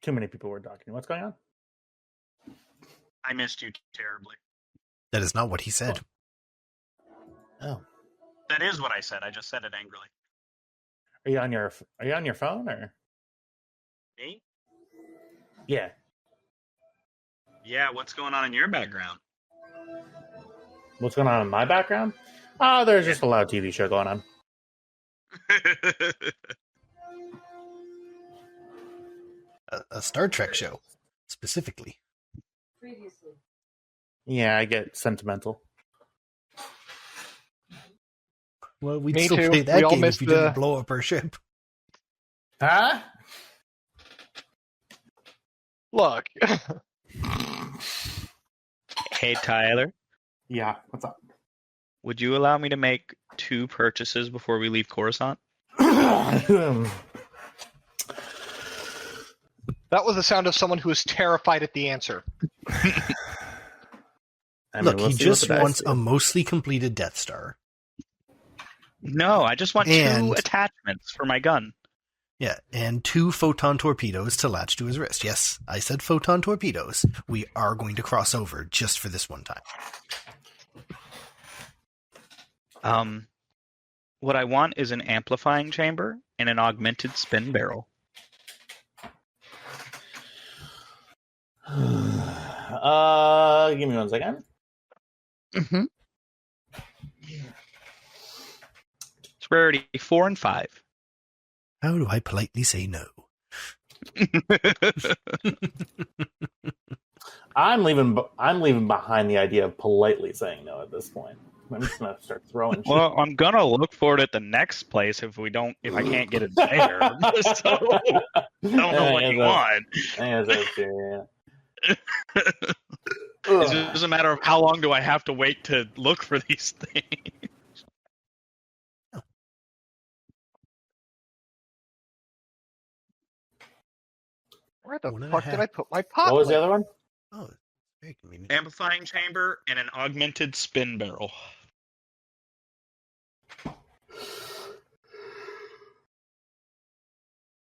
Too many people were talking. What's going on? I missed you terribly. That is not what he said. Oh. That is what I said. I just said it angrily. Are you on your phone or? Me? Yeah. Yeah, what's going on in your background? What's going on in my background? Oh, there's just a loud TV show going on. A Star Trek show, specifically. Previously. Yeah, I get sentimental. Well, we'd Me still too. play We that all game missed if you didn't blow up our ship. Huh? Look. Hey, Tyler, Yeah, what's up? would you allow me to make 2 purchases before we leave Coruscant? That was the sound of someone who was terrified at the answer. I mean, Look, we'll he see just what the dice wants do. a mostly completed Death Star. No, I just want 2 And- attachments for my gun. Yeah, and 2 photon torpedoes to latch to his wrist. Yes, I said photon torpedoes. We are going to cross over just for this one time. What I want is an amplifying chamber and an augmented spin barrel. Give me 1 second. Mm-hmm. It's rarity 4 and 5. How do I politely say no? I'm leaving behind the idea of politely saying no at this point. I'm just gonna start throwing shit. Well, I'm gonna look for it at the next place if I can't get it there. So I don't know what you want. Yeah, that's true, yeah. It's just a matter of how long do I have to wait to look for these things. Where the One and a fuck did half. I put my pot? What was the lid? other one? Oh, very convenient. Amplifying chamber and an augmented spin barrel.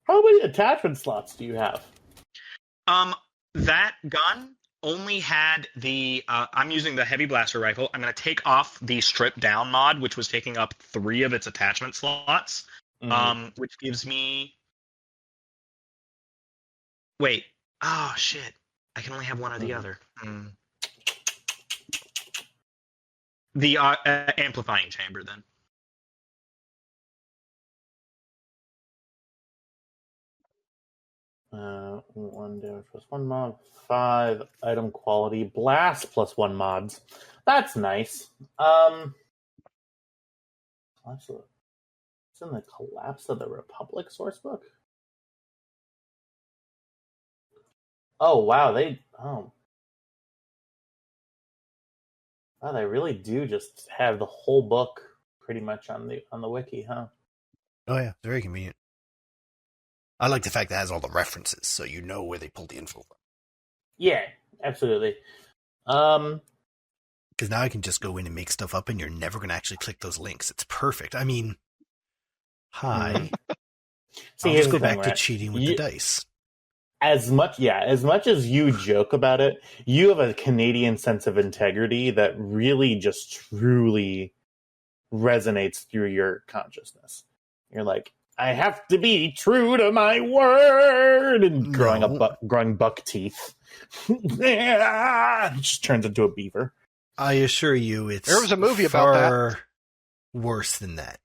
How many attachment slots do you have? That gun only had the. I'm using the heavy blaster rifle. I'm going to take off the strip down mod, which was taking up 3 of its attachment slots, which gives me. Wait. Oh shit! I can only have one or the other. The amplifying chamber, then. One damage plus 1 mod, 5 item quality, blast plus 1 mods. That's nice. It's in the Collapse of the Republic sourcebook. Oh wow, wow, they really do just have the whole book pretty much on the wiki, huh? Oh yeah, it's very convenient. I like the fact that it has all the references, so you know where they pulled the info from. Yeah, absolutely. Because now I can just go in and make stuff up, and you're never going to actually click those links. It's perfect. I mean, hi. See, I'll here's just go the thing, back to right? cheating with the dice. As much as you joke about it, you have a Canadian sense of integrity that really just truly resonates through your consciousness. You're like, I have to be true to my word, and growing buck teeth. It just turns into a beaver. I assure you, it's There was a movie about that. far worse than that.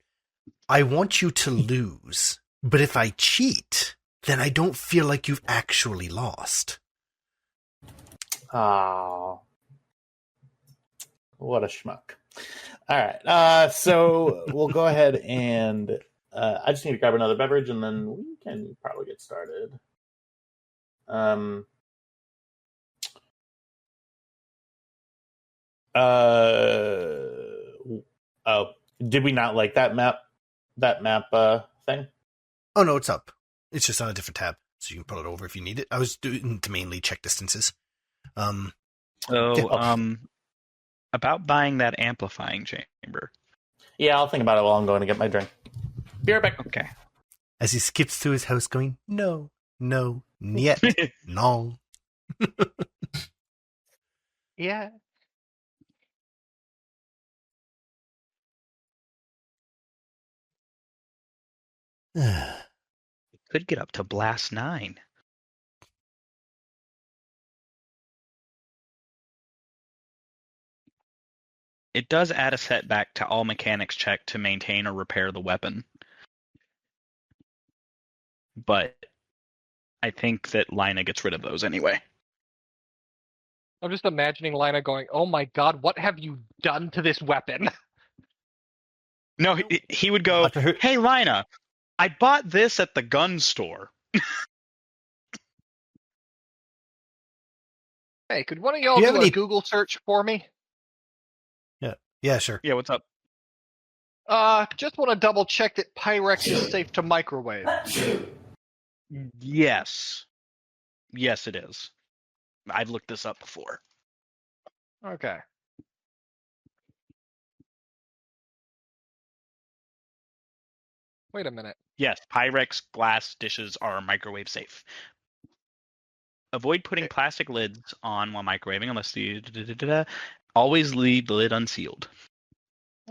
I want you to lose, but if I cheat, then I don't feel like you've actually lost. Oh, what a schmuck. All right, so we'll go ahead and I just need to grab another beverage, and then we can probably get started. Oh, did we not like that map? That map thing? Oh no, it's up. It's just on a different tab, so you can pull it over if you need it. I was doing to mainly check distances. About buying that amplifying chamber. Yeah, I'll think about it while I'm going to get my drink. Be right back. Okay. As he skips through his house going, no. no, niet, no. Yeah. Could get up to blast 9. It does add a setback to all mechanics check to maintain or repair the weapon. But I think that Lina gets rid of those anyway. I'm just imagining Lina going, "Oh my god, what have you done to this weapon?" No, he would go, "Hey, Lina, I bought this at the gun store." Hey, could one of y'all Do you do have a any- Google search for me? Yeah, sure. Yeah, what's up? Just want to double check that Pyrex is safe to microwave. Yes. Yes, it is. I've looked this up before. Okay. Wait a minute. Yes, Pyrex glass dishes are microwave safe. Avoid putting plastic lids on while microwaving unless you always leave the lid unsealed.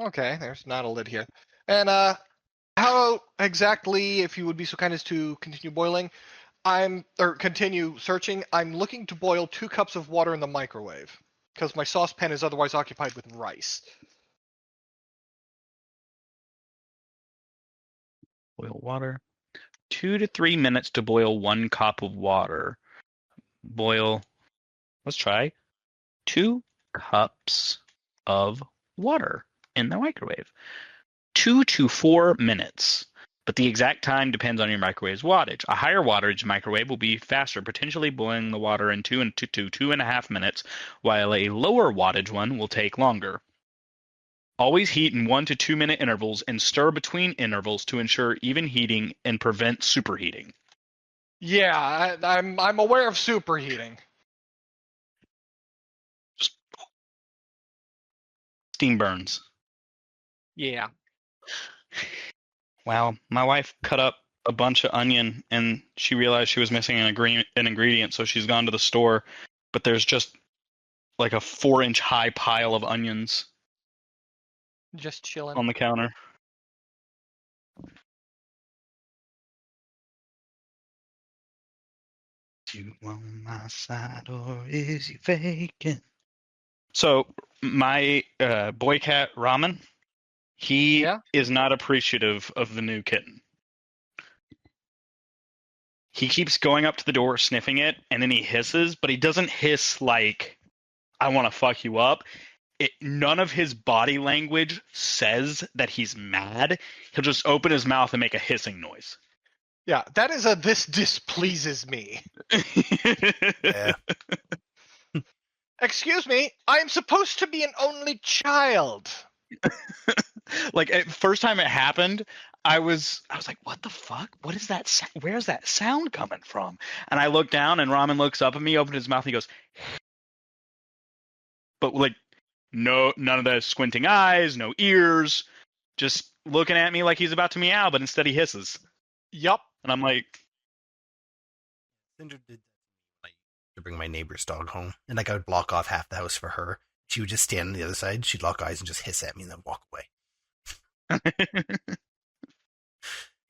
Okay, there's not a lid here. And how exactly, if you would be so kind as to continue boiling, continue searching, I'm looking to boil 2 cups of water in the microwave because my saucepan is otherwise occupied with rice. Boil water. 2 to 3 minutes to boil 1 cup of water. Let's try 2 cups of water in the microwave. 2 to 4 minutes. But the exact time depends on your microwave's wattage. A higher wattage microwave will be faster, potentially boiling the water in 2 to 2.5 minutes, while a lower wattage one will take longer. Always heat in 1 to 2 minute intervals and stir between intervals to ensure even heating and prevent superheating. Yeah, I'm aware of superheating. Steam burns. Yeah. Wow, my wife cut up a bunch of onion and she realized she was missing an ingredient, so she's gone to the store, but there's just like a 4-inch high pile of onions Just chilling. on the counter. You on my side or is you faking? So my boy cat Ramen, he is not appreciative of the new kitten. He keeps going up to the door, sniffing it, and then he hisses, but he doesn't hiss like, I want to fuck you up. None of his body language says that he's mad. He'll just open his mouth and make a hissing noise. Yeah, that is this displeases me. Yeah. Excuse me, I'm supposed to be an only child. Like, first time it happened, I was like, what the fuck? What is that? Where's that sound coming from? And I look down, and Ramen looks up at me, opens his mouth, and he goes, but like, no, none of the squinting eyes, no ears, just looking at me like he's about to meow, but instead he hisses. Yup. And I'm like, Cinder did to bring my neighbor's dog home, and like I would block off half the house for her. She would just stand on the other side. She'd lock eyes and just hiss at me, and then walk away.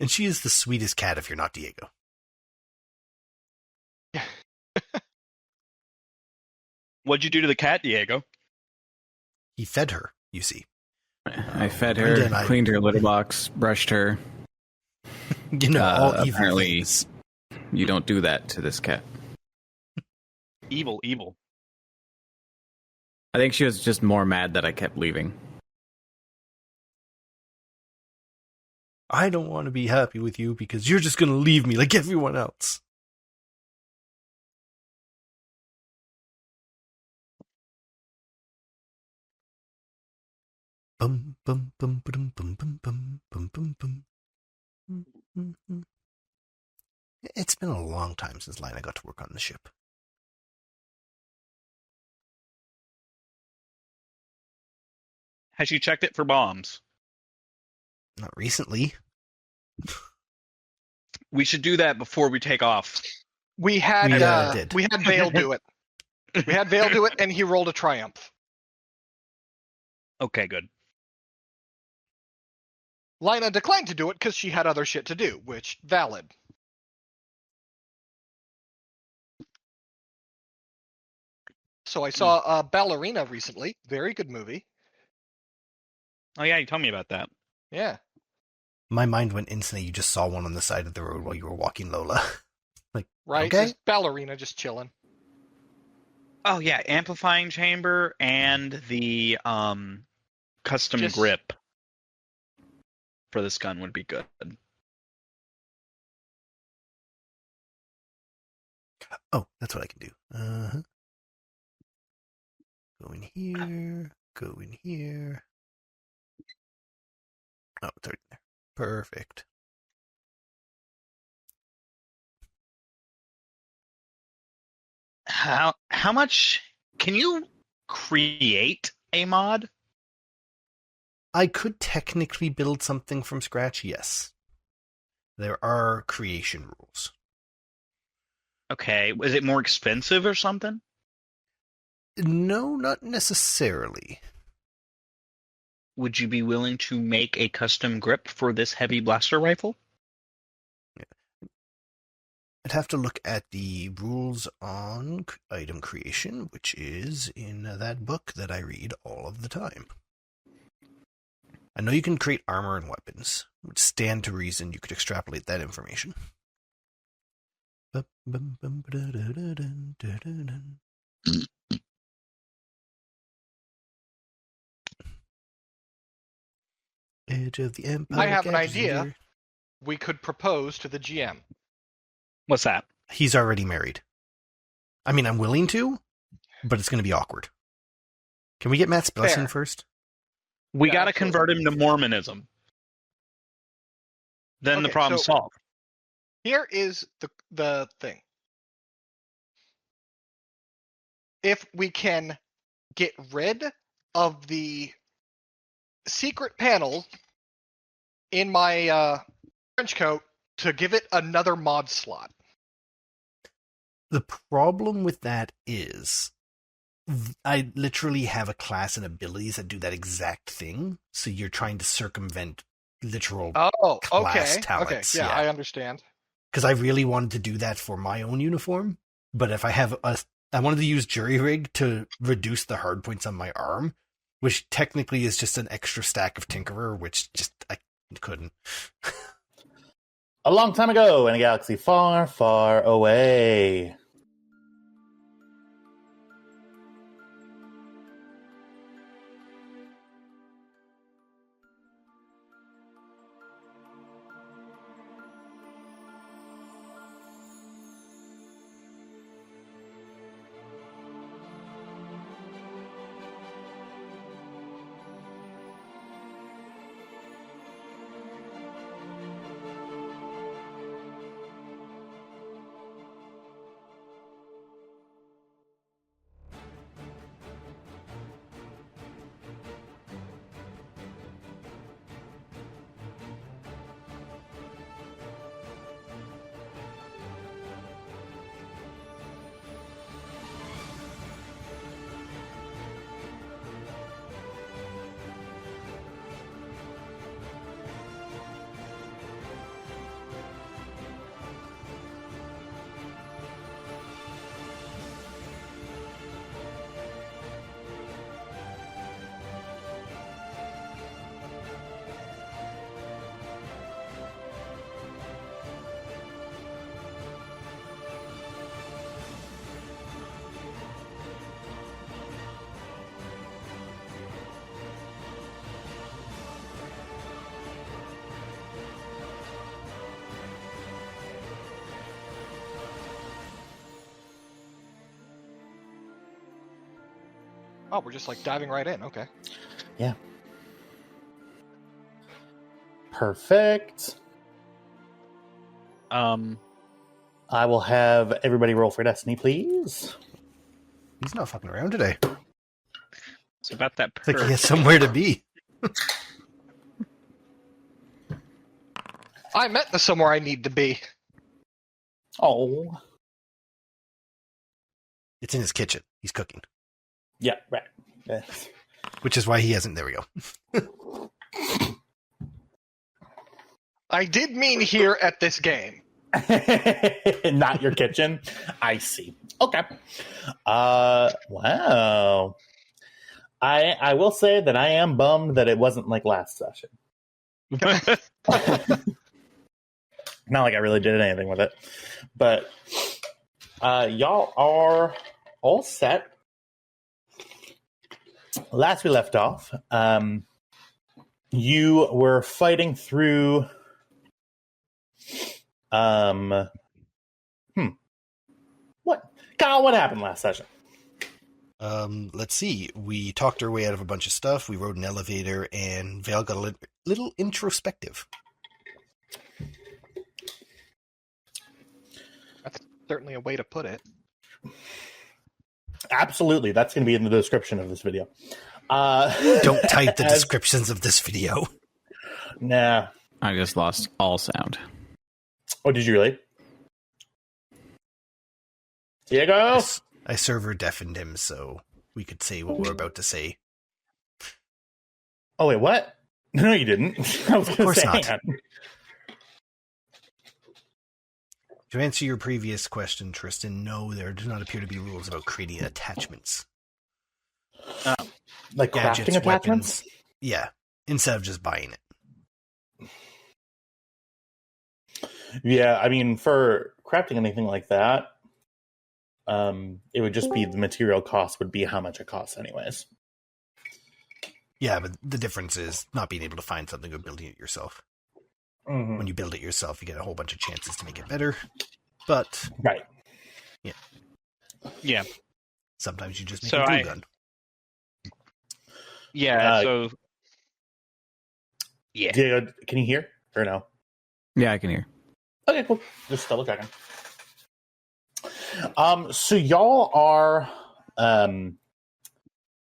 And she is the sweetest cat if you're not Diego. What'd you do to the cat, Diego? He fed her, you see. I fed her, cleaned her litter box, brushed her. You know, all evil apparently things. You don't do that to this cat. Evil. I think she was just more mad that I kept leaving. I don't want to be happy with you because you're just going to leave me like everyone else. Bum bum bum bum bum bum bum bum bum bum. It's been a long time since Lina got to work on the ship. Has she checked it for bombs? Not recently. We should do that before we take off. We had did. we had Vale do it. We had Vale do it, and he rolled a triumph. Okay, good. Lina declined to do it because she had other shit to do, which valid. So I saw Ballerina recently. Very good movie. Oh yeah, you told me about that. Yeah. My mind went instantly. You just saw one on the side of the road while you were walking Lola. Like, Right? okay. Just Ballerina just chilling. Oh yeah, amplifying chamber and the custom grip for this gun would be good. Oh, that's what I can do. Go in here. Go in here. Oh, it's already there. Perfect. How much can you create a mod? I could technically build something from scratch, yes. There are creation rules. Okay, is it more expensive or something? No, not necessarily. Would you be willing to make a custom grip for this heavy blaster rifle? Yeah. I'd have to look at the rules on item creation, which is in that book that I read all of the time. I know you can create armor and weapons, which stand to reason you could extrapolate that information. Edge of the Empire. I have an idea. We could propose to the GM. What's that? He's already married. I mean, I'm willing to, but it's going to be awkward. Can we get Matt's blessing first? We got to convert him to Mormonism. Then the problem's solved. Here is the thing. If we can get rid of the secret panel in my trench coat to give it another mod slot. The problem with that is I literally have a class and abilities that do that exact thing, so you're trying to circumvent literal class talents. Okay, yeah, I understand. Because I really wanted to do that for my own uniform, but if I have I wanted to use jury rig to reduce the hard points on my arm, which technically is just an extra stack of Tinkerer, which just I couldn't. A long time ago in a galaxy far, far away. Oh, we're just like diving right in. Okay. Yeah. Perfect. I will have everybody roll for Destiny, please. He's not fucking around today. It's about that. It's like he has somewhere to be. I'm at the somewhere I need to be. Oh. It's in his kitchen. He's cooking. Yeah, right. Yeah. Which is why he hasn't. There we go. I did mean here at this game. Not your kitchen. I see. Okay. Wow. I will say that I am bummed that it wasn't like last session. Not like I really did anything with it. But y'all are all set. Last we left off, you were fighting through what? Kyle, what happened last session? Let's see. We talked our way out of a bunch of stuff. We rode an elevator, and Vale got a little introspective. That's certainly a way to put it. Absolutely. That's going to be in the description of this video. Don't type the descriptions of this video. Nah. I just lost all sound. Oh, did you really? Diego? I server deafened him, so we could say what we're about to say. Oh, wait, what? No, you didn't. I was Of going to course say, not. hang on. To answer your previous question, Tristan, no, there do not appear to be rules about creating attachments. Like Gadgets, crafting attachments? weapons. Yeah, instead of just buying it. Yeah, I mean, for crafting anything like that, it would just be the material cost would be how much it costs anyways. Yeah, but the difference is not being able to find something or building it yourself. Mm-hmm. When you build it yourself, you get a whole bunch of chances to make it better. But Right. Yeah. sometimes you just make So a glue gun. Yeah. So. Yeah. Diego, can you hear or no? Yeah, I can hear. Okay, cool. Just double checking. So y'all are,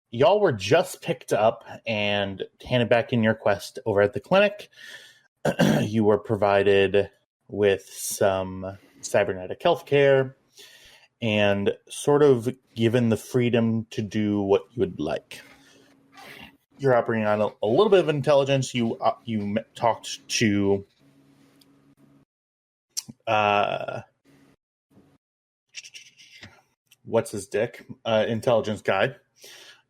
y'all were just picked up and handed back in your quest over at the clinic. You were provided with some cybernetic healthcare and sort of given the freedom to do what you would like. You're operating on a little bit of intelligence. You talked to what's his dick? Intelligence guy.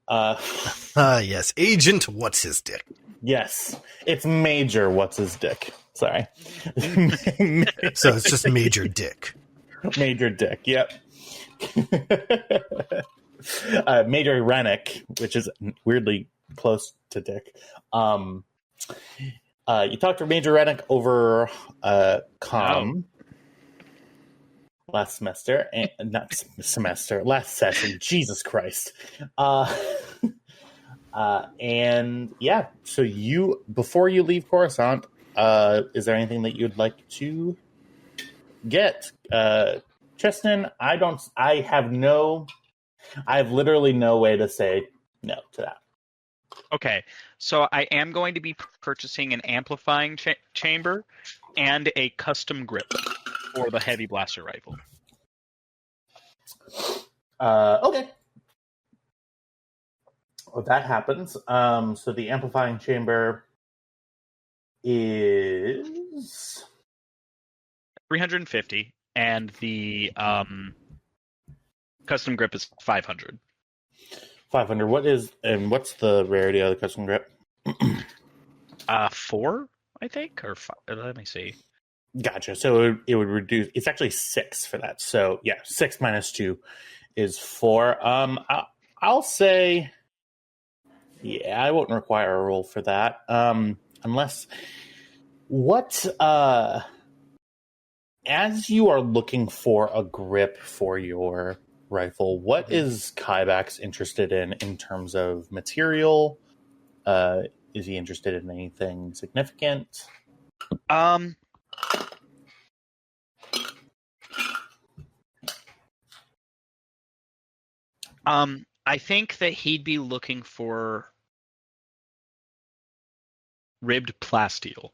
Yes, Agent What's His Dick. Yes, it's Major What's His Dick. Sorry. So it's just Major Dick. Major Dick, yep. Major Rennick, which is weirdly close to Dick. You talked to Major Rennick over comm last semester, and not semester, last session. Jesus Christ. And yeah, so before you leave Coruscant, is there anything that you'd like to get? Tristan, I have literally no way to say no to that. Okay, so I am going to be purchasing an amplifying chamber and a custom grip for the heavy blaster rifle. Okay. Well, that happens. So the amplifying chamber is 350, and the custom grip is 500. 500. What's the rarity of the custom grip? 4, I think, or 5. Let me see. Gotcha. So it would reduce. It's actually 6 for that. So yeah, 6 minus 2 is 4. I'll say, yeah, I won't require a roll for that. Unless as you are looking for a grip for your rifle, what is Kybax interested in terms of material? Is he interested in anything significant? I think that he'd be looking for ribbed plasteel.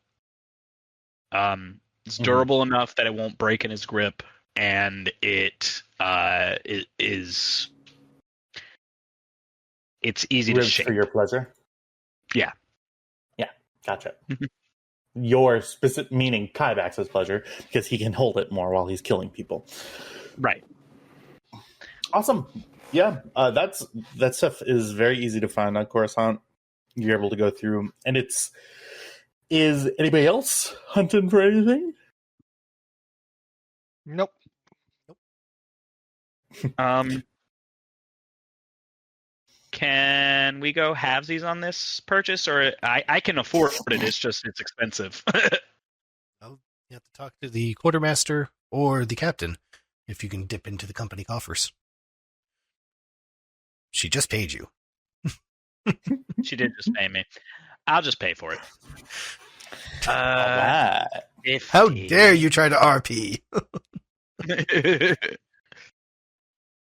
It's durable enough that it won't break in his grip, and it's easy to Ribs shape. for your pleasure. Yeah. Gotcha. Your specific meaning Kyvax's pleasure, because he can hold it more while he's killing people. Right. Awesome. Yeah, that stuff is very easy to find on Coruscant. You're able to go through, and is anybody else hunting for anything? Nope. Can we go halvesies on this purchase, or I can afford it? It's expensive. Well, you have to talk to the quartermaster or the captain if you can dip into the company coffers. She just paid you. She did just pay me. I'll just pay for it. How dare you try to RP?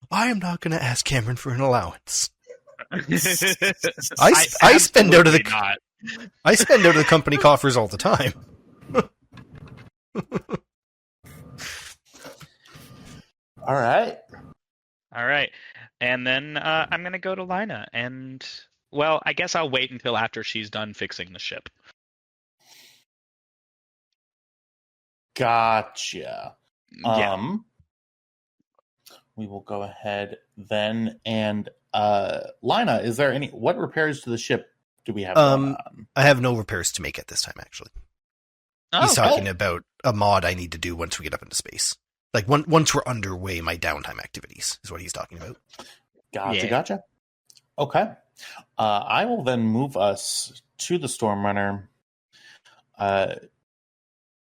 I am not going to ask Cameron for an allowance. I spend out of the company coffers all the time. All right. And then I'm going to go to Lina, and well, I guess I'll wait until after she's done fixing the ship. Gotcha. Yeah. We will go ahead then, and Lina, is there what repairs to the ship do we have going on? I have no repairs to make at this time, actually. He's talking about a mod I need to do once we get up into space. Like, once we're underway, my downtime activities is what he's talking about. Gotcha. Okay. I will then move us to the Stormrunner.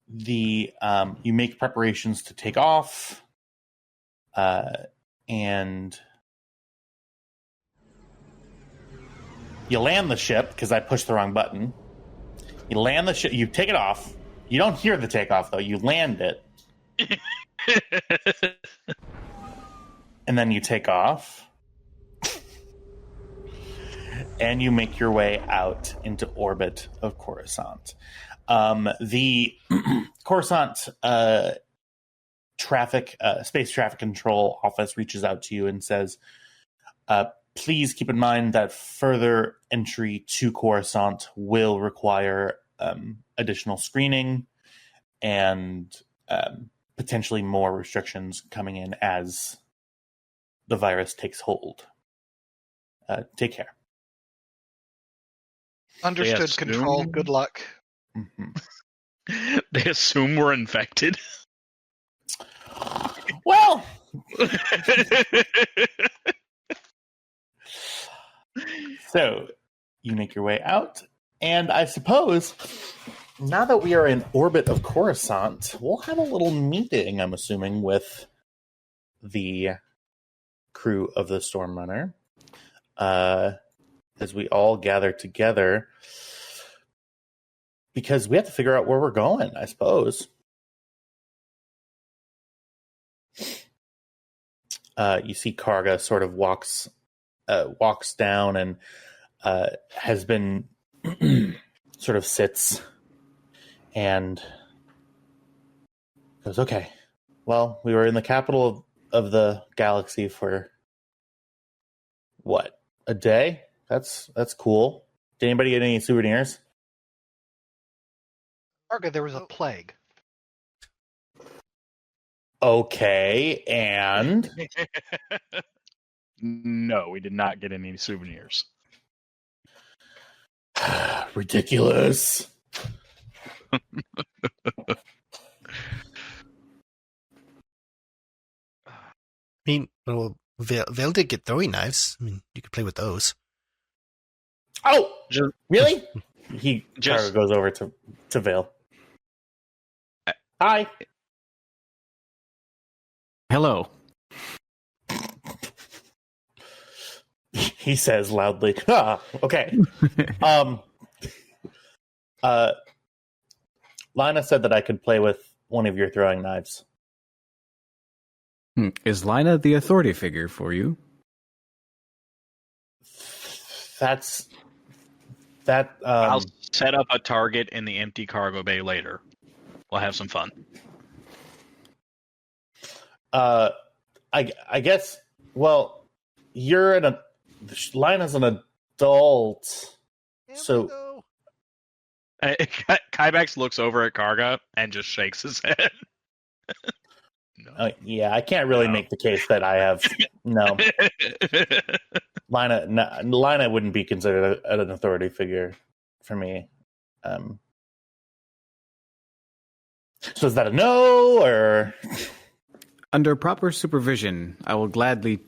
You make preparations to take off, and you land the ship, because I pushed the wrong button. You land the ship, you take it off. You don't hear the takeoff, though. You land it. And then you take off. And you make your way out into orbit of Coruscant. The Coruscant space traffic control office reaches out to you and says, please keep in mind that further entry to Coruscant will require additional screening and potentially more restrictions coming in as the virus takes hold. Take care. Understood, Yes, Control. no. Good luck. Mm-hmm. They assume we're infected. Well, so you make your way out, and I suppose now that we are in orbit of Coruscant, we'll have a little meeting, I'm assuming, with the crew of the Stormrunner, as we all gather together, because we have to figure out where we're going, I suppose. You see Karga sort of walks down and has been sort of sits and goes, okay, well, we were in the capital of the galaxy for what, a day? That's cool. Did anybody get any souvenirs? Arga, there was a plague. Okay, and No, we did not get any souvenirs. ridiculous. I mean, well, Vale did get throwing knives. I mean, you could play with those. Oh, Just- really? Karga goes over to Vale. Hi. Hello. He says loudly. Okay. Lina said that I could play with one of your throwing knives. Is Lina the authority figure for you? I'll set up a target in the empty cargo bay later. We'll have some fun. I guess. Well, Lina's an adult, so. Kybex looks over at Karga and just shakes his head. No. Yeah, I can't really make the case that I have. No, Lina wouldn't be considered an authority figure for me. So is that a no, or? Under proper supervision, I will gladly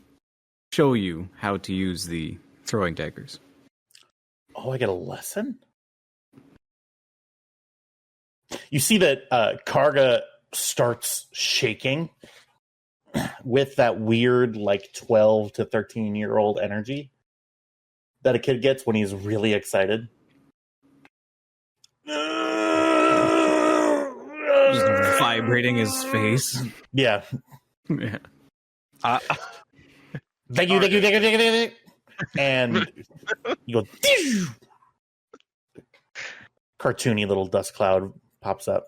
show you how to use the throwing daggers. Oh, I get a lesson? You see that Karga starts shaking with that weird, 12 to 13-year-old energy that a kid gets when he's really excited. Just vibrating his face. Yeah. Yeah. Thank you. And you go, cartoony little dust cloud pops up.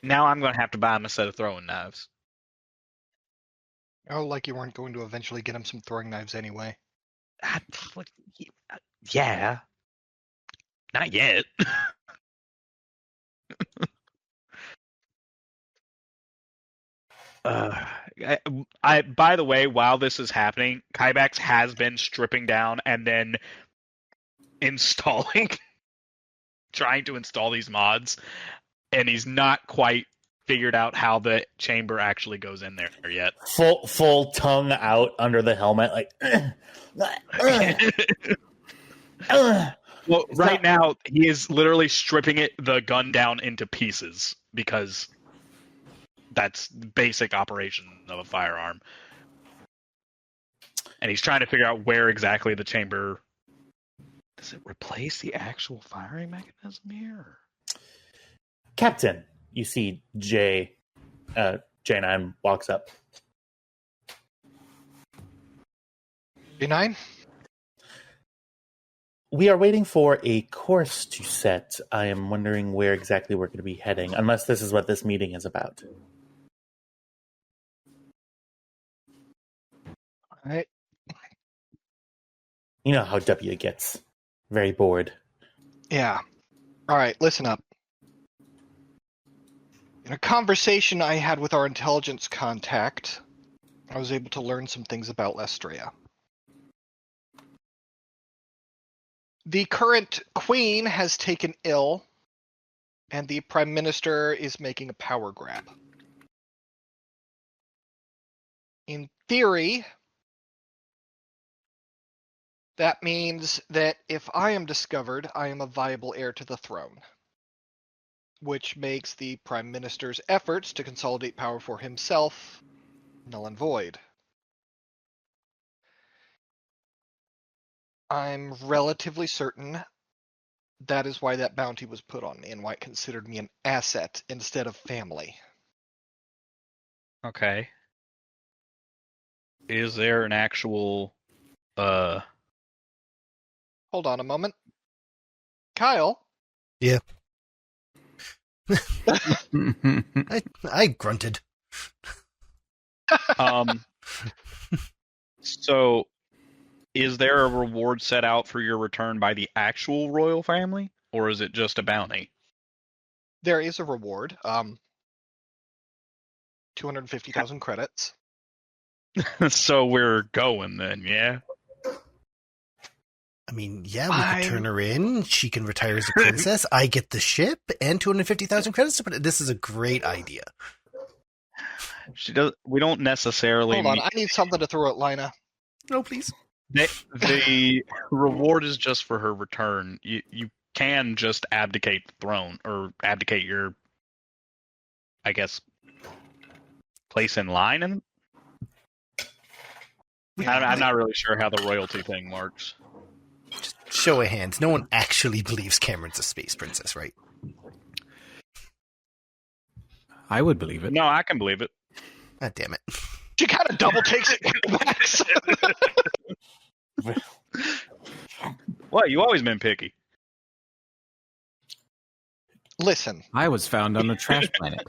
Now I'm going to have to buy him a set of throwing knives. Oh, like you weren't going to eventually get him some throwing knives anyway. Yeah. Not yet. By the way, while this is happening, Kybex has been stripping down and then installing, trying to install these mods, and he's not quite figured out how the chamber actually goes in there yet. Full tongue out under the helmet, Well, right now he is literally stripping the gun down into pieces because that's basic operation of a firearm. And he's trying to figure out where exactly the chamber... Does it replace the actual firing mechanism here? Captain, you see J9 walks up. J9? We are waiting for a course to set. I am wondering where exactly we're going to be heading, unless this is what this meeting is about. All right. You know how W gets. Very bored. Yeah. All right, listen up. In a conversation I had with our intelligence contact, I was able to learn some things about Lestria. The current queen has taken ill, and the prime minister is making a power grab. In theory, that means that if I am discovered, I am a viable heir to the throne, which makes the prime minister's efforts to consolidate power for himself null and void. I'm relatively certain that is why that bounty was put on me and why it considered me an asset instead of family. Okay. Is there an actual... Hold on a moment. Kyle? Yeah. I grunted. So, is there a reward set out for your return by the actual royal family, or is it just a bounty? There is a reward. 250,000 credits. So we're going then, yeah? I mean, yeah, we could turn her in. She can retire as a princess. I get the ship and 250,000 credits. But this is a great idea. She does. We don't necessarily. Hold on, I need something to throw at Lina. No, please. The reward is just for her return. You can just abdicate the throne or abdicate your, I guess, place in line. And I'm not really sure how the royalty thing works. Just show of hands. No one actually believes Cameron's a space princess, right? I would believe it. No, I can believe it. God damn it. She kind of double takes it. What? You always been picky. Listen. I was found on a trash planet.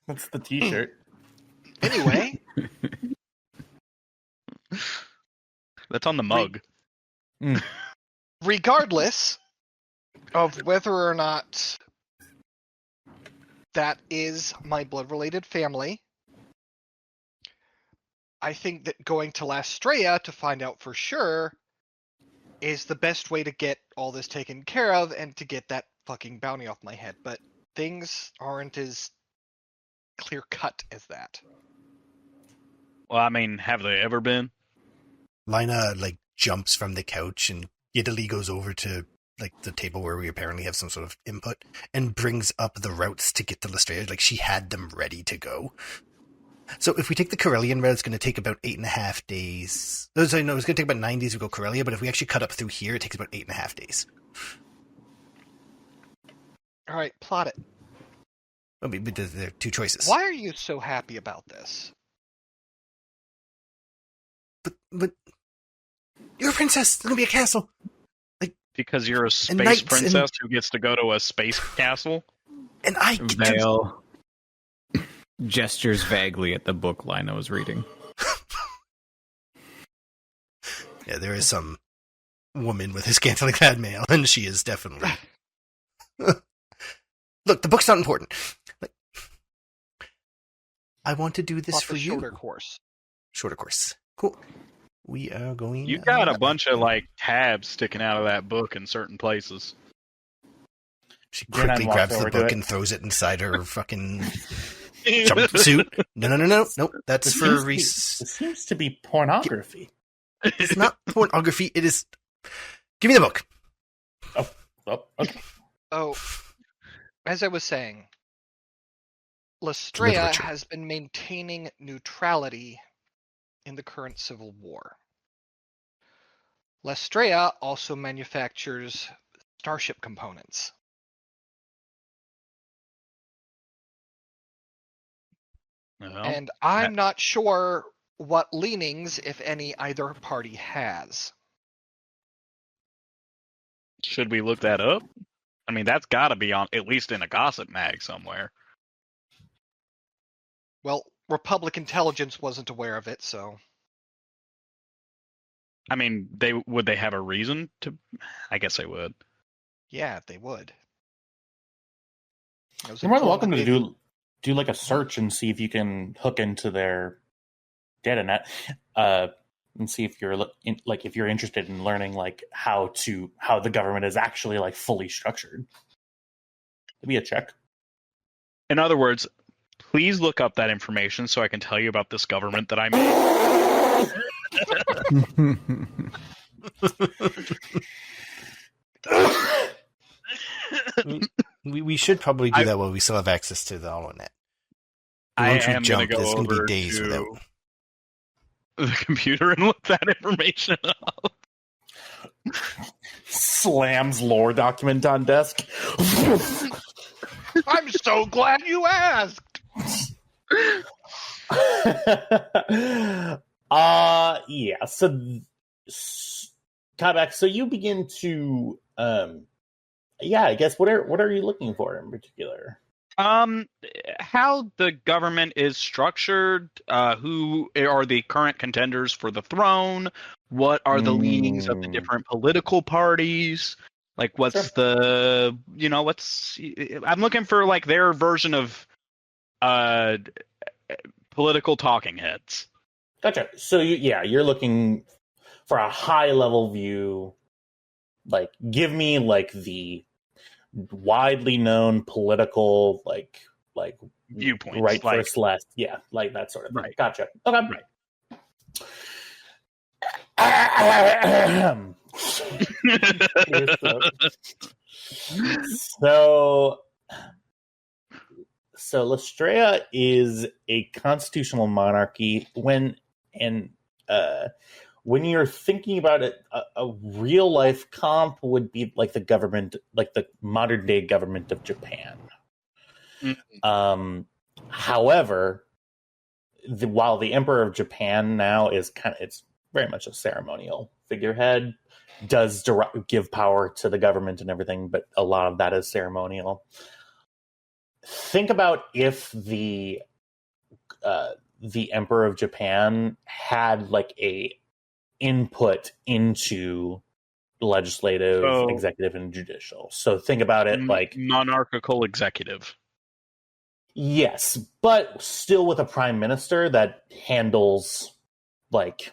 That's the T-shirt. Anyway, That's on the mug. regardless of whether or not that is my blood-related family, I think that going to Lastrea to find out for sure is the best way to get all this taken care of and to get that fucking bounty off my head. But things aren't as clear-cut as that. Well, I mean, have they ever been? Lina jumps from the couch and giddily goes over to the table where we apparently have some sort of input and brings up the routes to get to Lestria. She had them ready to go. So if we take the Corellian route, it's going to take about 8.5 days. No, it's going to take about 9 days to go Corellia, but if we actually cut up through here, it takes about 8.5 days. All right, plot it. I mean, but there are two choices. Why are you so happy about this? But you're a princess. It's going to be a castle. Because you're a space knights princess who gets to go to a space castle? And I get to... Vale gestures vaguely at the book Lina was reading. Yeah, there is some woman with a scantily clad male, and she is definitely... Look, the book's not important. I want to do this for you. Shorter course. Shorter course. Cool. We are going... You got a bunch of, tabs sticking out of that book in certain places. She quickly grabs the book and throws it inside her fucking jumpsuit. No. Nope, that's for Reese. It seems to be pornography. It's not pornography, it is... Give me the book. Oh, okay. Oh, as I was saying, Lestrea has been maintaining neutrality in the current civil war. Lestrea also manufactures starship components. And I'm not sure what leanings, if any, either party has. Should we look that up? I mean, that's got to be on at least in a gossip mag somewhere. Well, Republic intelligence wasn't aware of it, so... I mean, would they have a reason to? I guess they would. Yeah, they would. You're more than welcome to do a search and see if you can hook into their data net, and see if you're if you're interested in learning how the government is actually fully structured. It'd be a check. In other words, please look up that information so I can tell you about this government that I made. we should probably do that while we still have access to the HoloNet. Once we jump, there's going to be days without the computer and look that information up. Slams lore document on desk. I'm so glad you asked. Yeah. So, Kybak, so you begin to, I guess what are you looking for in particular? How the government is structured, who are the current contenders for the throne, what are the leanings of the different political parties, what's the, I'm looking for their version of political talking heads. Gotcha. So you're looking for a high level view. Give me the widely known political viewpoints, right first left, that sort of thing. Right. Gotcha. Okay. Right. So Lestrea is a constitutional monarchy. When you're thinking about it, a real life comp would be the government, the modern day government of Japan. Mm-hmm. However, while the Emperor of Japan now is it's very much a ceremonial figurehead, does give power to the government and everything, but a lot of that is ceremonial. Think about if the Emperor of Japan had like a input into legislative, executive, and judicial. So think about it like monarchical executive. Yes, but still with a prime minister that handles like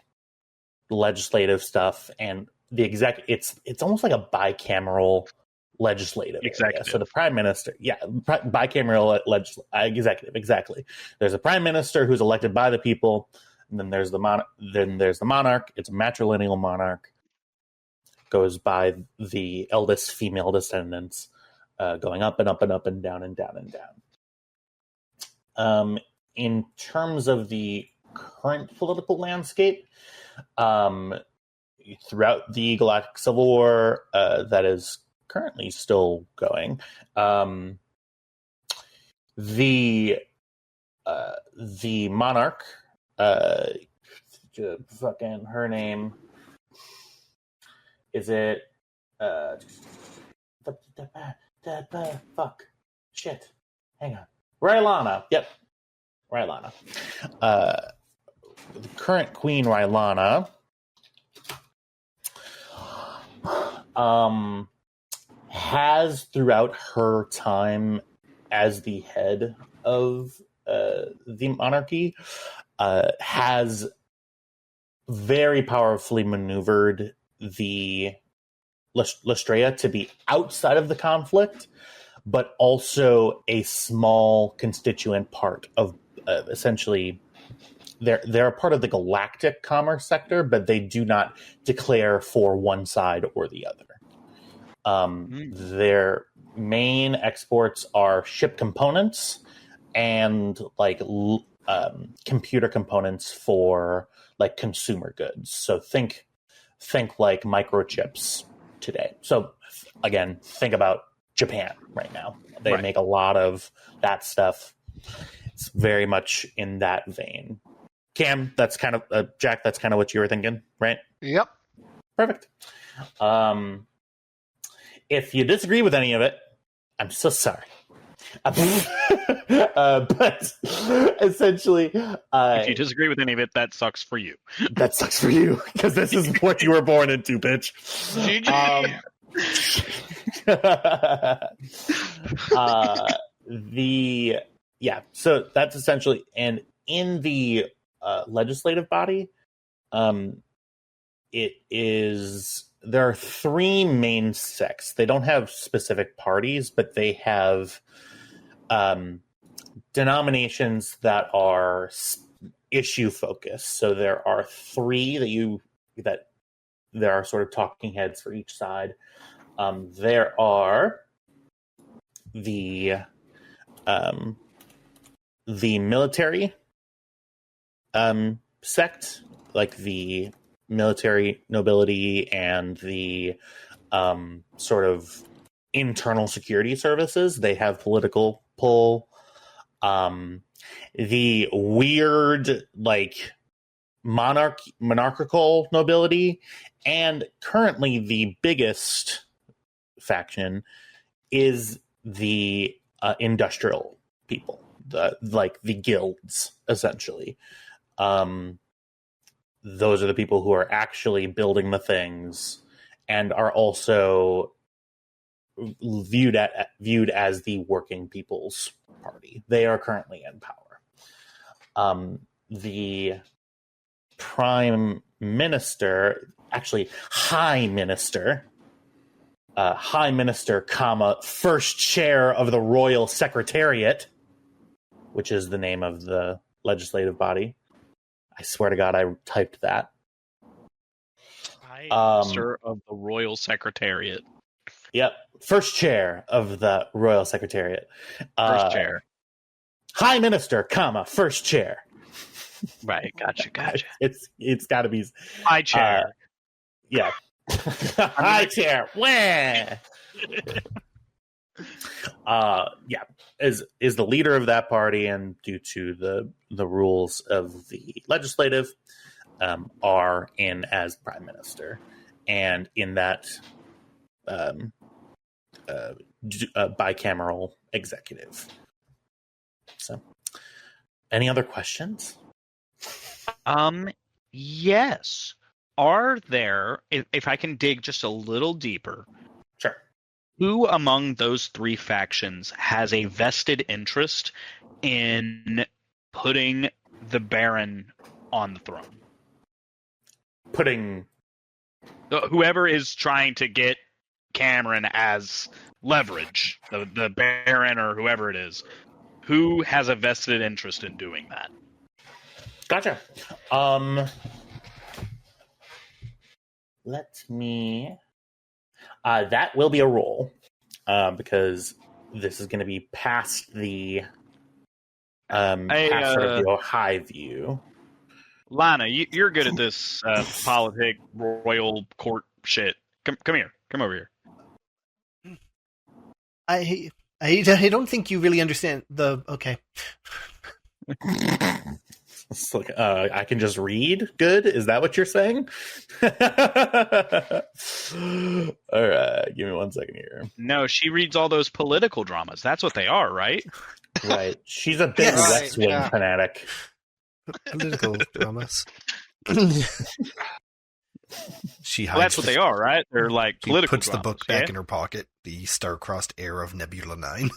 legislative stuff and the it's almost like a bicameral legislative area. So the prime minister, bicameral executive, exactly. There's a prime minister who's elected by the people, and then there's the monarch. It's a matrilineal monarch. Goes by the eldest female descendants, going up and up and up and down and down and down. In terms of the current political landscape, throughout the Galactic Civil War, that is currently still going, the monarch, fucking her name, is it fuck shit, hang on, Rylana. Yep, Rylana. The current Queen Rylana has, throughout her time as the head of the monarchy, has very powerfully maneuvered the Lestrea to be outside of the conflict, but also a small constituent part of essentially they're a part of the galactic commerce sector, but they do not declare for one side or the other. Their main exports are ship components and like computer components for like consumer goods. So think like microchips today. So again, think about Japan right now. They make a lot of that stuff. It's very much in that vein. Cam, that's kind of Jack. That's kind of what you were thinking, right? Yep. Perfect. If you disagree with any of it, I'm so sorry. But essentially, if you disagree with any of it, that sucks for you. That sucks for you because this is what you were born into, bitch. GG. So that's essentially, and in the legislative body, there are three main sects. They don't have specific parties, but they have denominations that are issue focused. So there are three that there are sort of talking heads for each side. There are the military sect, like the military nobility and the sort of internal security services. They have political pull. The weird, like, monarchical nobility, and currently the biggest faction is the industrial people, the guilds, essentially. Those are the people who are actually building the things and are also viewed as the working people's party. They are currently in power. The prime minister, actually high minister, first chair of the Royal Secretariat, which is the name of the legislative body. I swear to God, I typed that. Prime Minister of the Royal Secretariat. Yep. First chair of the Royal Secretariat. First chair. High Minister, first chair. Right, gotcha. It's got to be high chair. Yeah. High chair. Wah! is the leader of that party, and due to the rules of the legislative, are in as prime minister, and in that bicameral executive. So, any other questions? Yes. Are there, if I can dig just a little deeper, Sure. who among those three factions has a vested interest in putting the Baron on the throne? Putting Whoever is trying to get Cameron as leverage, the Baron or whoever it is, who has a vested interest in doing that? Gotcha. Let me. That will be a roll, because this is going to be past the past sort of the high view. Lana, you're good at this politic royal court shit. Come here. Come over here. I don't think you really understand the. Okay. It's like, I can just read good? Is that what you're saying? All right, give me 1 second here. No, she reads all those political dramas. That's what they are, right? Right. She's a big Yes. West Wing fanatic. Political dramas. She hides. Well, that's what they are, right? They're like She political puts dramas, the book back yeah? in her pocket. The star-crossed heir of Nebula 9.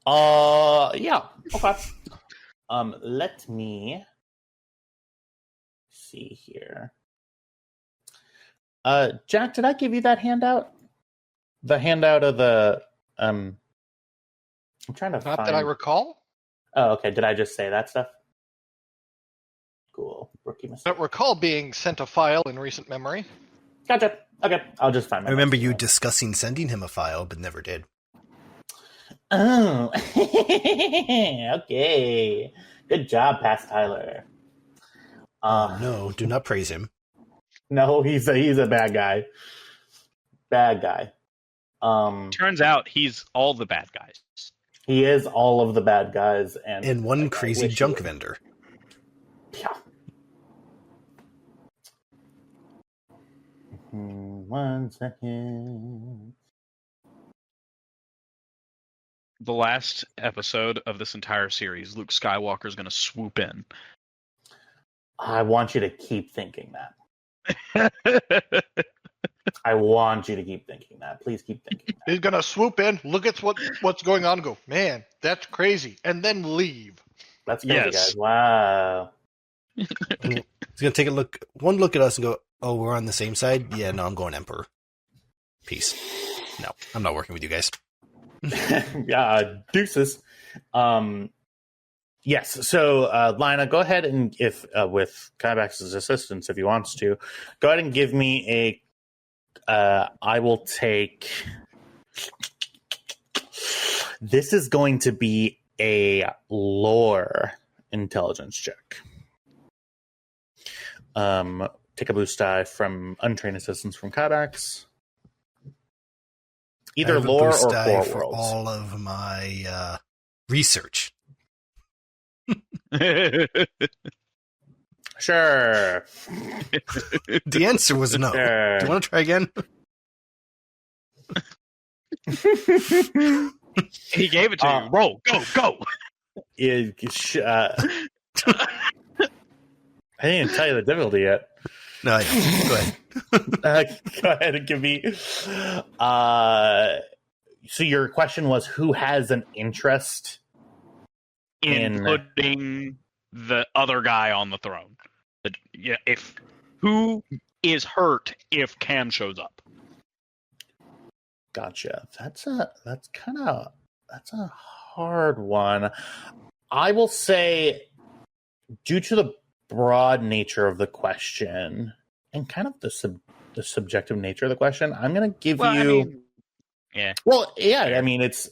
Yeah. Okay. Let me see here. Jack, did I give you that handout? The handout of the I'm trying to Not find. that I recall. Oh, okay. Did I just say that stuff? Cool. Rookie I mistake. don't recall being sent a file in recent memory. Gotcha. Okay. I'll just find my I remember notes you here. discussing sending him a file, but never did. Oh. Okay. Good job, Past Tyler. No, do not praise him. No, he's a bad guy. Bad guy. Turns out he's all the bad guys. He is all of the bad guys, and One like, I crazy wish junk he- vendor. Yeah. 1 second. The last episode of this entire series, Luke Skywalker is going to swoop in. I want you to keep thinking that. I want you to keep thinking that. Please keep thinking that. He's gonna swoop in, look at what's going on, and go, man, that's crazy, and then leave. That's crazy, Yes. guys. Wow. He's gonna take one look at us and go, "Oh, we're on the same side." Yeah, no, I'm going Emperor. Peace. No, I'm not working with you guys. Yeah, deuces. Yes, so Lina, go ahead and, if with Kybax's assistance, if he wants to, go ahead and give me a. I will take. This is going to be a lore intelligence check. Take a boost die from untrained assistance from Kybax. Either I have a lore boost or die core for worlds. all of my research. Sure. The answer was no. Sure. Do you want to try again? He gave it to you. Roll. Go. I didn't tell you the difficulty yet. No, I know. Go ahead. Go ahead and give me. So your question was, who has an interest In putting the other guy on the throne. Who is hurt if Cam shows up? Gotcha. That's a hard one. I will say, due to the broad nature of the question and kind of the subjective nature of the question, I'm going to give you. Yeah. Well, yeah. I mean, it's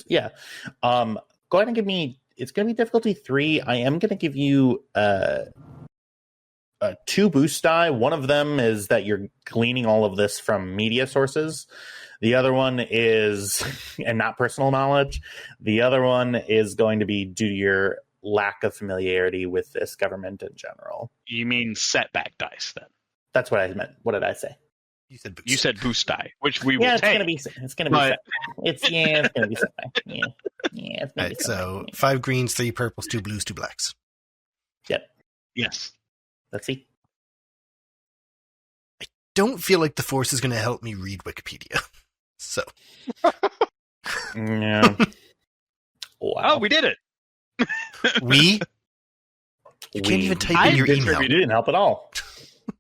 yeah. Go ahead and give me. It's going to be difficulty 3. I am going to give you 2 boost die. One of them is that you're gleaning all of this from media sources. The other one is, and not personal knowledge, the other one is going to be due to your lack of familiarity with this government in general. You mean setback dice then? That's what I meant. What did I say? You said Boost die, which we Yeah, will it's take. gonna be setback. It's gonna be setback. Yeah, it's gonna be Right, setback. so 5 greens, 3 purples, 2 blues, 2 blacks. Yep. Yes. Let's see. Don't feel like the Force is going to help me read Wikipedia. So. Yeah. Wow. Oh, we did it. You can't even type in your email. You didn't help at all.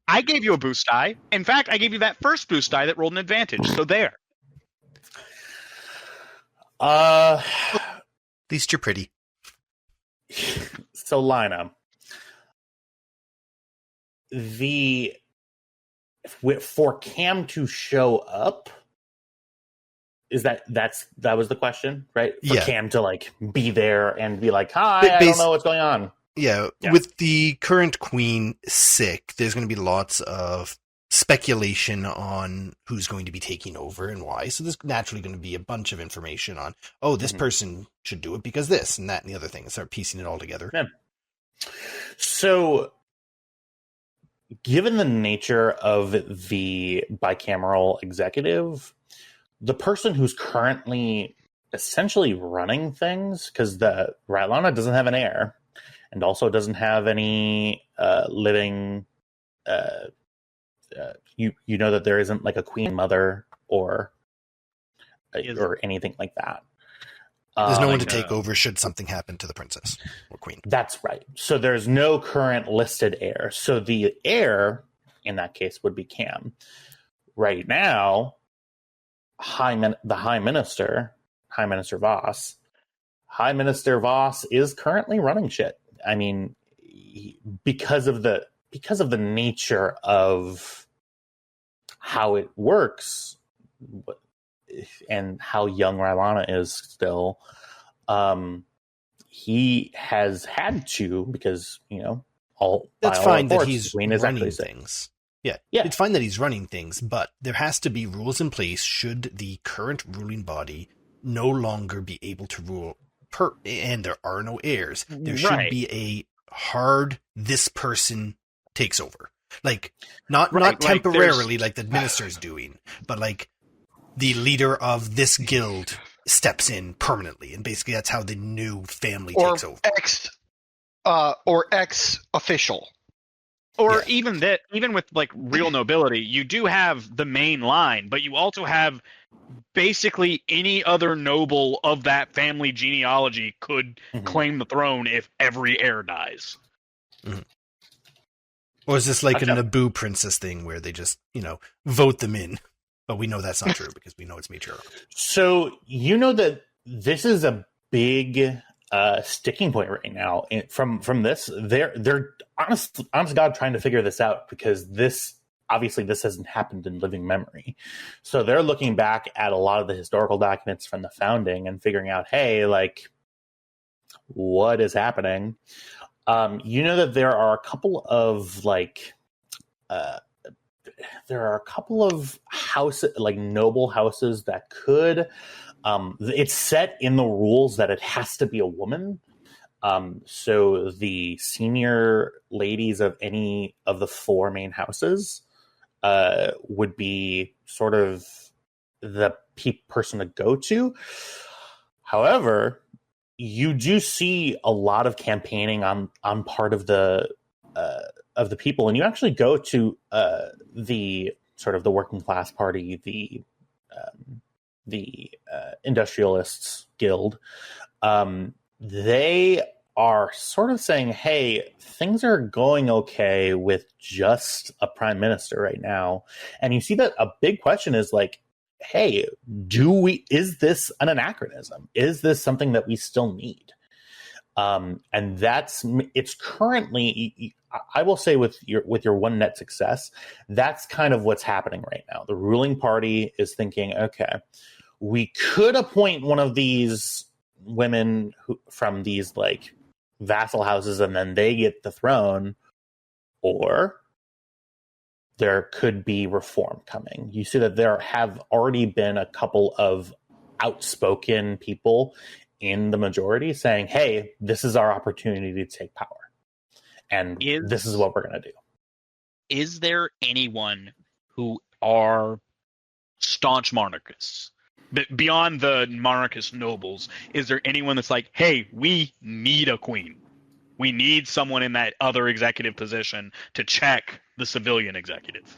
I gave you a boost die. In fact, I gave you that first boost die that rolled an advantage. So there. At least you're pretty. So Lina, for Cam to show up, that was the question, right? For Cam to like be there and be like, hi, I don't know what's going on. Yeah, with the current queen sick, there's going to be lots of speculation on who's going to be taking over and why. So there's naturally going to be a bunch of information on, this person should do it because this and that and the other thing, and start piecing it all together. Yeah. So, given the nature of the bicameral executive, the person who's currently essentially running things, because the Rylana doesn't have an heir, and also doesn't have any living. You know that there isn't like a queen mother or anything like that. There's no one to take over should something happen to the princess or queen. That's right. So there's no current listed heir. So the heir in that case would be Cam. Right now, the High Minister Voss is currently running shit. I mean, because of the nature of how it works and how young Rylana is still, he has had to, because that's fine that he's running things. Yeah, it's fine that he's running things, but there has to be rules in place should the current ruling body no longer be able to rule, and there are no heirs. There should be a hard, this person takes over. Like, not temporarily like the minister's doing, but like the leader of this guild steps in permanently, and basically that's how the new family takes over. Or ex-official. Or even with like real nobility, you do have the main line, but you also have basically any other noble of that family genealogy could claim the throne if every heir dies. Mm-hmm. Or is this like a Naboo princess thing where they just, vote them in? But we know that's not true because we know it's matriarchal. So that this is a big sticking point right now. From this, they're honest to God trying to figure this out, because this hasn't happened in living memory. So they're looking back at a lot of the historical documents from the founding and figuring out, hey, like, what is happening? That there are a couple of houses, like noble houses, that could. It's set in the rules that it has to be a woman. So the senior ladies of any of the 4 main houses would be sort of the person to go to. However, you do see a lot of campaigning on part of the people, and you actually go to the sort of the working class party, the industrialists guild. They are sort of saying, hey, things are going okay with just a prime minister right now. And you see that a big question is like, hey, is this an anachronism? Is this something that we still need? And it's currently, I will say with your one net success, that's kind of what's happening right now. The ruling party is thinking, okay, we could appoint one of these women from these like vassal houses and then they get the throne, or there could be reform coming. You see that there have already been a couple of outspoken people in the majority saying, hey, this is our opportunity to take power. And this is what we're going to do. Is there anyone who are staunch monarchists? Beyond the monarchist nobles, is there anyone that's like, hey, we need a queen? We need someone in that other executive position to check the civilian executive.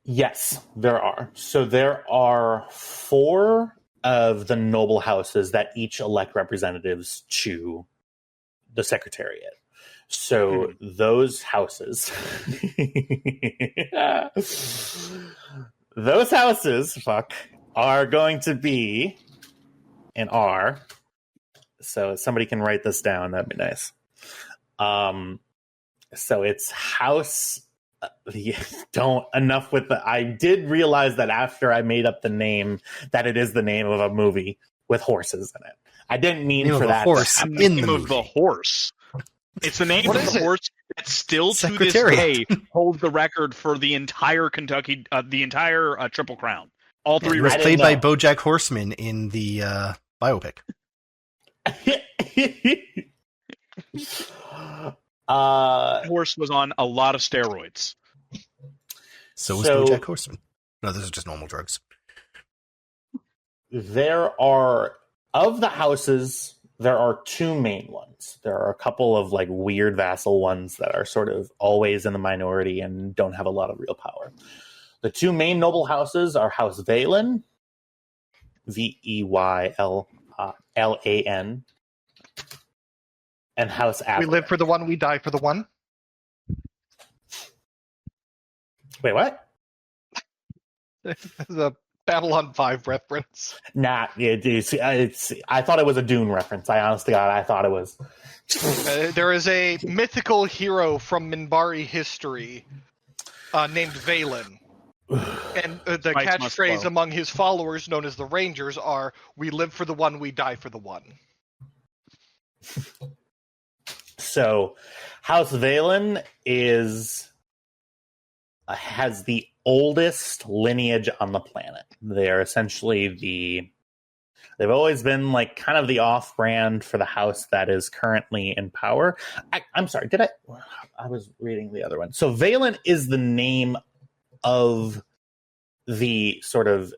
Yes, there are. So there are 4 of the noble houses that each elect representatives to the Secretariat. So those houses, are going to be and are. So somebody can write this down. That'd be nice. So it's house. Enough with the. I did realize that after I made up the name that it is the name of a movie with horses in it. I didn't mean for that. Horse in the movie. Of the horse. It's the name What of is the it? horse that still to this Secretariat. day holds the record for the entire Kentucky, the entire Triple Crown. All 3 It was I played didn't by know. BoJack Horseman in the biopic. Horse was on a lot of steroids. So was So- BoJack Horseman. No, those are just normal drugs. There are, of the houses, there are 2 main ones. There are a couple of like weird vassal ones that are sort of always in the minority and don't have a lot of real power. The 2 main noble houses are House Veylan, Veylan, and House Avaric. We live for the one, we die for the one. Wait, what? This is a Babylon 5 reference. Nah, I thought it was a Dune reference. I honestly I thought it was. There is a mythical hero from Minbari history named Valen. And the Price must catchphrase flow. among his followers, known as the Rangers, are, we live for the one, we die for the one. So, House Veylan has the oldest lineage on the planet. They are essentially they've always been like kind of the off-brand for the house that is currently in power. I'm sorry, I was reading the other one. So Veylan is the name of the sort of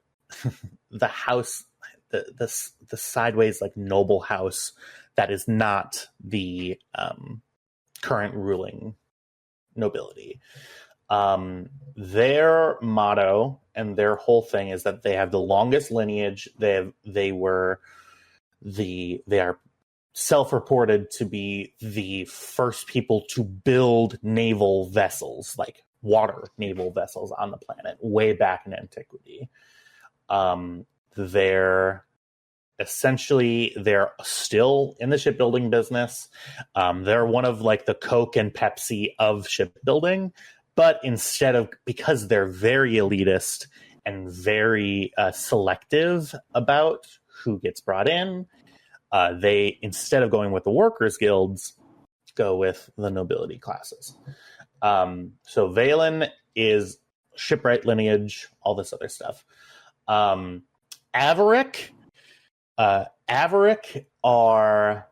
the house, the sideways like noble house that is not the current ruling nobility. Their motto and their whole thing is that they have the longest lineage. They are self-reported to be the first people to build naval vessels, like water naval vessels on the planet way back in antiquity. They're still in the shipbuilding business. They're one of like the Coke and Pepsi of shipbuilding. But because they're very elitist and very selective about who gets brought in, they, instead of going with the workers' guilds, go with the nobility classes. So Veylan is shipwright lineage, all this other stuff. Avaric are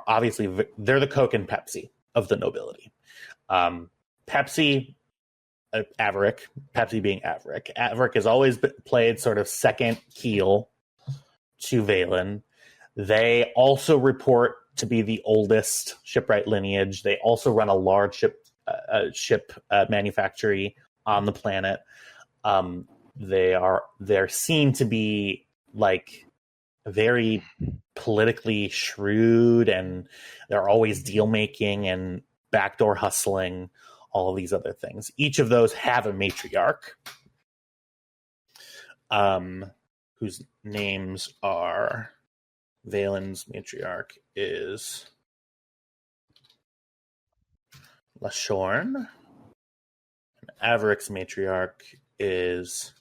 obviously, they're the Coke and Pepsi of the nobility. Pepsi being Avaric. Avaric has always played sort of second heel to Veylan. They also report to be the oldest shipwright lineage. They also run a large ship manufactory on the planet. They're seen to be like very politically shrewd, and they're always deal making and backdoor hustling, all of these other things. Each of those have a matriarch, whose names are, Veylan's matriarch is Lashorn, and Avaric's matriarch is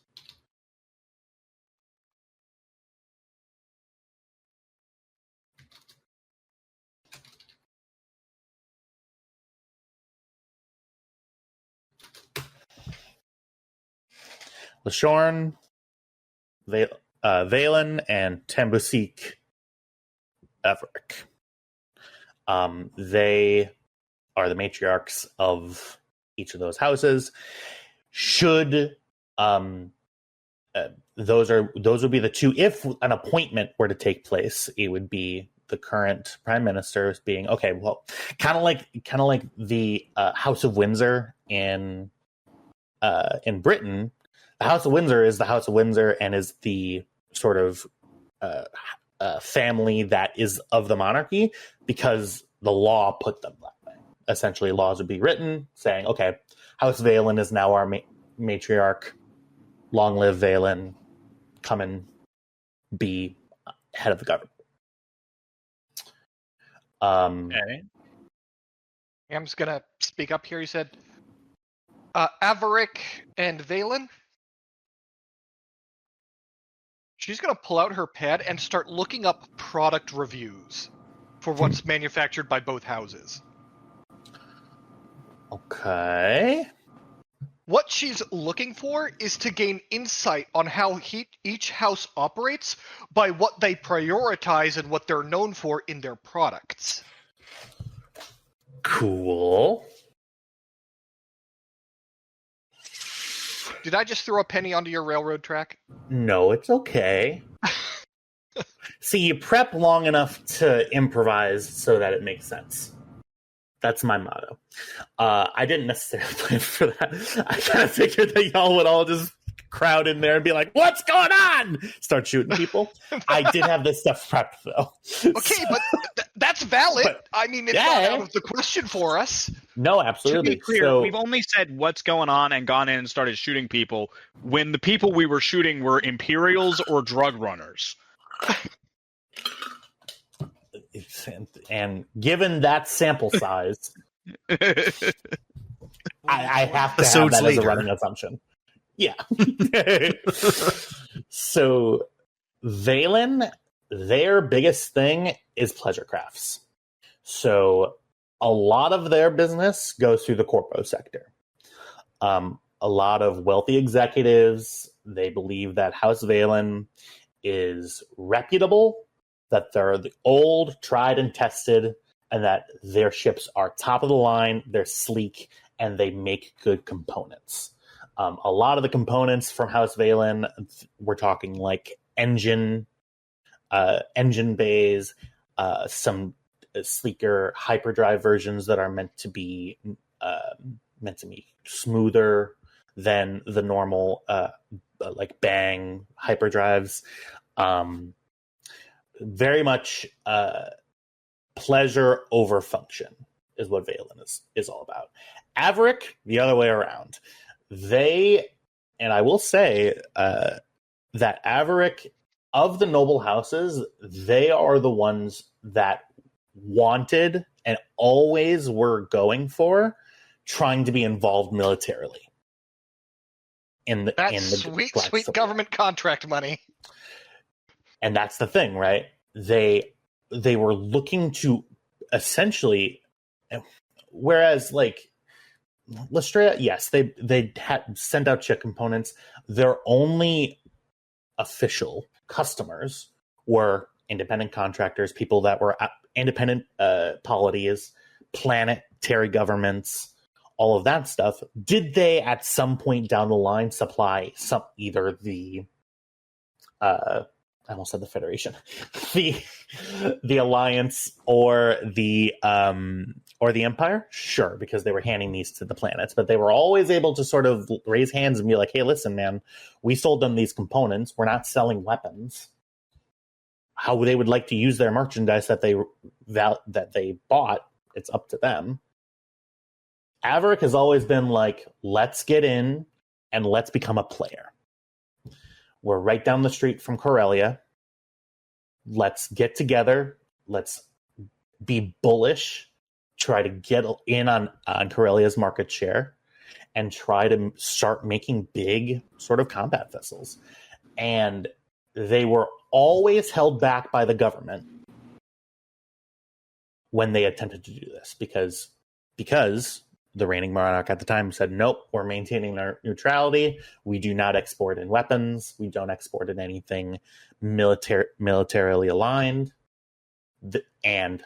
Lashorn, Valen, and Tambusik Everick. They are the matriarchs of each of those houses. Should those would be the two. If an appointment were to take place, it would be the current prime minister being okay. Well, kind of like the House of Windsor in Britain. The House of Windsor is the House of Windsor and is the sort of family that is of the monarchy because the law put them that way. Essentially, laws would be written saying, okay, House Valen is now our matriarch. Long live Valen. Come and be head of the government. Okay. I'm just gonna speak up here. You said Averick and Valen. She's gonna pull out her pad and start looking up product reviews for what's manufactured by both houses. Okay. What she's looking for is to gain insight on how each house operates by what they prioritize and what they're known for in their products. Cool. Did I just throw a penny onto your railroad track? No, it's okay. See, you prep long enough to improvise so that it makes sense. That's my motto. I didn't necessarily plan for that. I kind of figured that y'all would all just crowd in there and be like, what's going on? Start shooting people. I did have this stuff prepped, though. Okay, but that's valid. I mean, it's not out of the question for us. No, To absolutely. be clear, we've only said what's going on and gone in and started shooting people when the people we were shooting were Imperials or drug runners. And given that sample size, I have to have that as a running assumption. Yeah. So, Valen, their biggest thing is pleasure crafts. So, a lot of their business goes through the corpo sector. A lot of wealthy executives, they believe that House Valen is reputable, that they're the old, tried and tested, and that their ships are top of the line, they're sleek, and they make good components. A lot of the components from House Valen, we're talking like engine bays, some sleeker hyperdrive versions that are meant to be smoother than the normal like bang hyperdrives. Very much pleasure over function is what Valen is all about. Averick, the other way around. And I will say that Averick, of the noble houses, they are the ones that wanted and always were going for trying to be involved militarily. That's sweet government contract money. And that's the thing, right? They were looking to essentially, whereas like Lestria, yes, they had sent out chip components. Their only official customers were independent contractors, people that were independent polities, planetary governments, all of that stuff. Did they at some point down the line supply either the I almost said the Federation, the Alliance, or the Empire? Sure, because they were handing these to the planets, but they were always able to sort of raise hands and be like, "Hey, listen, man, we sold them these components. We're not selling weapons. How they would like to use their merchandise that they bought, it's up to them." Averick has always been like, "Let's get in and let's become a player. We're right down the street from Corellia. Let's get together. Let's be bullish. Try to get in on Corellia's market share and try to start making big sort of combat vessels." And they were always held back by the government when they attempted to do this because the reigning monarch at the time said, nope, we're maintaining our neutrality. We do not export in weapons. We don't export in anything militarily aligned. And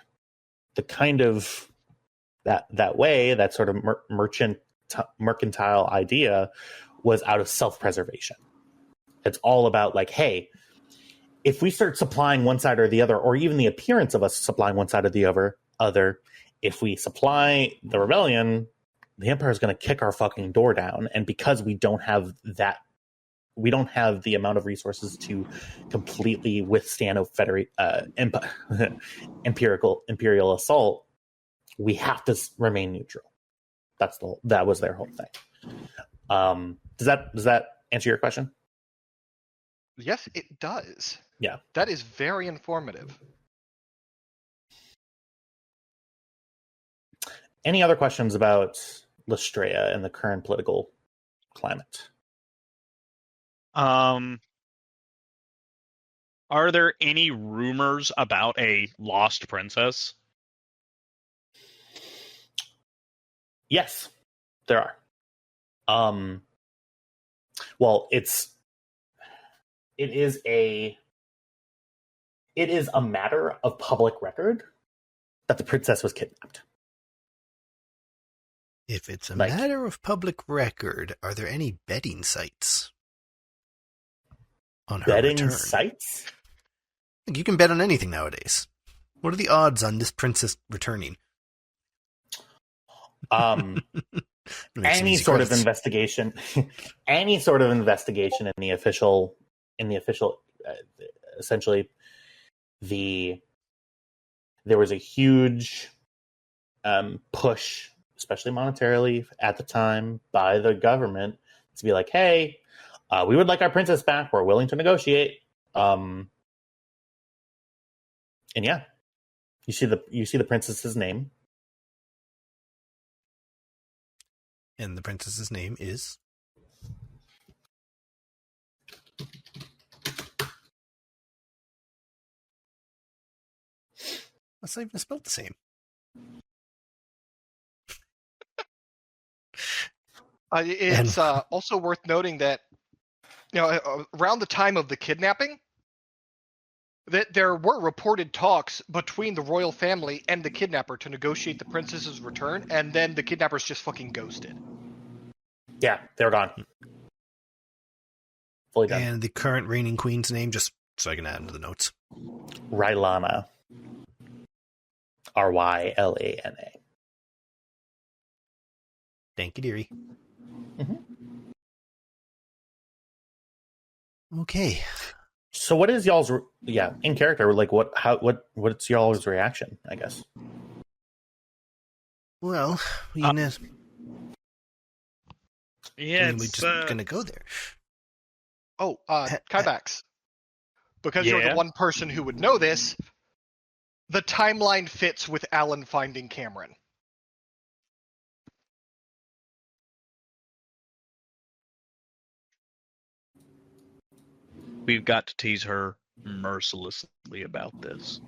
the kind of that way, that sort of mercantile idea was out of self-preservation. It's all about like, hey, if we start supplying one side or the other, or even the appearance of us supplying one side or the other, if we supply the rebellion, the Empire is going to kick our fucking door down. And because we don't have that, we don't have the amount of resources to completely withstand a imperial assault, we have to remain neutral. That was their whole thing. Does that answer your question? Yes, it does. Yeah. That is very informative. Any other questions about Lystrea and the current political climate? Are there any rumors about a lost princess? Yes, there are. Well, it is a matter of public record that the princess was kidnapped. If it's a matter of public record, are there any betting sites on her betting return? Sites? You can bet on anything nowadays. What are the odds on this princess returning? Any sort of investigation in the official, essentially, there was a huge push, especially monetarily at the time, by the government to be like, hey, we would like our princess back. We're willing to negotiate. And yeah, you see the princess's name. And the princess's name is? That's not even spelled the same. It's also worth noting that, around the time of the kidnapping, that there were reported talks between the royal family and the kidnapper to negotiate the princess's return, and then the kidnappers just fucking ghosted. Yeah, they're gone. Fully done. And the current reigning queen's name, just so I can add into the notes. Rylana. Rylana. Thank you, dearie. Mm-hmm. Okay. So what is y'all's in character, like what's y'all's reaction, I guess? Well, we're just gonna go there. Oh, Kybax. Because you're the one person who would know this, the timeline fits with Alan finding Cameron. We've got to tease her mercilessly about this.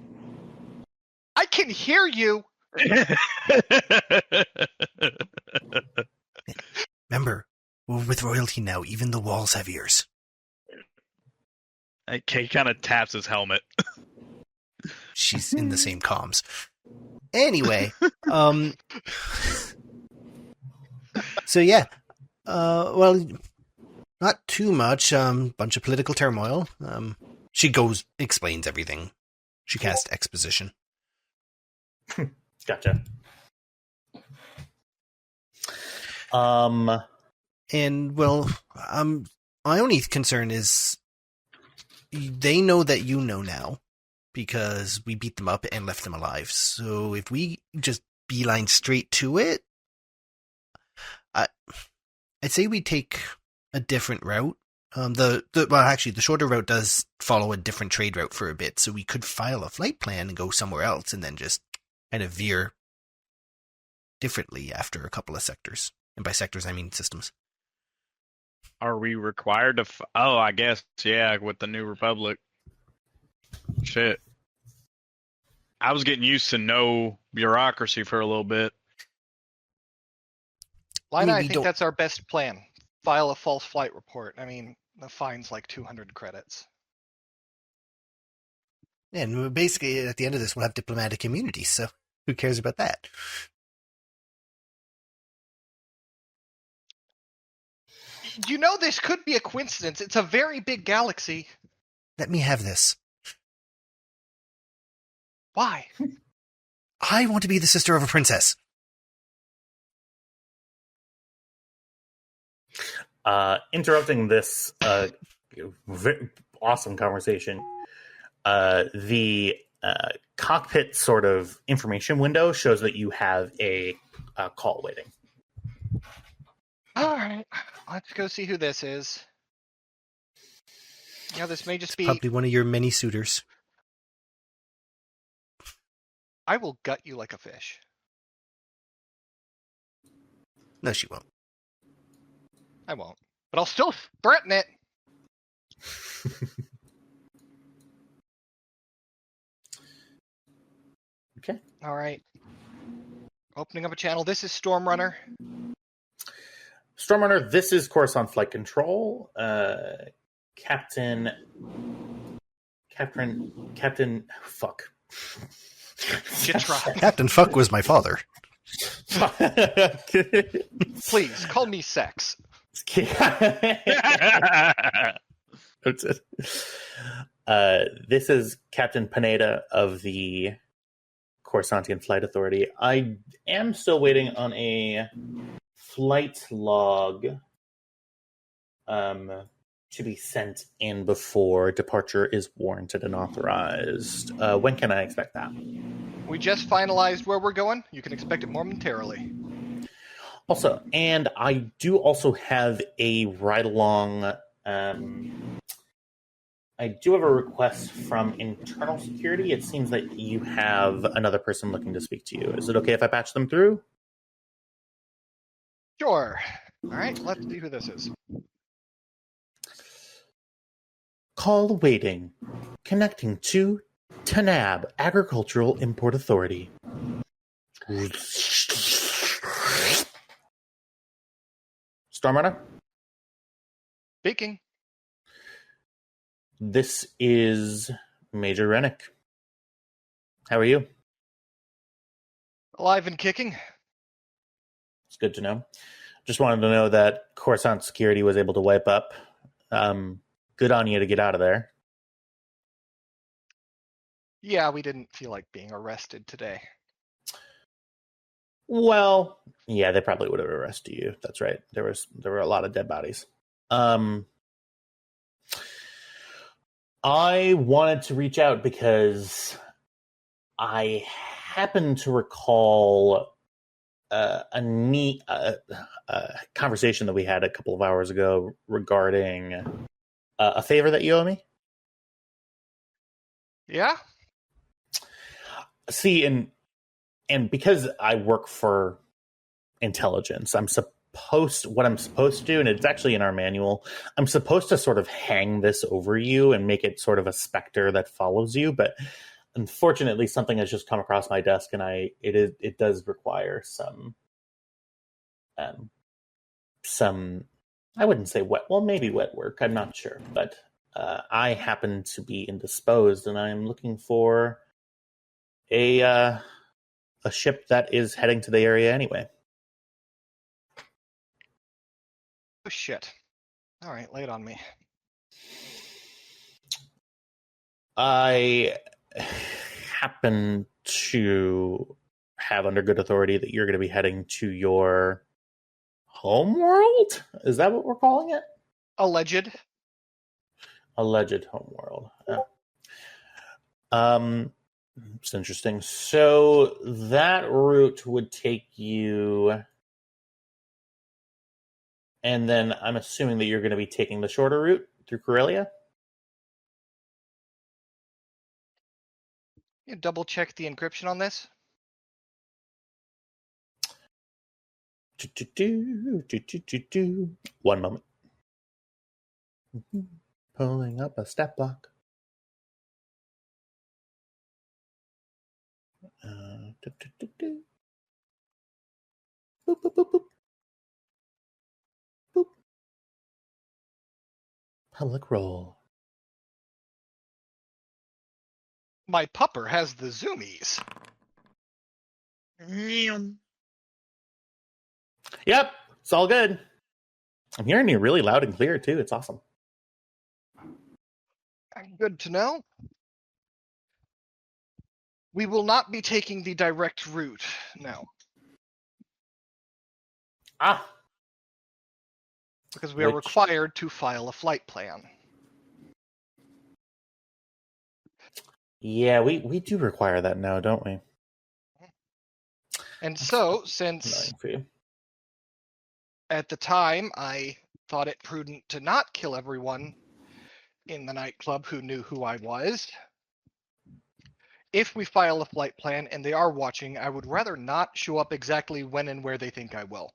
I can hear you! Remember, we're with royalty now. Even the walls have ears. He kind of taps his helmet. She's in the same comms. Anyway, so yeah, well, not too much. Bunch of political turmoil. She explains everything. She casts exposition. Gotcha. And well, my only concern is they know that you know now because we beat them up and left them alive. So if we just beeline straight to it, I'd say we take a different route. The shorter route does follow a different trade route for a bit, so we could file a flight plan and go somewhere else, and then just kind of veer differently after a couple of sectors. And by sectors, I mean systems. Are we required to? I guess, yeah, with the New Republic. Shit. I was getting used to no bureaucracy for a little bit. Lina, I we think don't- that's our best plan. File a false flight report. I mean, the fine's like 200 credits. And basically, at the end of this, we'll have diplomatic immunity, so who cares about that? You know, this could be a coincidence. It's a very big galaxy. Let me have this. Why? I want to be the sister of a princess. Interrupting this awesome conversation, the cockpit sort of information window shows that you have a call waiting. All right, let's go see who this is. You know, this may just be... Probably one of your many suitors. I will gut you like a fish. No, she won't. I won't. But I'll still threaten it. Okay. All right. Opening up a channel. This is Stormrunner. Stormrunner, this is Coruscant Flight Control. Captain. Fuck. Get tried. Captain Fuck was my father. Please, call me Sex. That's it. This is Captain Pineda of the Coruscantian Flight Authority. I am still waiting on a flight log to be sent in before departure is warranted and authorized. When can I expect that? We just finalized where we're going. You can expect it momentarily. Also, and I do also have a ride-along. I do have a request from internal security. It seems that you have another person looking to speak to you. Is it okay if I patch them through? Sure. All right, let's see who this is. Call waiting. Connecting to Tanab Agricultural Import Authority. Stormrunner? Speaking. This is Major Rennick. How are you? Alive and kicking. It's good to know. Just wanted to know that Coruscant security was able to wipe up. Good on you to get out of there. Yeah, we didn't feel like being arrested today. Well, yeah, they probably would have arrested you. That's right. There were a lot of dead bodies. I wanted to reach out because I happen to recall a neat conversation that we had a couple of hours ago regarding a favor that you owe me. Yeah? See, and because I work for intelligence, what I'm supposed to do, and it's actually in our manual, I'm supposed to sort of hang this over you and make it sort of a specter that follows you, but unfortunately something has just come across my desk, and it does require some I wouldn't say maybe wet work, I'm not sure, but I happen to be indisposed, and I am looking for a ship that is heading to the area anyway. Oh, shit. All right, lay it on me. I happen to have under good authority that you're going to be heading to your home world? Is that what we're calling it? Alleged. Alleged home world. Yeah. It's interesting. So that route would take you, and then I'm assuming that you're going to be taking the shorter route through Corellia? You double check the encryption on this? One moment. Pulling up a stat block. Boop, boop, boop, boop. Public roll. My pupper has the zoomies. Yep, it's all good. I'm hearing you really loud and clear, too. It's awesome. Good to know. We will not be taking the direct route, no. Ah, Because we are required to file a flight plan. yeah, we do require that now, don't we? And so, Annoying since for you. at the time I thought it prudent to not kill everyone in the nightclub who knew who I was, if we file a flight plan and they are watching, I would rather not show up exactly when and where they think I will.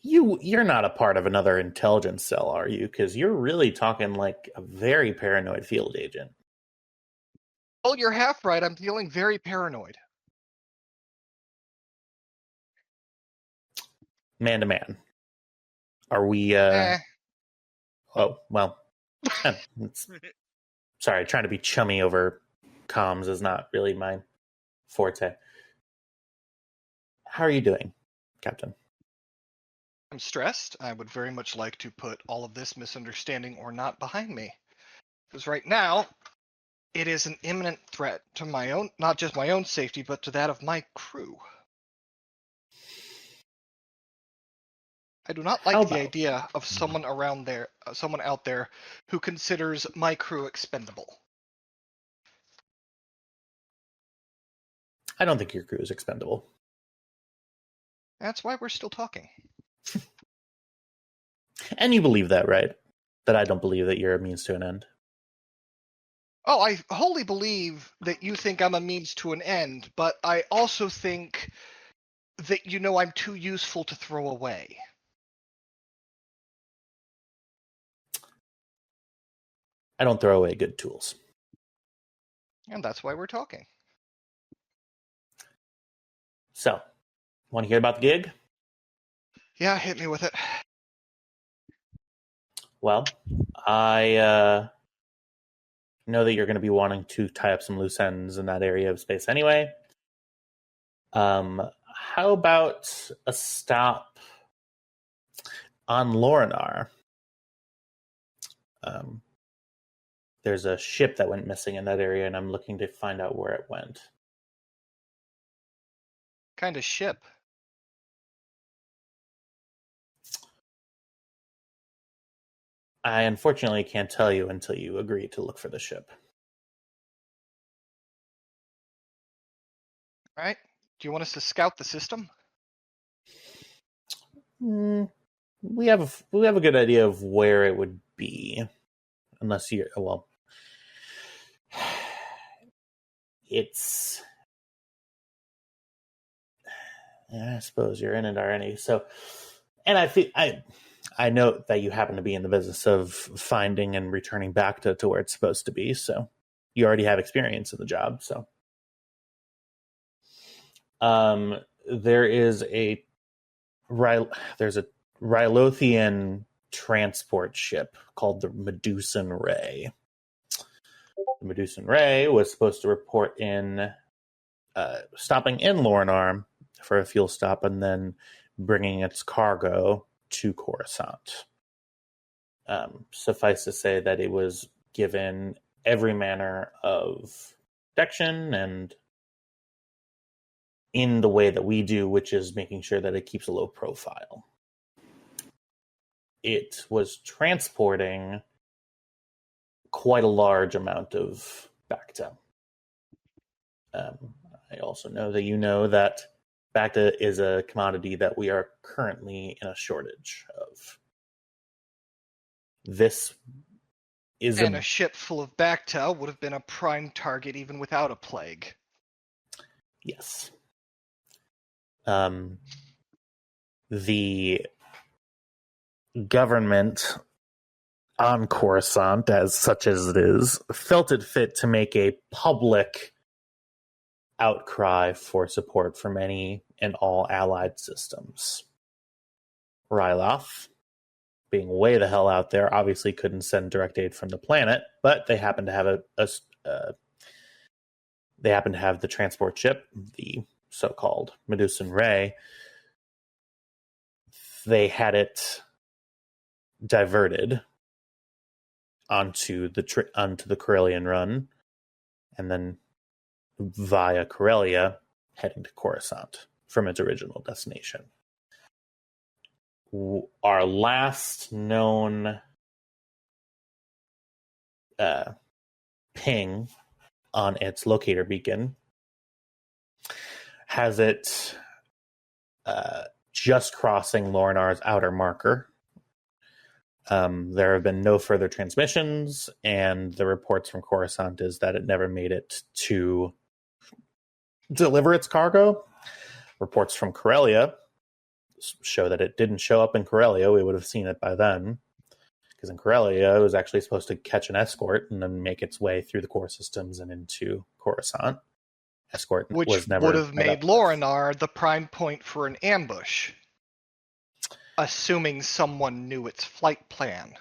You're not a part of another intelligence cell, are you? Because you're really talking like a very paranoid field agent. Well, you're half right. I'm feeling very paranoid. Man to man. Are we Oh, well. Sorry, trying to be chummy over comms is not really my forte. How are you doing, Captain? I'm stressed. I would very much like to put all of this misunderstanding or not behind me. Because right now, it is an imminent threat to my own, not just my own safety, but to that of my crew. I do not like the idea of someone around there, someone out there who considers my crew expendable. I don't think your crew is expendable. That's why we're still talking. And you believe that, right? That I don't believe that you're a means to an end. Oh, I wholly believe that you think I'm a means to an end, but I also think that you know I'm too useful to throw away. I don't throw away good tools. And that's why we're talking. So, want to hear about the gig? Yeah, hit me with it. Well, I know that you're going to be wanting to tie up some loose ends in that area of space anyway. How about a stop on Lorinar? There's a ship that went missing in that area, and I'm looking to find out where it went. Kind of ship. I unfortunately can't tell you until you agree to look for the ship. All right. Do you want us to scout the system? We have a good idea of where it would be, unless you're it's. I suppose you're in it already. So, and I know that you happen to be in the business of finding and returning back to where it's supposed to be. So, you already have experience in the job. So, there's a Rylothian transport ship called the Medusan Ray. The Medusan Ray was supposed to report in, stopping in Lorinar for a fuel stop and then bringing its cargo to Coruscant. Suffice to say that it was given every manner of protection and in the way that we do, which is making sure that it keeps a low profile. It was transporting quite a large amount of Bacta. I also know that you know that Bacta is a commodity that we are currently in a shortage of. This is a ship full of Bacta would have been a prime target even without a plague. Yes. The government on Coruscant, as such as it is, felt it fit to make a public outcry for support from any in all allied systems. Ryloth, being way the hell out there, obviously couldn't send direct aid from the planet, but they happened to have the transport ship, the so-called Medusan Ray. They had it diverted onto the Corellian run, and then via Corellia heading to Coruscant from its original destination. Our last known ping on its locator beacon has it just crossing Lorinar's outer marker. There have been no further transmissions, and the reports from Coruscant is that it never made it to deliver its cargo. Reports from Corellia show that it didn't show up in Corellia. We would have seen it by then, because in Corellia it was actually supposed to catch an escort and then make its way through the core systems and into Coruscant. Escort Which was never would have made Lorinar the prime point for an ambush, assuming someone knew its flight plan.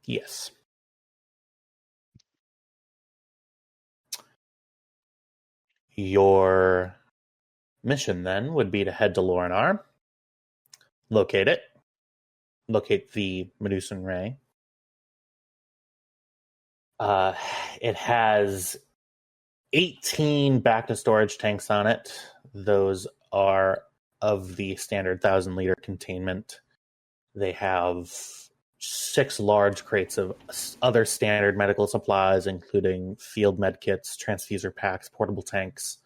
Yes. Your mission then would be to head to Lorinar, locate the Medusan Ray. It has 18 back-to-storage tanks on it. Those are of the standard 1,000-liter containment. They have 6 large crates of other standard medical supplies, including field med kits, transfuser packs, portable tanks.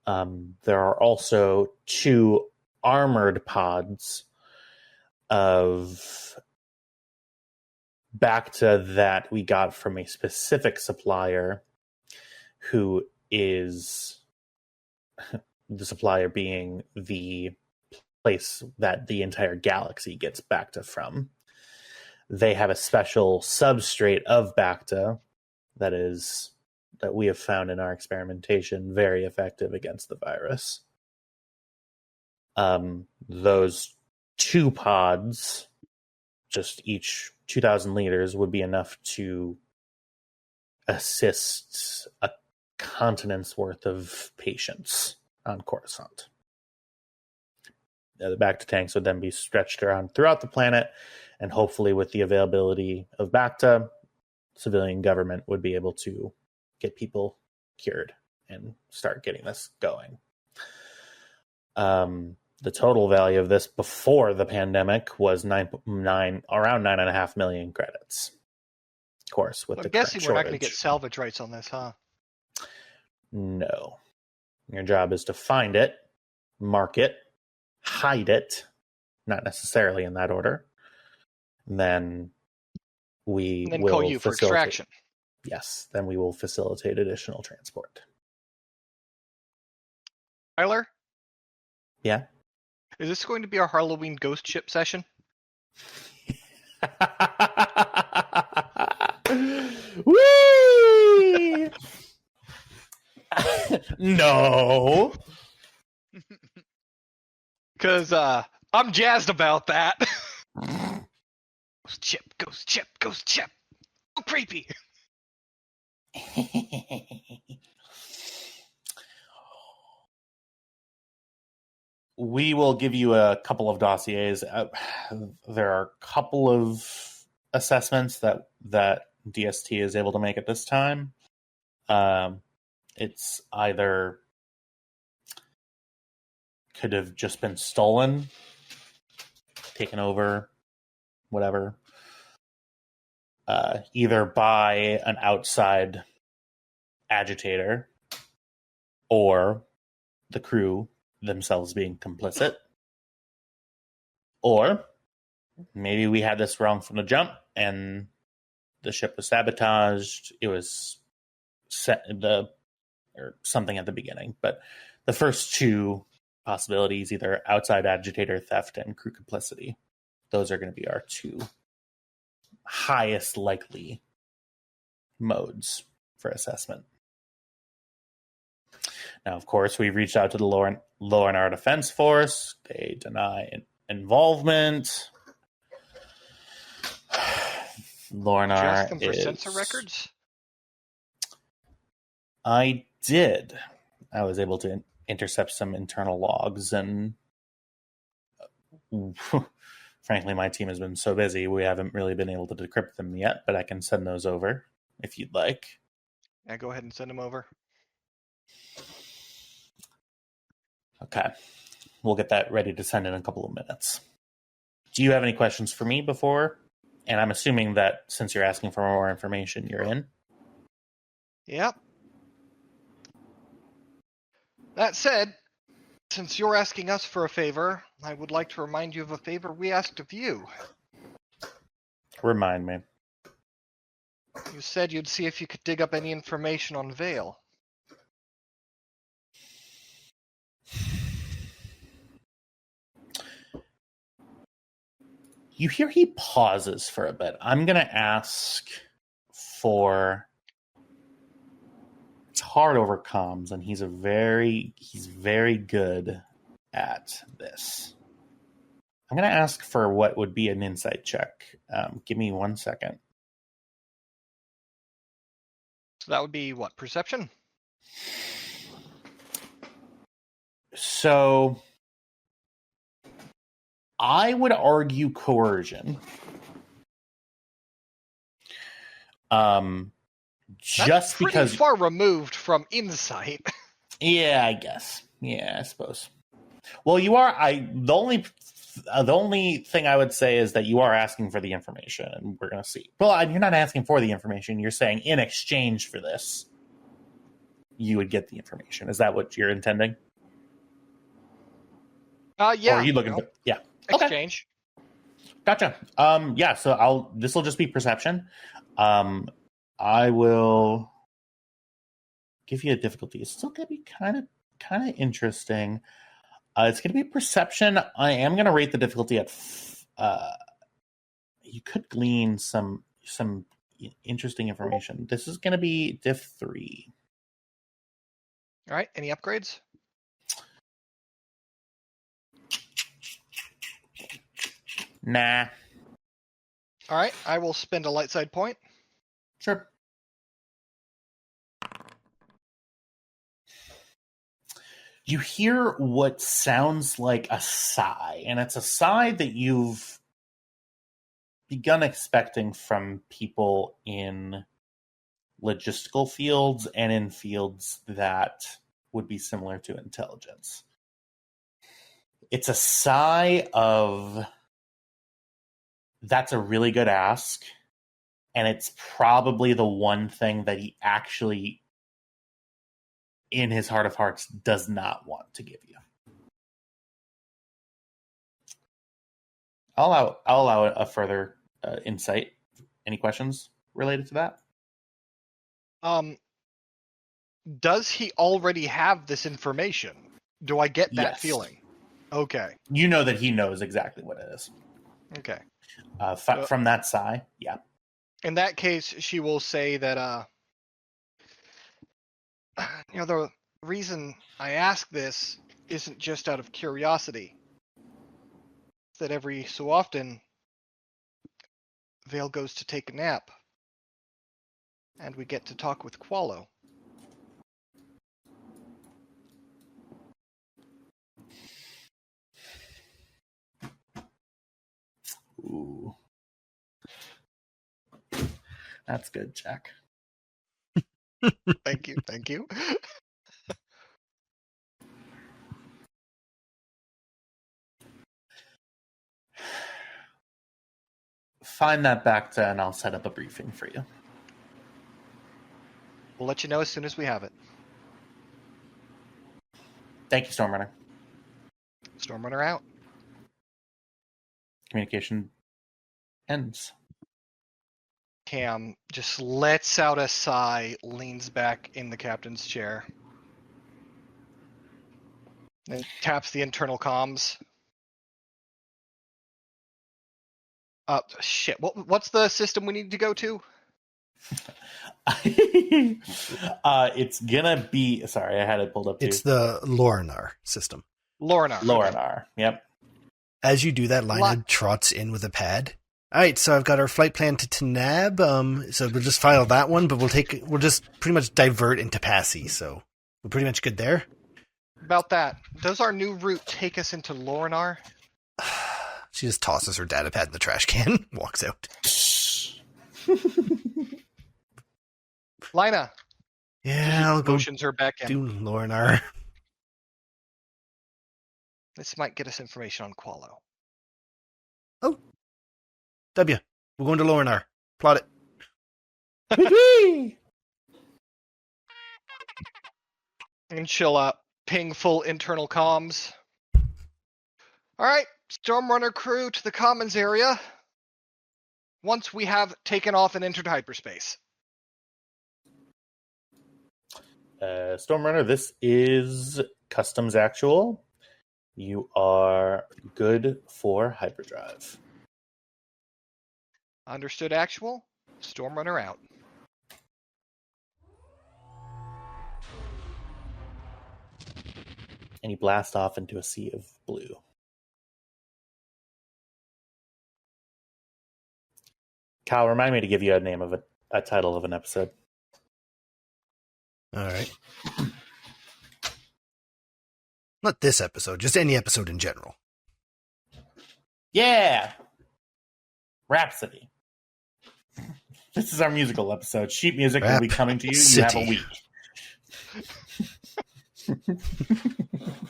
There are also 2 armored pods of Bacta that we got from a specific supplier, who is the supplier being the place that the entire galaxy gets Bacta from. They have a special substrate of Bacta that we have found in our experimentation very effective against the virus. Those 2 pods, just each 2,000 liters, would be enough to assist a continent's worth of patients on Coruscant. The Bacta tanks would then be stretched around throughout the planet, and hopefully with the availability of Bacta, civilian government would be able to get people cured and start getting this going. The total value of this before the pandemic was around 9.5 million credits. Of course, with I'm the guessing we're not going to shortage. get salvage rights on this, huh? No. Your job is to find it, mark it, hide it, not necessarily in that order. Then we And then will call you for facilitate. extraction. Yes, then we will facilitate additional transport. Tyler, Yeah. is this going to be our Halloween ghost ship session? Whee! No. Because I'm jazzed about that. Ghost ship, ghost ship, ghost ship. So creepy. We will give you a couple of dossiers. There are a couple of assessments that DST is able to make at this time. It's either could have just been stolen, taken over, whatever, either by an outside agitator or the crew themselves being complicit, or maybe we had this wrong from the jump and the ship was sabotaged. It was or something at the beginning. But the first 2 possibilities, either outside agitator, theft, and crew complicity, those are going to be our 2 highest likely modes for assessment. Now, of course, we've reached out to the Lornar Defense Force. They deny involvement. Lornar Did you ask them for is... sensor records? I did. I was able to intercept some internal logs, and frankly, my team has been so busy, we haven't really been able to decrypt them yet, but I can send those over if you'd like. Yeah, go ahead and send them over. Okay. We'll get that ready to send in a couple of minutes. Do you have any questions for me before? And I'm assuming that since you're asking for more information, you're in. Yep. That said, since you're asking us for a favor, I would like to remind you of a favor we asked of you. Remind me. You said you'd see if you could dig up any information on Vale. You hear he pauses for a bit. I'm going to ask for... It's hard over comms, and he's very good at this. I'm going to ask for what would be an insight check. Give me 1 second. So that would be what? Perception? So I would argue coercion. Just pretty because far removed from insight. Yeah, I guess. Yeah, I suppose. Well, you are. The only thing I would say is that you are asking for the information, and we're going to see. Well, you're not asking for the information. You're saying in exchange for this, you would get the information. Is that what you're intending? Yeah. Or are you looking for? Yeah. Okay. Exchange. Gotcha. Yeah. So this will just be perception. I will give you a difficulty. It's still going to be kind of interesting. It's going to be perception. I am going to rate the difficulty at. You could glean some interesting information. This is going to be diff 3. All right. Any upgrades? Nah. All right. I will spend a light side point. Sure. You hear what sounds like a sigh, and it's a sigh that you've begun expecting from people in logistical fields and in fields that would be similar to intelligence. It's a sigh of, that's a really good ask, and it's probably the one thing that he actually, in his heart of hearts, does not want to give you. I'll allow a further insight. Any questions related to that? Does he already have this information? Do I get that Yes. feeling? Okay. You know that he knows exactly what it is. Okay. From that sigh, yeah. In that case, she will say that, the reason I ask this isn't just out of curiosity. It's that every so often, Vale goes to take a nap, and we get to talk with Qualo. Ooh. That's good, Jack. Thank you, thank you. Find that back to, and I'll set up a briefing for you. We'll let you know as soon as we have it. Thank you, Stormrunner. Stormrunner out. Communication ends. Cam just lets out a sigh, leans back in the captain's chair, and taps the internal comms. Shit. What's the system we need to go to? It's gonna be. Sorry, I had it pulled up too. It's the Lorinar system. Lorinar. Yep. As you do that, Lina trots in with a pad. All right, so I've got our flight plan to Tanab. So we'll just file that one, but we'll just pretty much divert into Passy. So we're pretty much good there. About that, does our new route take us into Lorinar? She just tosses her data pad in the trash can, walks out. Lina. Yeah, I'll go motions her back in. do Lorinar. This might get us information on Qualo. Oh, W. We're going to Lorinar. Plot it. And she'll ping full internal comms. All right, Stormrunner crew to the commons area. Once we have taken off and entered hyperspace. Stormrunner, this is customs actual. You are good for hyperdrive. Understood actual. Stormrunner out. And you blast off into a sea of blue. Kyle, remind me to give you a name of a title of an episode. All right. Not this episode, just any episode in general. Yeah! Rhapsody. This is our musical episode. Sheet music will be coming to you. You have a week.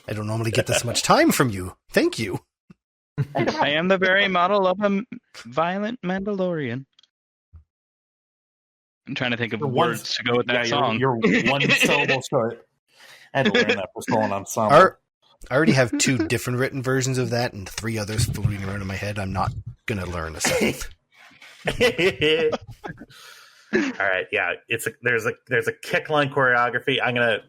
I don't normally get this much time from you. Thank you. I am the very model of a violent Mandalorian. I'm trying to think of words to go with that song. You're one syllable short. I had to learn that for Stolen Ensemble. I already have 2 different written versions of that and 3 others floating around in my head. I'm not going to learn a 7th. All right, yeah. There's a kick line choreography.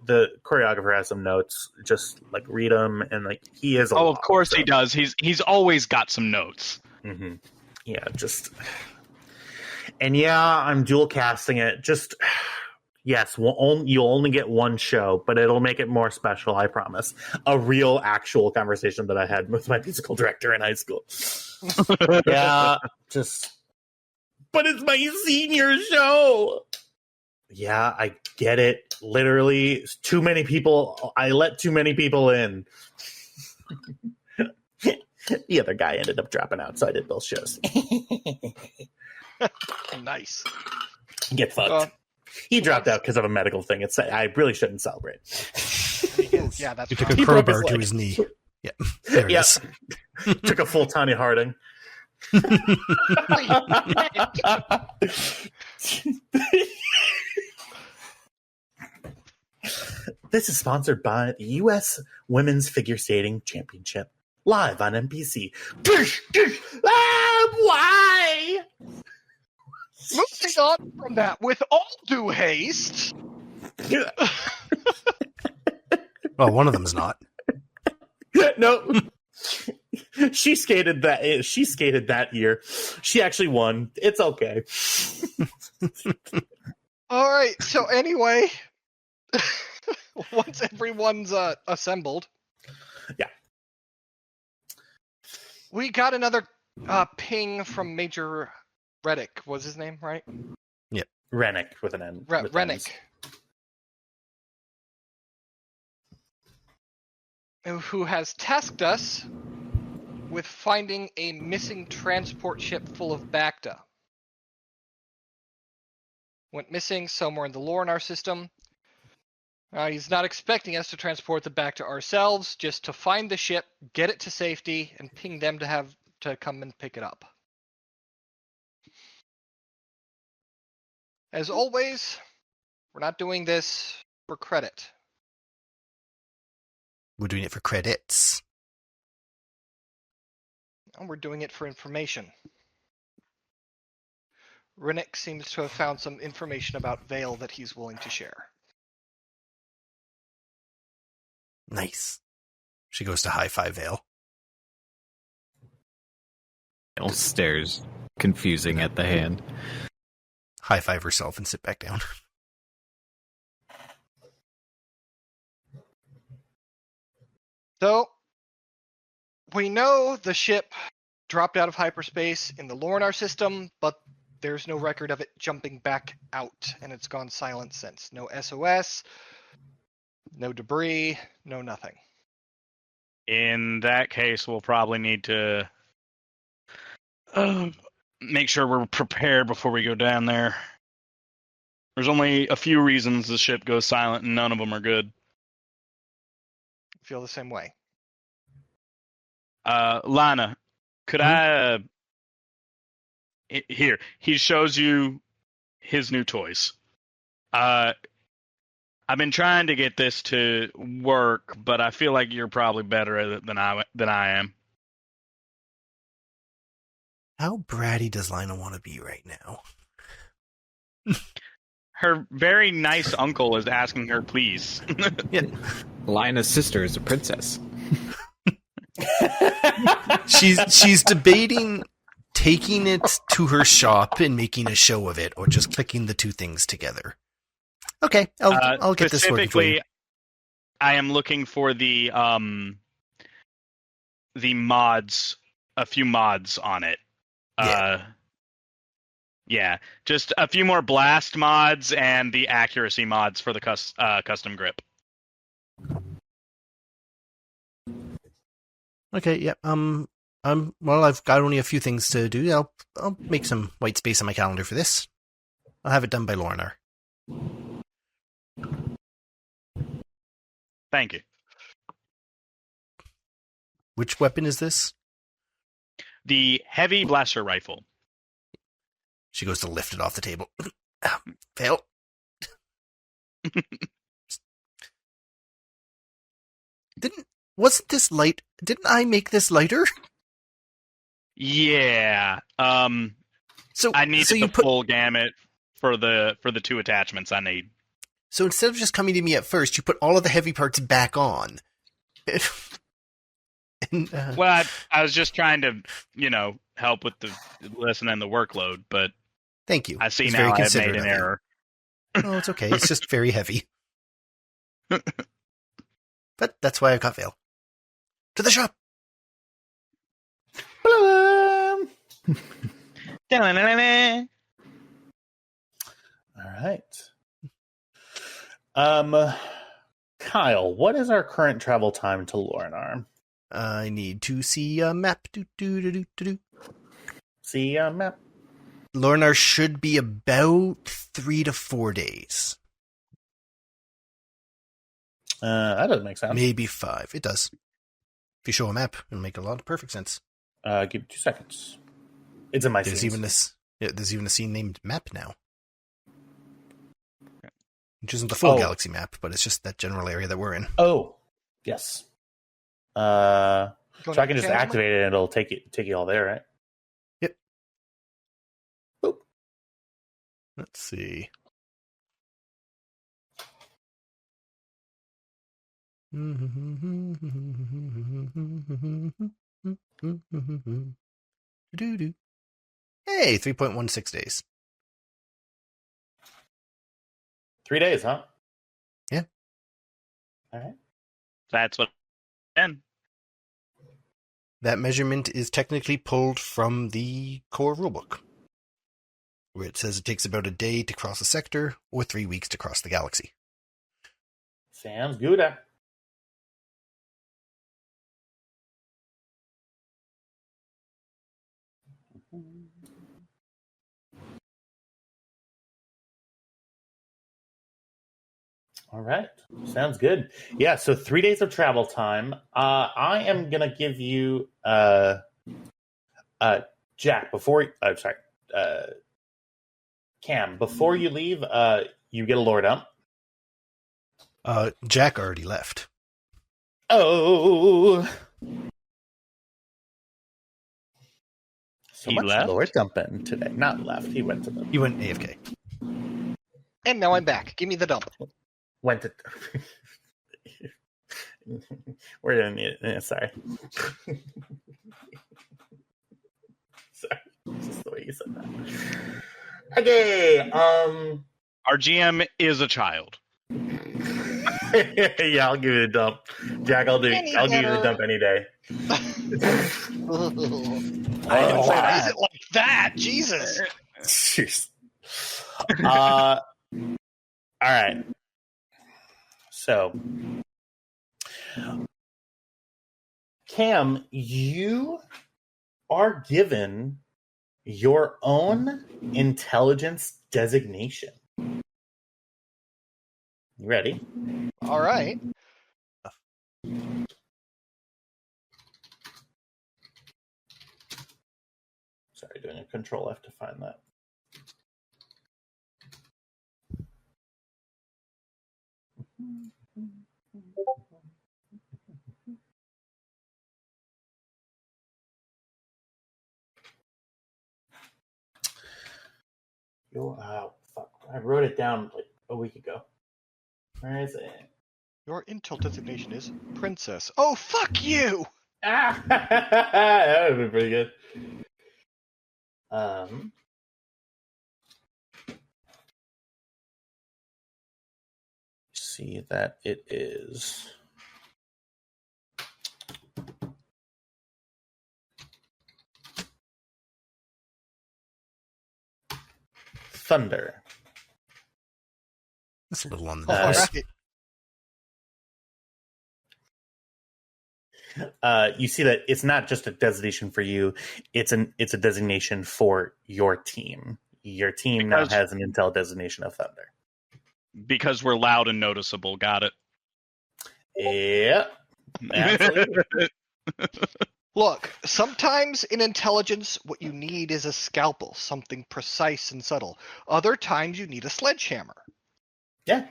The choreographer has some notes. Just like read them, and like he is. Of course he does. He's always got some notes. Mm-hmm. Yeah, and I'm dual casting it. Just yes, you'll only get one show, but it'll make it more special. I promise. A real, actual conversation that I had with my musical director in high school. Yeah, but it's my senior show. Yeah, I get it. Literally, too many people. I let too many people in. The other guy ended up dropping out, so I did both shows. Nice. Get fucked. He dropped out because of a medical thing. I really shouldn't celebrate. Yeah, that's He took a crowbar to his knee. Yeah, there it is. Took a full Tony Harding. This is sponsored by the U.S. Women's Figure Skating Championship, live on NBC. Why? Moving on from that, with all due haste. Well, one of them is not. No. She skated that year. She actually won. It's okay. All right. So anyway, once everyone's assembled, yeah, we got another ping from Major Reddick. Was his name right? Yep. Rennick with an N. Rennick. Who has tasked us with finding a missing transport ship full of Bacta. Went missing somewhere in the Lorinar system. He's not expecting us to transport the Bacta ourselves, just to find the ship, get it to safety, and ping them to come and pick it up. As always, we're not doing this for credit. We're doing it for credits. And we're doing it for information. Rennick seems to have found some information about Vale that he's willing to share. Nice. She goes to high-five Vale. Vale stares, confusing at the hand. high-five herself and sit back down. So, we know the ship dropped out of hyperspace in the Lornar system, but there's no record of it jumping back out, and it's gone silent since. No SOS, no debris, no nothing. In that case, we'll probably need to make sure we're prepared before we go down there. There's only a few reasons the ship goes silent, and none of them are good. Feel the same way. Lana, could I... Here, he shows you his new toys. I've been trying to get this to work, but I feel like you're probably better at it than I am. How bratty does Lina want to be right now? Her very nice uncle is asking her, please. Yeah. Lina's sister is a princess. She's debating taking it to her shop and making a show of it, or just clicking the two things together. Okay, I'll get this working for you. Specifically, I am looking for the mods, a few mods on it. Yeah, just a few more blast mods and the accuracy mods for the custom grip. Okay, yeah. Well, I've got only a few things to do. I'll make some white space on my calendar for this. I'll have it done by Lornar. Thank you. Which weapon is this? The heavy blaster rifle. She goes to lift it off the table. Fail. Wasn't this light? Didn't I make this lighter? Yeah. So I need the full gamut for the two attachments I need. So instead of just coming to me at first, you put all of the heavy parts back on. Well, I was just trying to, help with the lesson and the workload, but thank you. I see now I've made an error. Oh, it's okay. It's just very heavy. But that's why I got Vale. To the shop! All right. Kyle, what is our current travel time to Lornar? I need to see a map. See a map. Lornar should be about 3 to 4 days. That doesn't make sense. Maybe 5. It does. If you show a map, it'll make a lot of perfect sense. Give me 2 seconds. It's in my There's scenes. there's even a scene named Map now. Which isn't the full galaxy map, but it's just that general area that we're in. Oh, yes. So I can just activate it and it'll take you all there, right? Yep. Boop. Let's see. Hey, 3.16 days. 3 days, huh? Yeah. All right. That's what. Then. That measurement is technically pulled from the core rulebook, where it says it takes about a day to cross a sector or 3 weeks to cross the galaxy. Sounds good. All right. Sounds good. Yeah, so 3 days of travel time. I am going to give you Jack, Cam, before you leave, you get a lore dump. Jack already left. Oh. So He much left? lore dumping today. Not left. He went AFK. And now I'm back. Give me the dump. Went to. We're gonna need it. Sorry. Sorry. Just the way you said that. Okay. Our GM is a child. Yeah, I'll give you the dump. Jack, I'll give you the dump any day. I didn't phrase it like that. Jesus. Jeez. All right. So, Cam, you are given your own intelligence designation. You ready? All right. Sorry, doing a control F to find that. Oh, fuck. I wrote it down like a week ago. Where is it? Your intel designation is Princess. Oh, fuck you! Ah! That would have been pretty good. See that it is Thunder. That's a little on the All nose. right. You see that it's not just a designation for you; it's a designation for your team. Your team now has an intel designation of Thunder. Because we're loud and noticeable. Got it. Yep. Absolutely. Look, sometimes in intelligence, what you need is a scalpel, something precise and subtle. Other times, you need a sledgehammer. Yeah.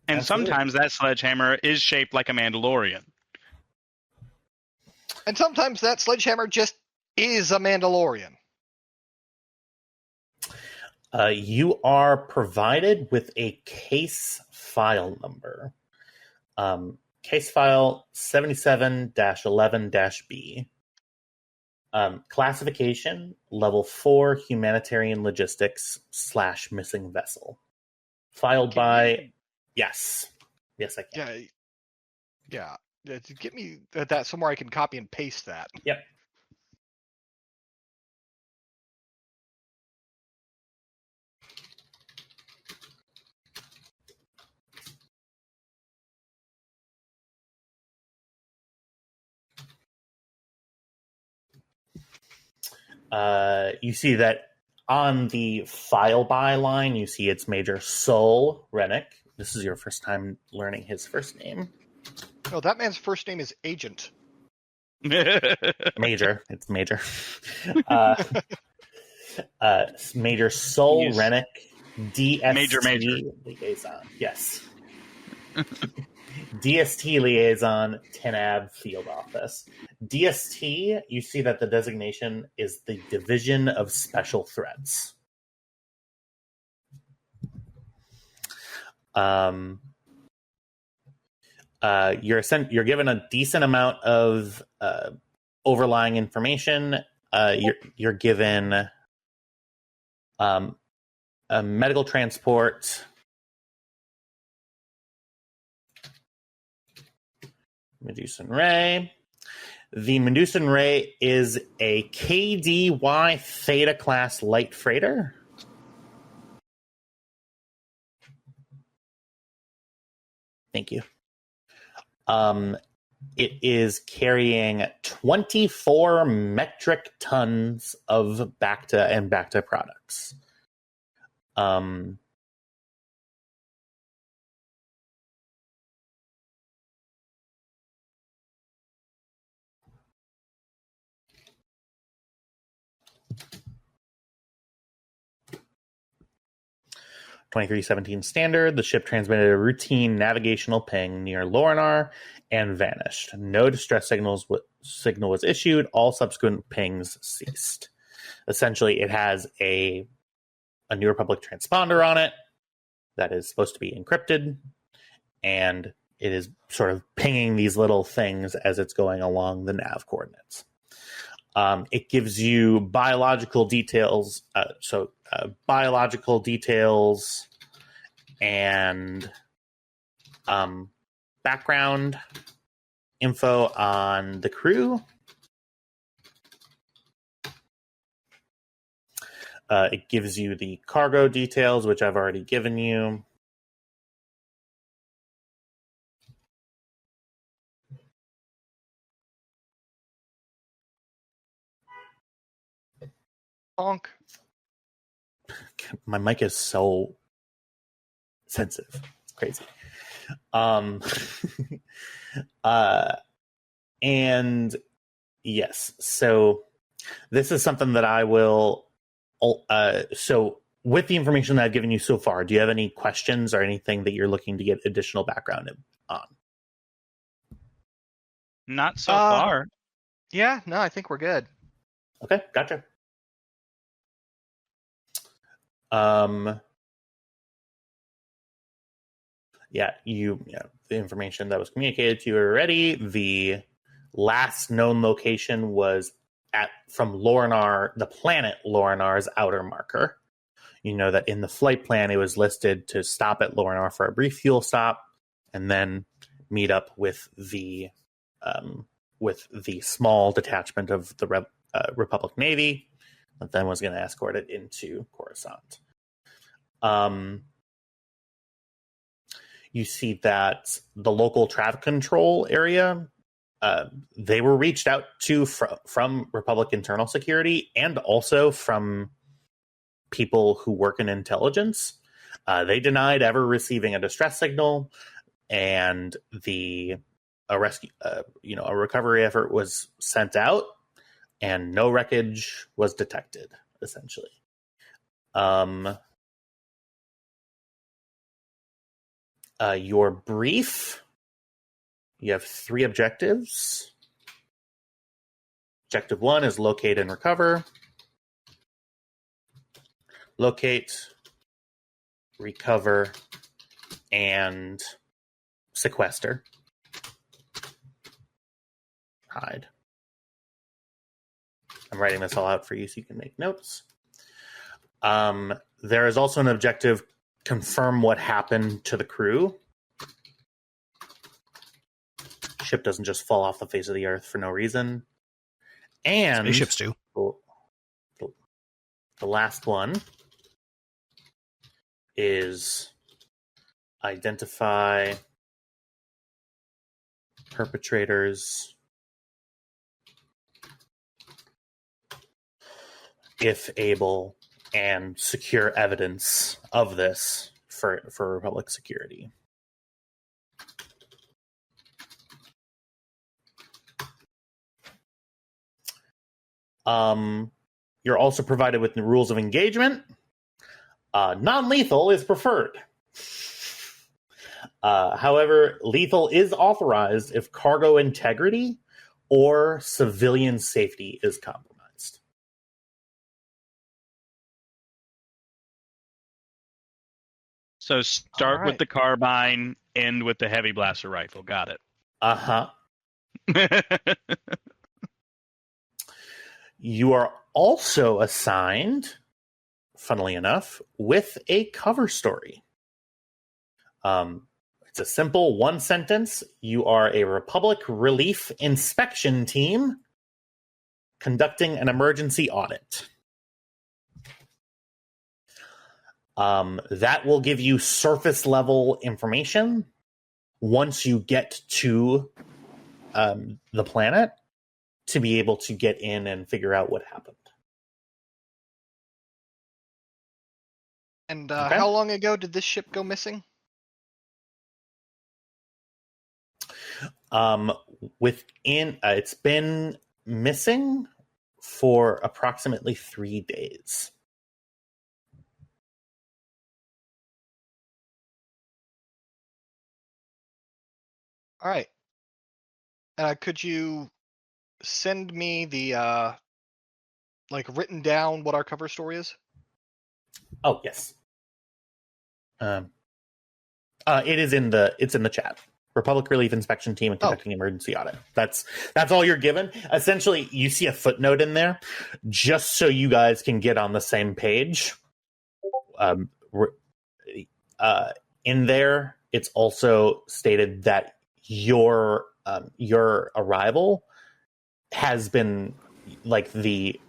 And Absolutely. sometimes that sledgehammer is shaped like a Mandalorian. And sometimes that sledgehammer just is a Mandalorian. You are provided with a case file number. Case file 77-11-B. Classification, level 4 humanitarian logistics / missing vessel. Filed by... Yes. Yes, I can. Yeah. Get me that somewhere I can copy and paste that. Yep. You see that on the file by line, you see it's Major Sol Rennick. This is your first time learning his first name. No, that man's first name is Agent. Major. It's Major. Major Sol Rennick, DST Major. Liaison. Yes. DST Liaison, Tenab Field Office. DST, you see that the designation is the Division of Special Threats. You're given a decent amount of overlying information. You're given a medical transport. Medusan Ray. The Medusan Ray is a KDY Theta class light freighter. Thank you. It is carrying 24 metric tons of Bacta and Bacta products. (2317) standard. The ship transmitted a routine navigational ping near Lorinar and vanished. No distress signal was issued. All subsequent pings ceased. Essentially, it has a New Republic transponder on it that is supposed to be encrypted, and it is sort of pinging these little things as it's going along the nav coordinates. It gives you biological details. Biological details and background info on the crew. It gives you the cargo details, which I've already given you. Honk. My mic is so sensitive. It's crazy. And yes, so this is something that I will. So with the information that I've given you so far, do you have any questions or anything that you're looking to get additional background on? Not so far. Yeah, no, I think we're good. Okay, gotcha. The information that was communicated to you already. The last known location was from Lorinar, the planet Lorinar's outer marker. You know that in the flight plan, it was listed to stop at Lorinar for a brief fuel stop, and then meet up with the small detachment of the Republic Navy that then was going to escort it into Coruscant. You see that the local traffic control area, they were reached out to from Republic Internal Security and also from people who work in intelligence. They denied ever receiving a distress signal, and a recovery effort was sent out, and no wreckage was detected, essentially. Your brief, you have 3 objectives. Objective 1 is locate and recover. Locate, recover, and sequester. Hide. I'm writing this all out for you so you can make notes. There is also an objective, confirm what happened to the crew. Ship doesn't just fall off the face of the earth for no reason. And spaceships do. The last one is identify perpetrators, if able, and secure evidence of this for Republic security. You're also provided with the rules of engagement. Non-lethal is preferred. However, lethal is authorized if cargo integrity or civilian safety is compromised. So start with the carbine, end with the heavy blaster rifle. Got it. Uh-huh. You are also assigned, funnily enough, with a cover story. It's a simple 1 sentence. You are a Republic Relief Inspection Team conducting an emergency audit. That will give you surface level information once you get to the planet to be able to get in and figure out what happened. And how long ago did this ship go missing? It's been missing for approximately 3 days. All right. Could you send me the written down what our cover story is? Oh yes. It's in the chat. Republic Relief Inspection Team and conducting emergency audit. That's all you're given. Essentially, you see a footnote in there just so you guys can get on the same page. In there, it's also stated that your arrival has been like the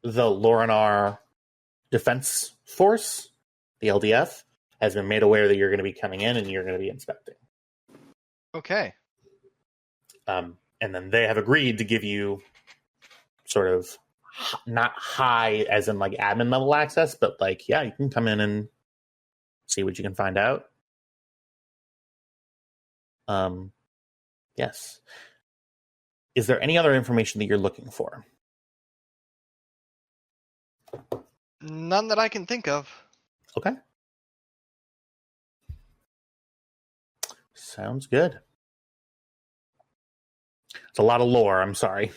Lorinar Defense Force, the LDF, has been made aware that you're going to be coming in and you're going to be inspecting. Okay. And then they have agreed to give you sort of not high as in like admin level access, but like, yeah, you can come in and see what you can find out. Yes. Is there any other information that you're looking for? None that I can think of. Okay. Sounds good. It's a lot of lore, I'm sorry.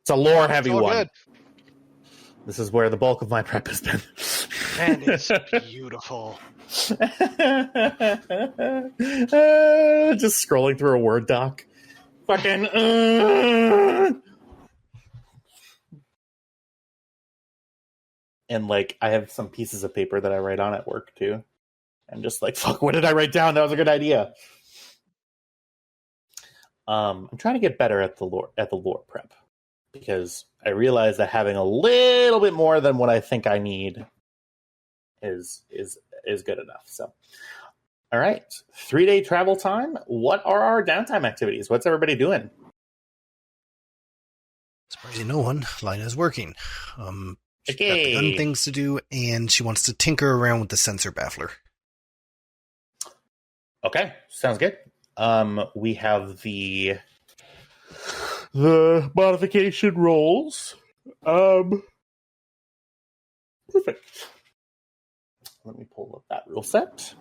It's a lore-heavy one. Good. This is where the bulk of my prep has been. And it's beautiful. Just scrolling through a Word doc. Fucking... And, like, I have some pieces of paper that I write on at work, too. I'm just like, fuck, what did I write down? That was a good idea. I'm trying to get better at the lore prep. Because I realize that having a little bit more than what I think I need is good enough. So, all right, 3-day travel time. What are our downtime activities? What's everybody doing? Surprising no one. Lina's working. She's got Okay. the gun things to do, and she wants to tinker around with the sensor baffler. Okay, sounds good. We have the modification rolls. Perfect. Let me pull up that rule set.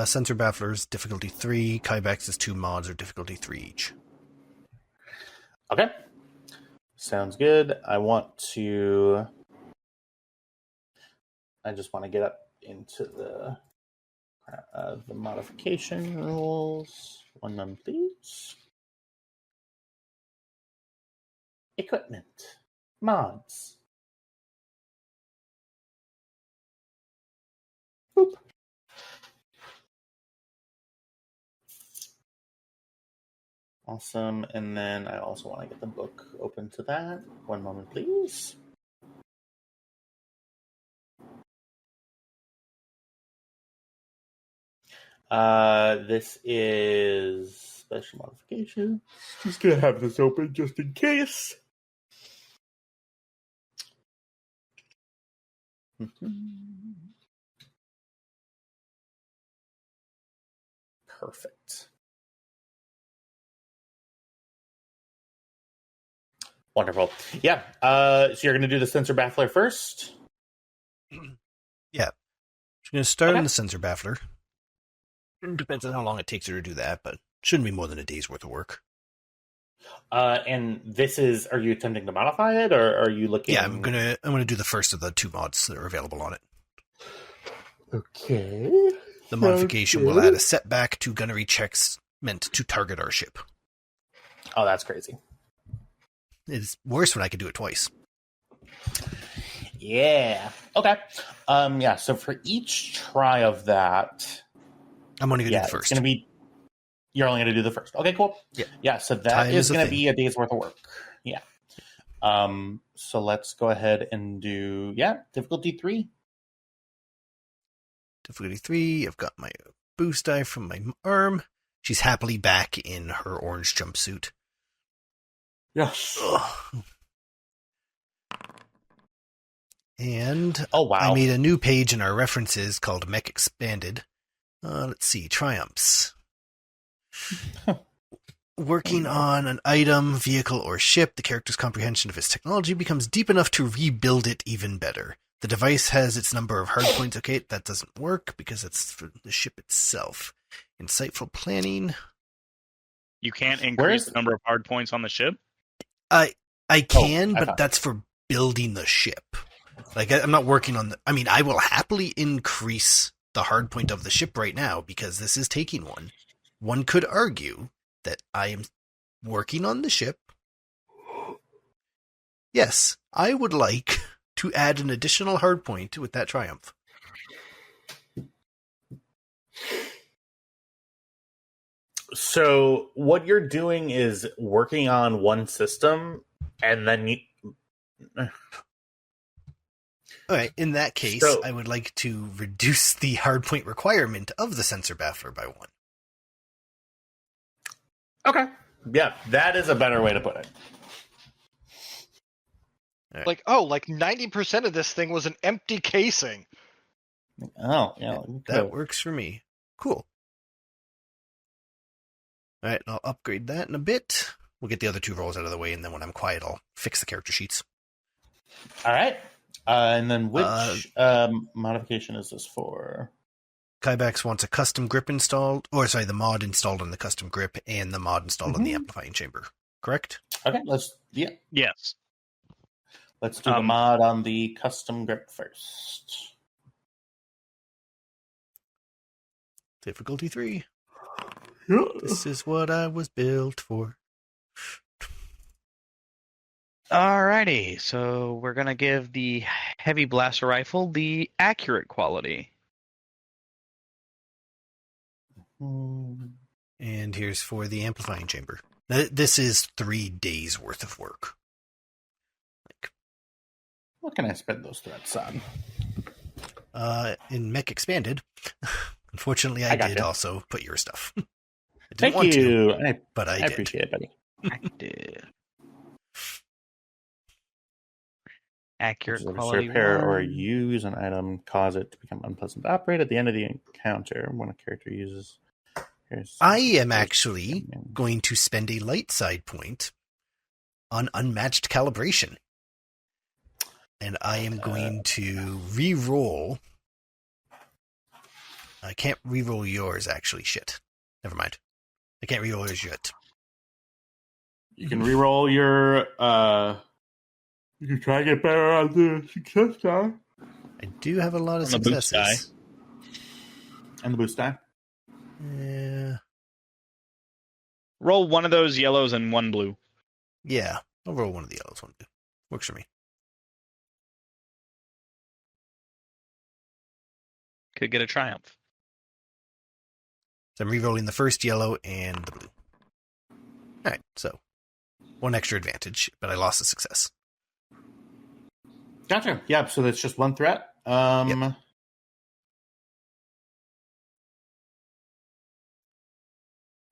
Sensor bafflers, difficulty 3. Kybex's 2 mods are difficulty 3 each. Okay. Sounds good. I just want to get up into the modification rules. One moment, please. Equipment. Mods. Boop. Awesome. And then I also want to get the book open to that. One moment, please. This is special modification. Just gonna have this open just in case. Perfect. Wonderful. Yeah. So you're gonna do the sensor baffler first? Yeah. She's going to start Okay. on the sensor baffler. Depends on how long it takes her to do that, but shouldn't be more than a day's worth of work. And this is, are you attempting to modify it, or are you looking? Yeah, I'm gonna do the first of the 2 mods that are available on it. Okay. The modification will add a setback to gunnery checks meant to target our ship. Oh, that's crazy. It's worse when I can do it twice. Yeah. Okay. Yeah. So for each try of that, I'm only gonna do the it's first. going to be. You're only going to do the first. Okay. Cool. Yeah. Yeah. So that Time is is a going to thing. be a day's worth of work. Yeah. So let's go ahead and do difficulty 3. Difficulty 3. I've got my boost die from my arm. She's happily back in her orange jumpsuit. Yes. Ugh. And Oh wow. I made a new page in our references called Mech Expanded. Let's see, triumphs. Working on an item, vehicle, or ship, the character's comprehension of its technology becomes deep enough to rebuild it even better. The device has its number of hard points. Okay, that doesn't work because it's for the ship itself. Insightful planning. You can't increase Where's- the number of hard points on the ship? I can, I but thought- that's for building the ship. Like, I'm not working on the... I mean, I will happily increase the hard point of the ship right now because this is taking one. One could argue that I am working on the ship. Yes, I would like to add an additional hard point with that triumph. So what you're doing is working on one system, and then you... All right, in that case, So- I would like to reduce the hard point requirement of the sensor baffler by 1. Okay. Yeah, that is a better way to put it. Like 90% of this thing was an empty casing. Oh, yeah. That works for me. Cool. All right, I'll upgrade that in a bit. We'll get the other 2 rolls out of the way, and then when I'm quiet, I'll fix the character sheets. All right. And then which modification is this for? Kybax wants a custom grip installed, the mod installed on the custom grip and the mod installed on the amplifying chamber. Correct? Okay, Yes. let's do the mod on the custom grip first. Difficulty 3. This is what I was built for. Alrighty, so we're gonna give the heavy blaster rifle the accurate quality. And here's for the amplifying chamber. Now, this is 3 days worth of work. What can I spend those threats on? In Mech Expanded, unfortunately, I did gotcha. also put your stuff. I didn't Thank want you. to, but I I did. appreciate it, buddy. Active. Accurate Which is quality. repair or 1. use an item, cause it to become unpleasant to operate at the end of the encounter when a character uses. I am actually going to spend a light side point on unmatched calibration. And I am going to re-roll. I can't re-roll yours, actually. Shit. Never mind. I can't re-roll yours yet. You can reroll your. You can try to get better on the success die I do have a lot of On the boost successes. and the boost die. Yeah. Roll one of those yellows and 1 blue. Yeah. I'll roll one of the yellows. One blue. Works for me. Could get a triumph. So I'm re-rolling the first yellow and the blue. Alright, so 1 extra advantage, but I lost a success. Gotcha. Yeah, so that's just 1 threat. Yep.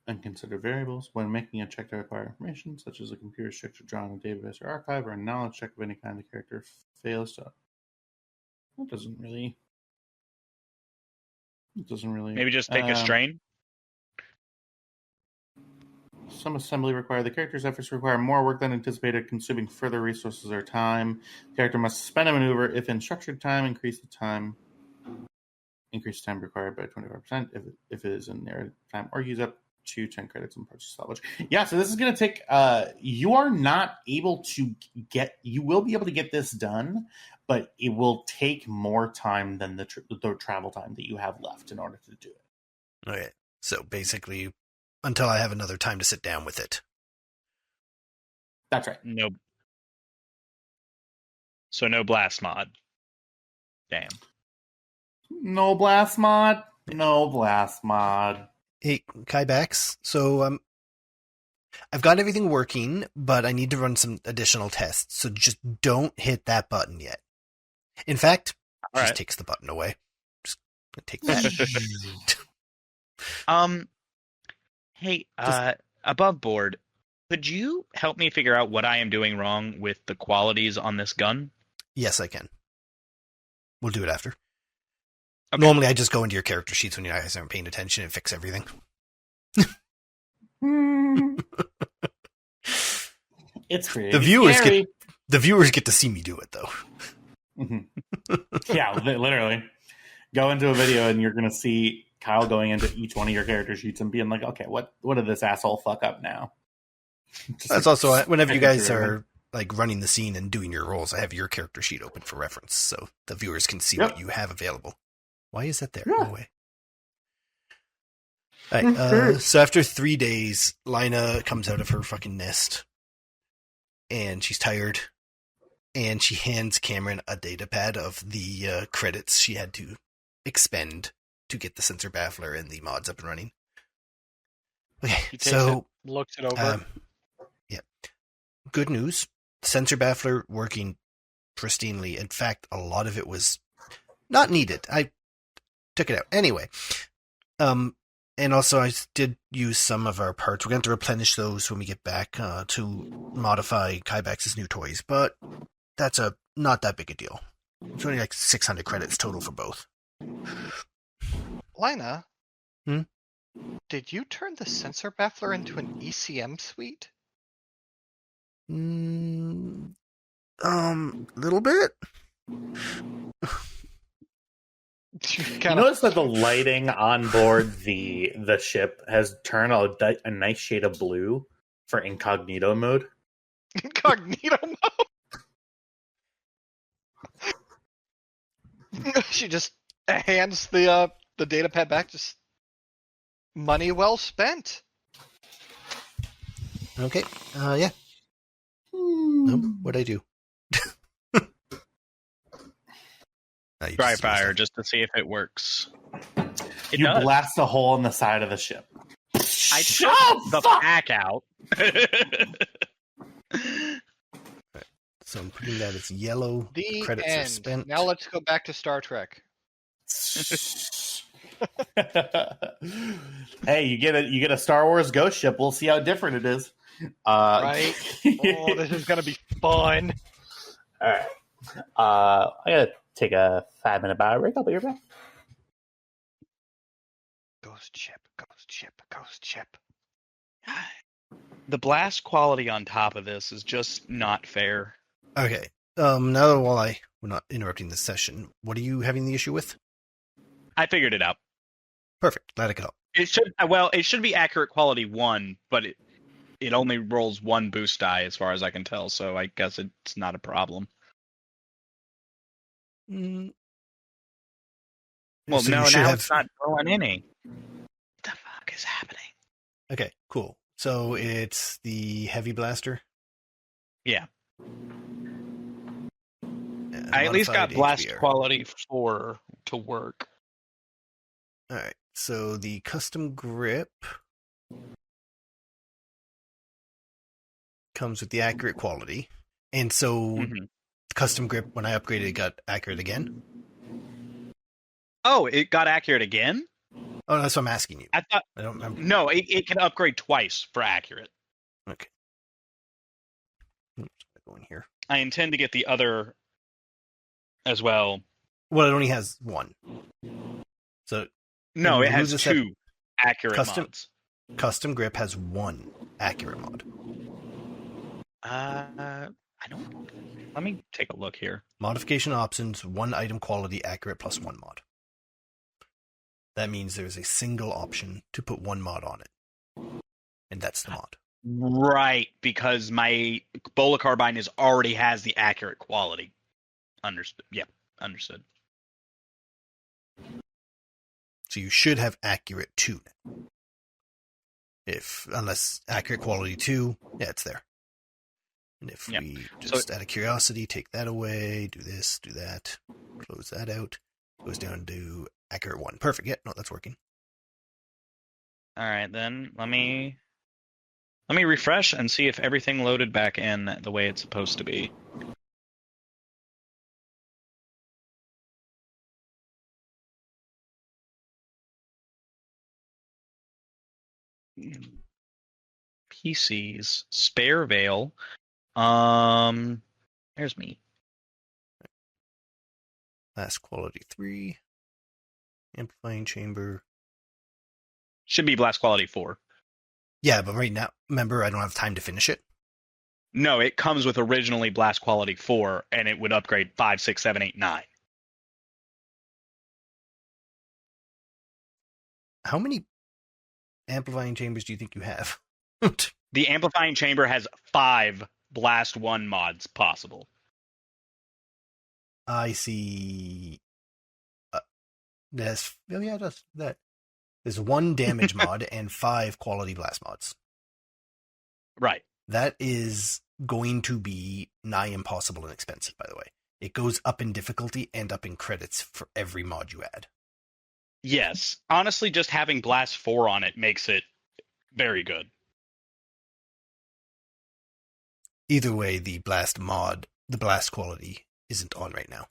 Unconsidered variables. When making a check to acquire information, such as a computer structure drawn in a database or archive, or a knowledge check of any kind, the character fails to. That doesn't really. It doesn't really. Maybe just take a strain. Some assembly require the character's efforts require more work than anticipated, consuming further resources or time. The character must suspend a maneuver if in structured time. Increase the time required by 25% if it is in narrative time, or use up to 10 credits and purchase salvage. Yeah, so this is going to take. You are not able to get. You will be able to get this done, but it will take more time than the travel time that you have left in order to do it. Okay, so basically, until I have another time to sit down with it. That's right. No. So no blast mod. Damn. No blast mod. No blast mod. Hey, Kybax, so I've got everything working, but I need to run some additional tests, so just don't hit that button yet. In fact, All just right. takes the button away. Just take that. Hey, above board, could you help me figure out what I am doing wrong with the qualities on this gun? Yes, I can. We'll do it after. Okay. Normally, I just go into your character sheets when you guys aren't paying attention and fix everything. It's pretty The viewers scary. The viewers get to see me do it, though. Yeah, literally. Go into a video and you're going to see Kyle going into each one of your character sheets and being like, okay, what did this asshole fuck up now? That's also whenever you guys are like running the scene and doing your rolls, I have your character sheet open for reference so the viewers can see what you have available. Why is that there? Yeah. No way. All right, so after 3 days, Lina comes out of her fucking nest, and she's tired, and she hands Cameron a data pad of the credits she had to expend to get the sensor baffler and the mods up and running. Okay, He takes so it, looks it over. yeah, good news. Sensor baffler working pristinely. In fact, a lot of it was not needed. I took it out anyway. And also, I did use some of our parts. We're going to replenish those when we get back to modify Kybax's new toys, but that's not that big a deal. It's only like 600 credits total for both. Lina? Hmm? Did you turn the sensor baffler into an ECM suite? Little bit. You notice that the lighting on board the ship has turned a nice shade of blue for incognito mode. Incognito mode. She just hands the data pad back. Just money well spent. Okay. Yeah. What'd I do? Try fire just to see if it works. It You does. blast a hole in the side of the ship. I took the pack out. So I'm putting that as yellow. The Credits are end. spent. Now let's go back to Star Trek. Hey, you get a Star Wars ghost ship. We'll see how different it is. Right? Oh, this is gonna be fun. All right. I gotta take a 5-minute bio break. I'll be right back. Ghost ship, ghost ship, ghost ship. The blast quality on top of this is just not fair. Okay. Now that we're not interrupting the session, what are you having the issue with? I figured it out. Perfect. Glad I could help. It should be accurate quality 1, but it only rolls 1 boost die as far as I can tell, so I guess it's not a problem. Well, So no, you should now have- it's not rolling any. What the fuck is happening? Okay, cool. So it's the heavy blaster. Yeah. I at least got modified blast HBR. quality 4 to work. All right. So the custom grip comes with the accurate quality, and so custom grip when I upgraded it got accurate again. Oh, it got accurate again? Oh, that's what I'm asking you. I thought I don't remember. no, it can upgrade twice for accurate. Okay. Go in here. I intend to get the other as well. Well, it only has one. So No, Who it has just said 2 accurate mods. custom grip has one accurate mod. I don't. Let me take a look here. Modification options, 1 item quality accurate plus 1 mod. That means there's a single option to put 1 mod on it. And that's the mod. Right, because my Bola Carbine already has the accurate quality. Understood. Yep, understood. So you should have accurate 2 now. Unless accurate quality 2, yeah, it's there. And if we just out of curiosity take that away, do this, do that, close that out, goes down to accurate 1. Perfect. Yeah, no, that's working. All right, then let me refresh and see if everything loaded back in the way it's supposed to be. PCs, spare veil. There's me. Last quality 3. Amplifying chamber. Should be blast quality 4. Yeah, but right now, remember, I don't have time to finish it. No, it comes with originally blast quality 4, and it would upgrade 5, 6, 7, 8, 9. How many amplifying chambers do you think you have? The amplifying chamber has 5 Blast 1 mods possible. I see. That's that. There's 1 damage mod and 5 quality blast mods. Right. That is going to be nigh impossible and expensive, by the way. It goes up in difficulty and up in credits for every mod you add. Yes. Honestly, just having Blast 4 on it makes it very good. Either way, the blast mod, the blast quality, isn't on right now.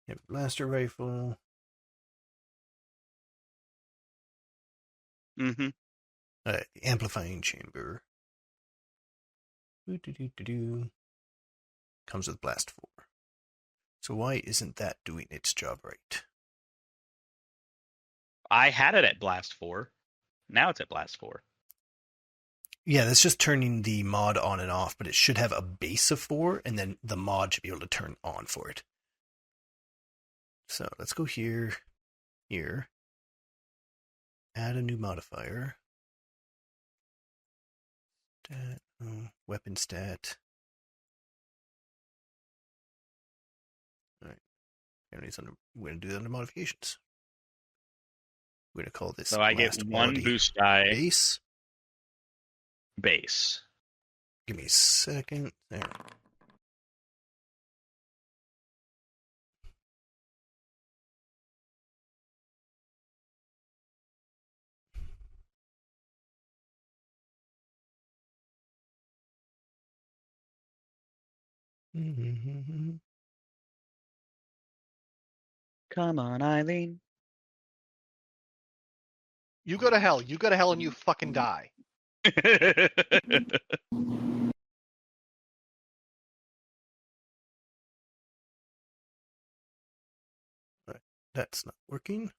Yep, blaster rifle. Mm-hmm. Amplifying chamber. Comes with blast 4. So why isn't that doing its job right? I had it at Blast 4. Now it's at Blast 4. Yeah, that's just turning the mod on and off, but it should have a base of 4, and then the mod should be able to turn on for it. So let's go here, here. Add a new modifier. Stat, weapon stat. All right. We're going to do that under modifications. We're going to call this. So I get 1 boost die base. Give me a second. There. Come on, Eileen. You go to hell. You go to hell and you fucking die. That's not working.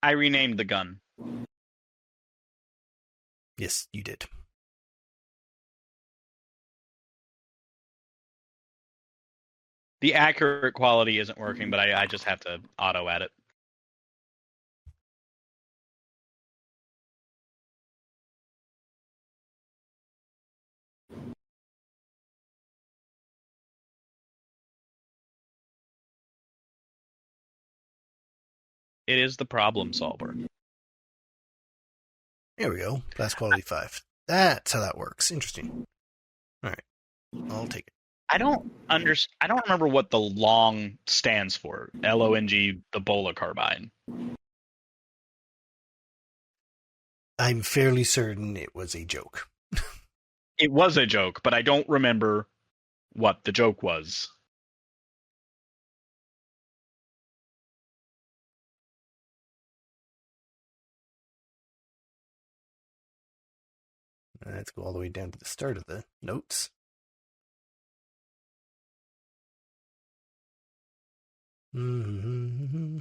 I renamed the gun. Yes, you did. The accurate quality isn't working, but I just have to auto add it. It is the problem solver. There we go. Blast quality 5. That's how that works. Interesting. All right. I'll take it. I don't remember what the long stands for. LONG, the Bola carbine. I'm fairly certain it was a joke. It was a joke, but I don't remember what the joke was. Let's go all the way down to the start of the notes. Mm-hmm.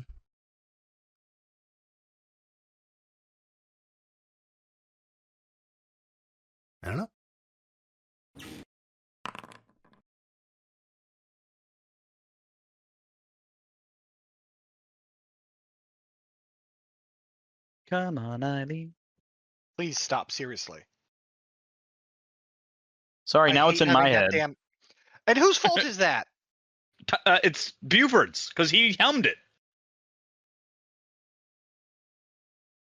I don't know. Come on, Eileen. Please stop, seriously. Sorry, I now it's hate in my having head. that And whose fault is that? It's Buford's, because he helmed it.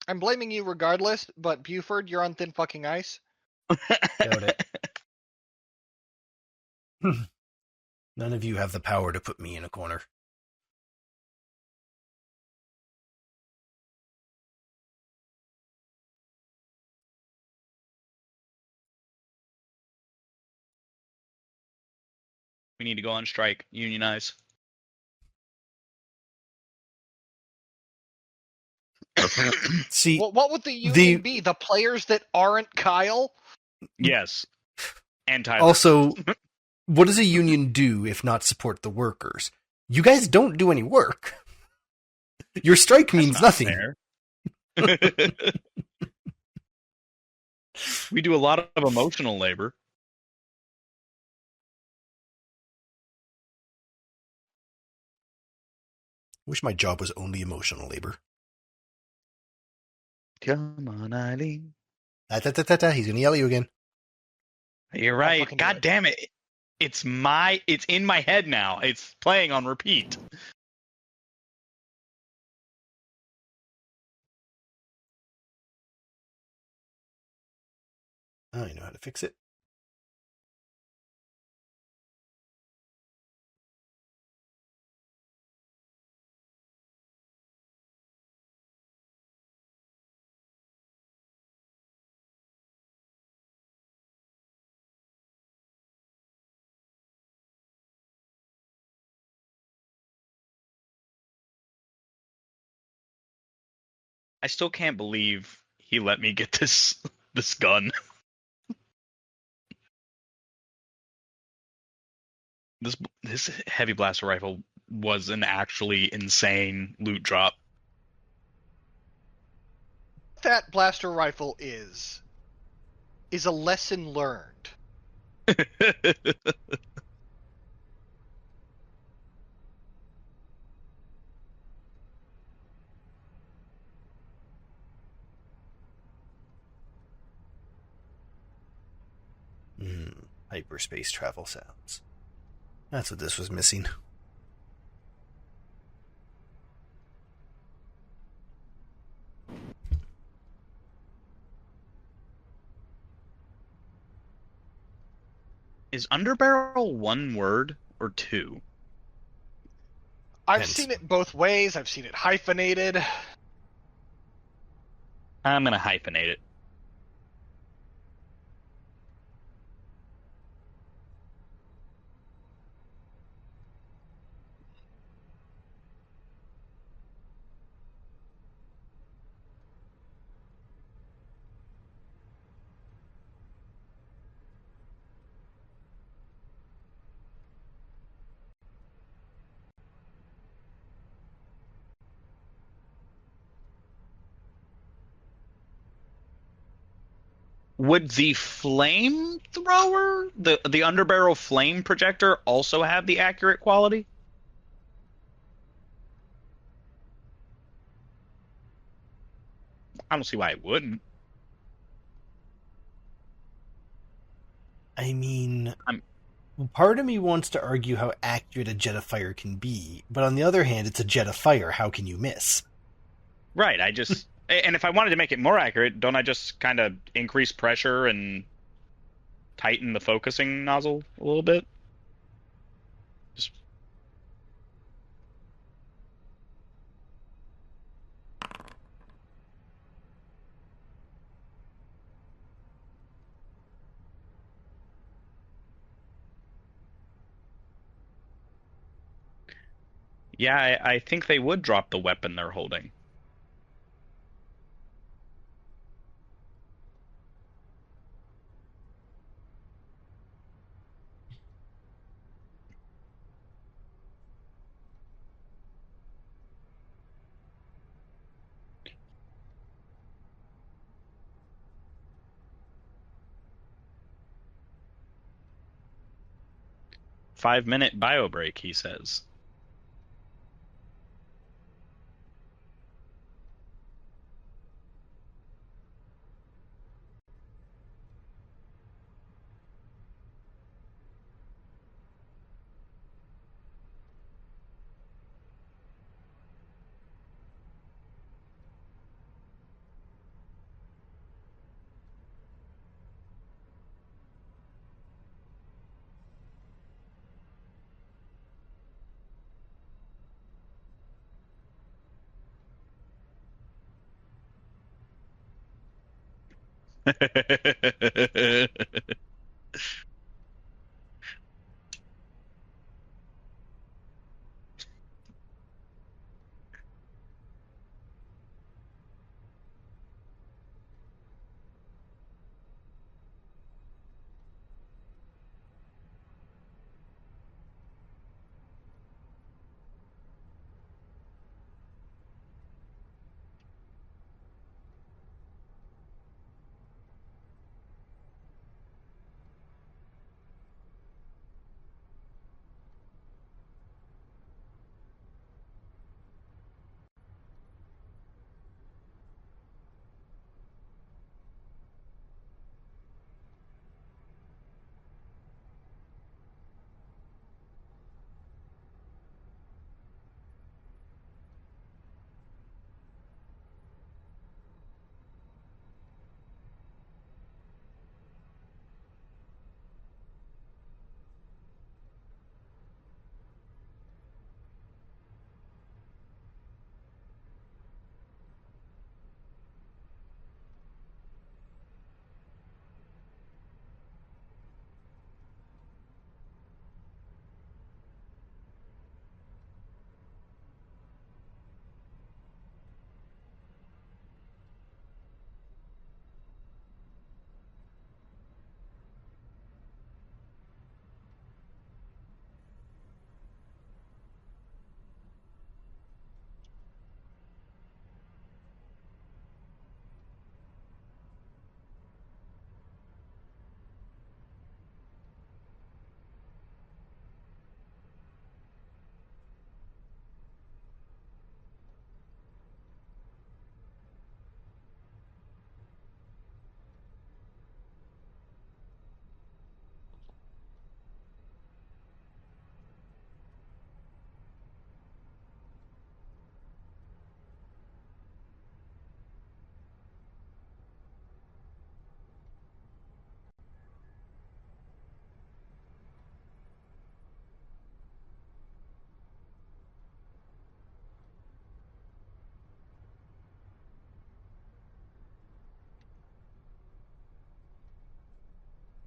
I'm blaming you regardless, but Buford, you're on thin fucking ice. Doubt it. None of you have the power to put me in a corner. We need to go on strike. Unionize. See, What would the union be? The players that aren't Kyle? Yes. And Tyler. Also, what does a union do if not support the workers? You guys don't do any work. Your strike means nothing. We do a lot of emotional labor. Wish my job was only emotional labor. Come on, Eileen. He's gonna yell at you again. You're I'll right. fucking do God it. damn it. It's in my head now. It's playing on repeat. I know how to fix it. I still can't believe he let me get this gun. This heavy blaster rifle was an actually insane loot drop. That blaster rifle is a lesson learned. Hyperspace travel sounds. That's what this was missing. Is underbarrel one word or two? I've Hence. seen it both ways. I've seen it hyphenated. I'm gonna hyphenate it. Would the flamethrower, the underbarrel flame projector, also have the accurate quality? I don't see why it wouldn't. I mean, I'm- part of me wants to argue how accurate a jet of fire can be, but on the other hand, it's a jet of fire. How can you miss? Right, and if I wanted to make it more accurate, don't I just kind of increase pressure and tighten the focusing nozzle a little bit? Just... Yeah, I think they would drop the weapon they're holding. Five-minute bio break, he says.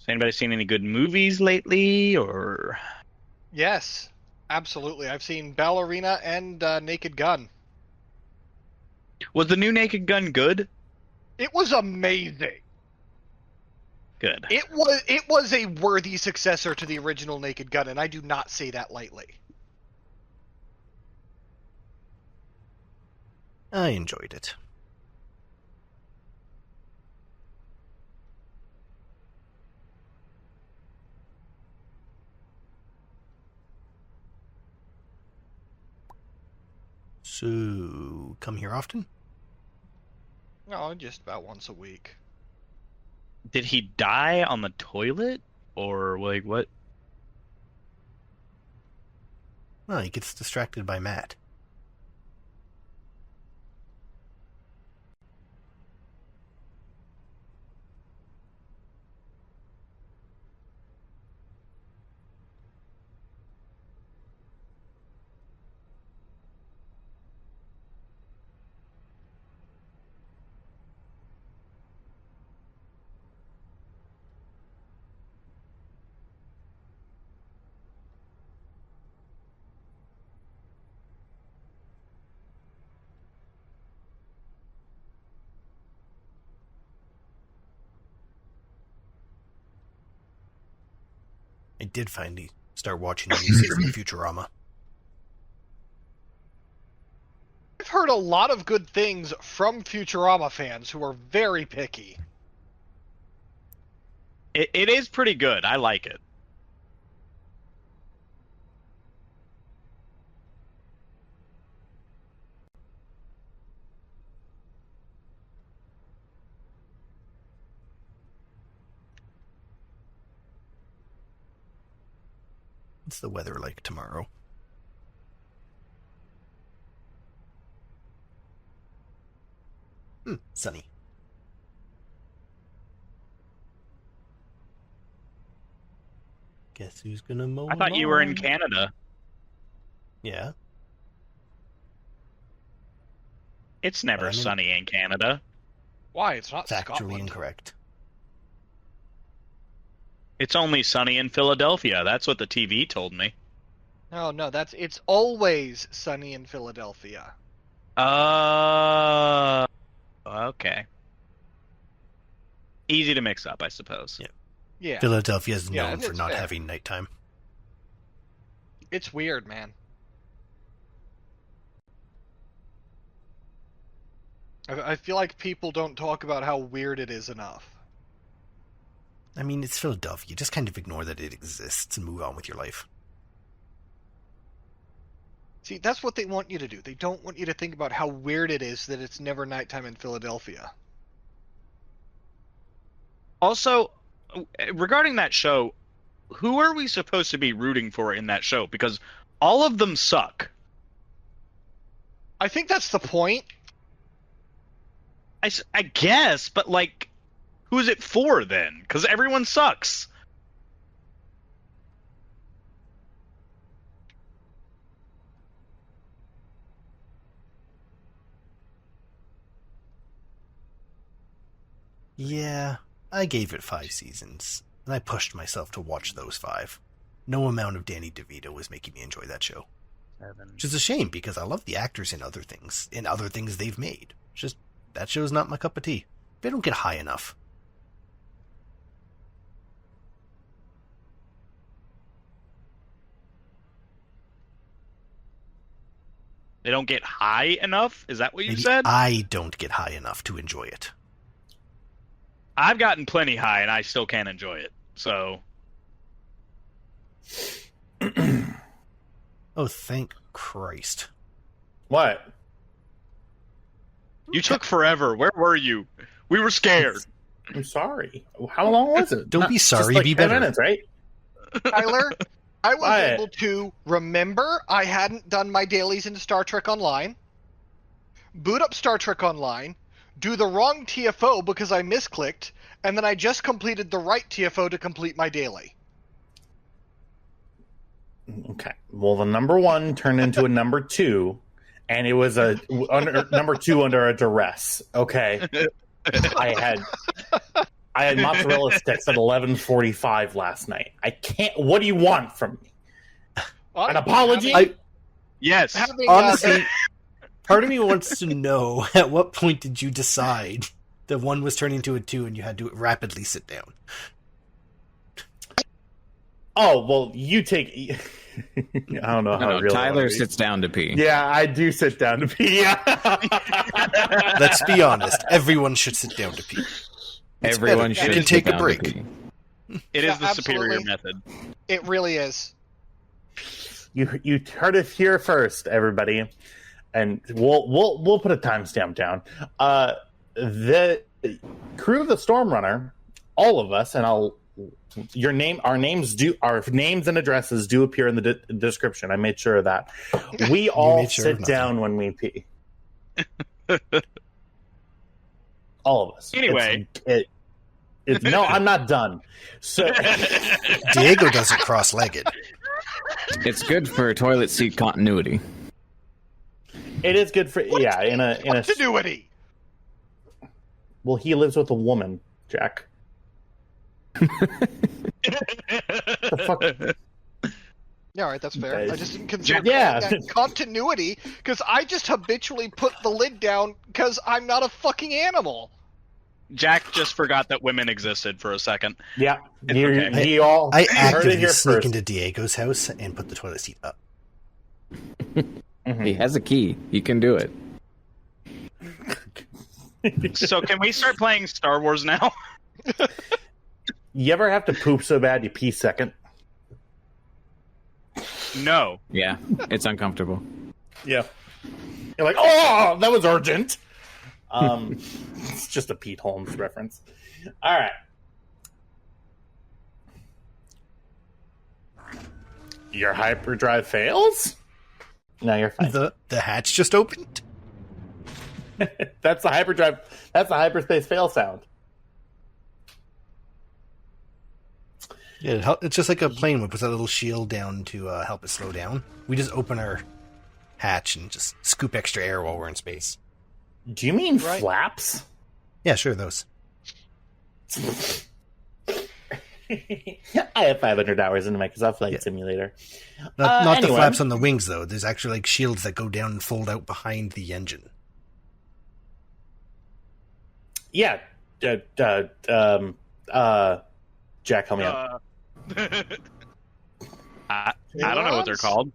anybody seen any good movies lately, or? Yes, absolutely. I've seen Ballerina and Naked Gun. Was the new Naked Gun good? It was amazing. Good. It was a worthy successor to the original Naked Gun, and I do not say that lightly. I enjoyed it. So, come here often? No, just about once a week. Did he die on the toilet, or like what? Oh, he gets distracted by Matt. I did finally start watching the new season of Futurama. I've heard a lot of good things from Futurama fans who are very picky. It is pretty good. I like it. What's the weather like tomorrow? Sunny. Guess who's gonna mow? I thought you were in lawn? Canada. Yeah. It's never I'm in- sunny in Canada. Why? It's not Factually Scotland. incorrect. It's only sunny in Philadelphia. That's what the TV told me. No, it's always sunny in Philadelphia. Okay. Easy to mix up, I suppose. Yeah. Yeah, Philadelphia is Yeah, known for it's not fair. having nighttime. it's weird, man. I feel like people don't talk about how weird it is enough. I mean, it's Philadelphia. Just kind of ignore that it exists and move on with your life. See, that's what they want you to do. They don't want you to think about how weird it is that it's never nighttime in Philadelphia. Also, regarding that show, who are we supposed to be rooting for in that show? Because all of them suck. I think that's the point. I guess, but like, who is it for then? Because everyone sucks. Yeah, I gave it 5 seasons, and I pushed myself to watch those 5. No amount of Danny DeVito was making me enjoy that show. 7. Which is a shame, because I love the actors in other things they've made. It's just, that show's not my cup of tea. They don't get high enough. They don't get high enough? Is that what you Maybe said? I don't get high enough to enjoy it. I've gotten plenty high and I still can't enjoy it. So, Oh, thank Christ. What? you took forever. Where were you? We were scared. I'm sorry. How long was it? Don't be sorry, just like be 10 better. minutes, right? Tyler, I was What? able to remember I hadn't done my dailies into Star Trek Online, boot up Star Trek Online, do the wrong TFO because I misclicked, and then I just completed the right TFO to complete my daily. Okay. Well, the number 1 turned into a number 2, and it was number 2 under a duress. Okay. I I had mozzarella sticks at 11:45 last night. I can't. What do you want from me? Well, An apology? Yes. Honestly, part of me wants to know, at what point did you decide that 1 was turning into a 2 and you had to rapidly sit down? Oh, well, you take... I don't know how really Tyler sits down to pee. Yeah, I do sit down to pee. Yeah. Let's be honest. Everyone should sit down to pee. Everyone better. should You can take sit a down to break. pee. It is the superior Absolutely. method. It really is. You heard it here first, everybody, and we'll put a timestamp down. The crew of the Stormrunner, all of us, and our names and addresses do appear in the description. I made sure of that. We all sit down when we pee. All of us. Anyway. It's no, I'm not done. So Diego does it cross-legged. It's good for toilet seat continuity. it is good for in a Continuity. well, he lives with a woman, Jack. The fuck? Yeah, all right, that's fair. Okay. I just didn't consider Yeah. that continuity because I just habitually put the lid down because I'm not a fucking animal. Jack just forgot that women existed for a second. Yeah, okay. you all I heard it actively here sneak first. into Diego's house and put the toilet seat up. Mhm. He has a key. He can do it. So can we start playing Star Wars now? You ever have to poop so bad you pee second? No. Yeah, it's uncomfortable. Yeah. You're like, oh, that was urgent. It's just a Pete Holmes reference. All right. Your hyperdrive fails? No, you're fine. The hatch just opened? That's the hyperdrive. That's the hyperspace fail sound. Yeah, it's just like a plane whip with a little shield down to help it slow down. We just open our hatch and just scoop extra air while we're in space. Do you mean Right. flaps? Yeah, sure, those. I have 500 hours in the Microsoft Flight Yeah. Simulator. Not the Anyway. flaps on the wings, though. There's actually like shields that go down and fold out behind the engine. Yeah. Jack, help me out. I don't know what they're called.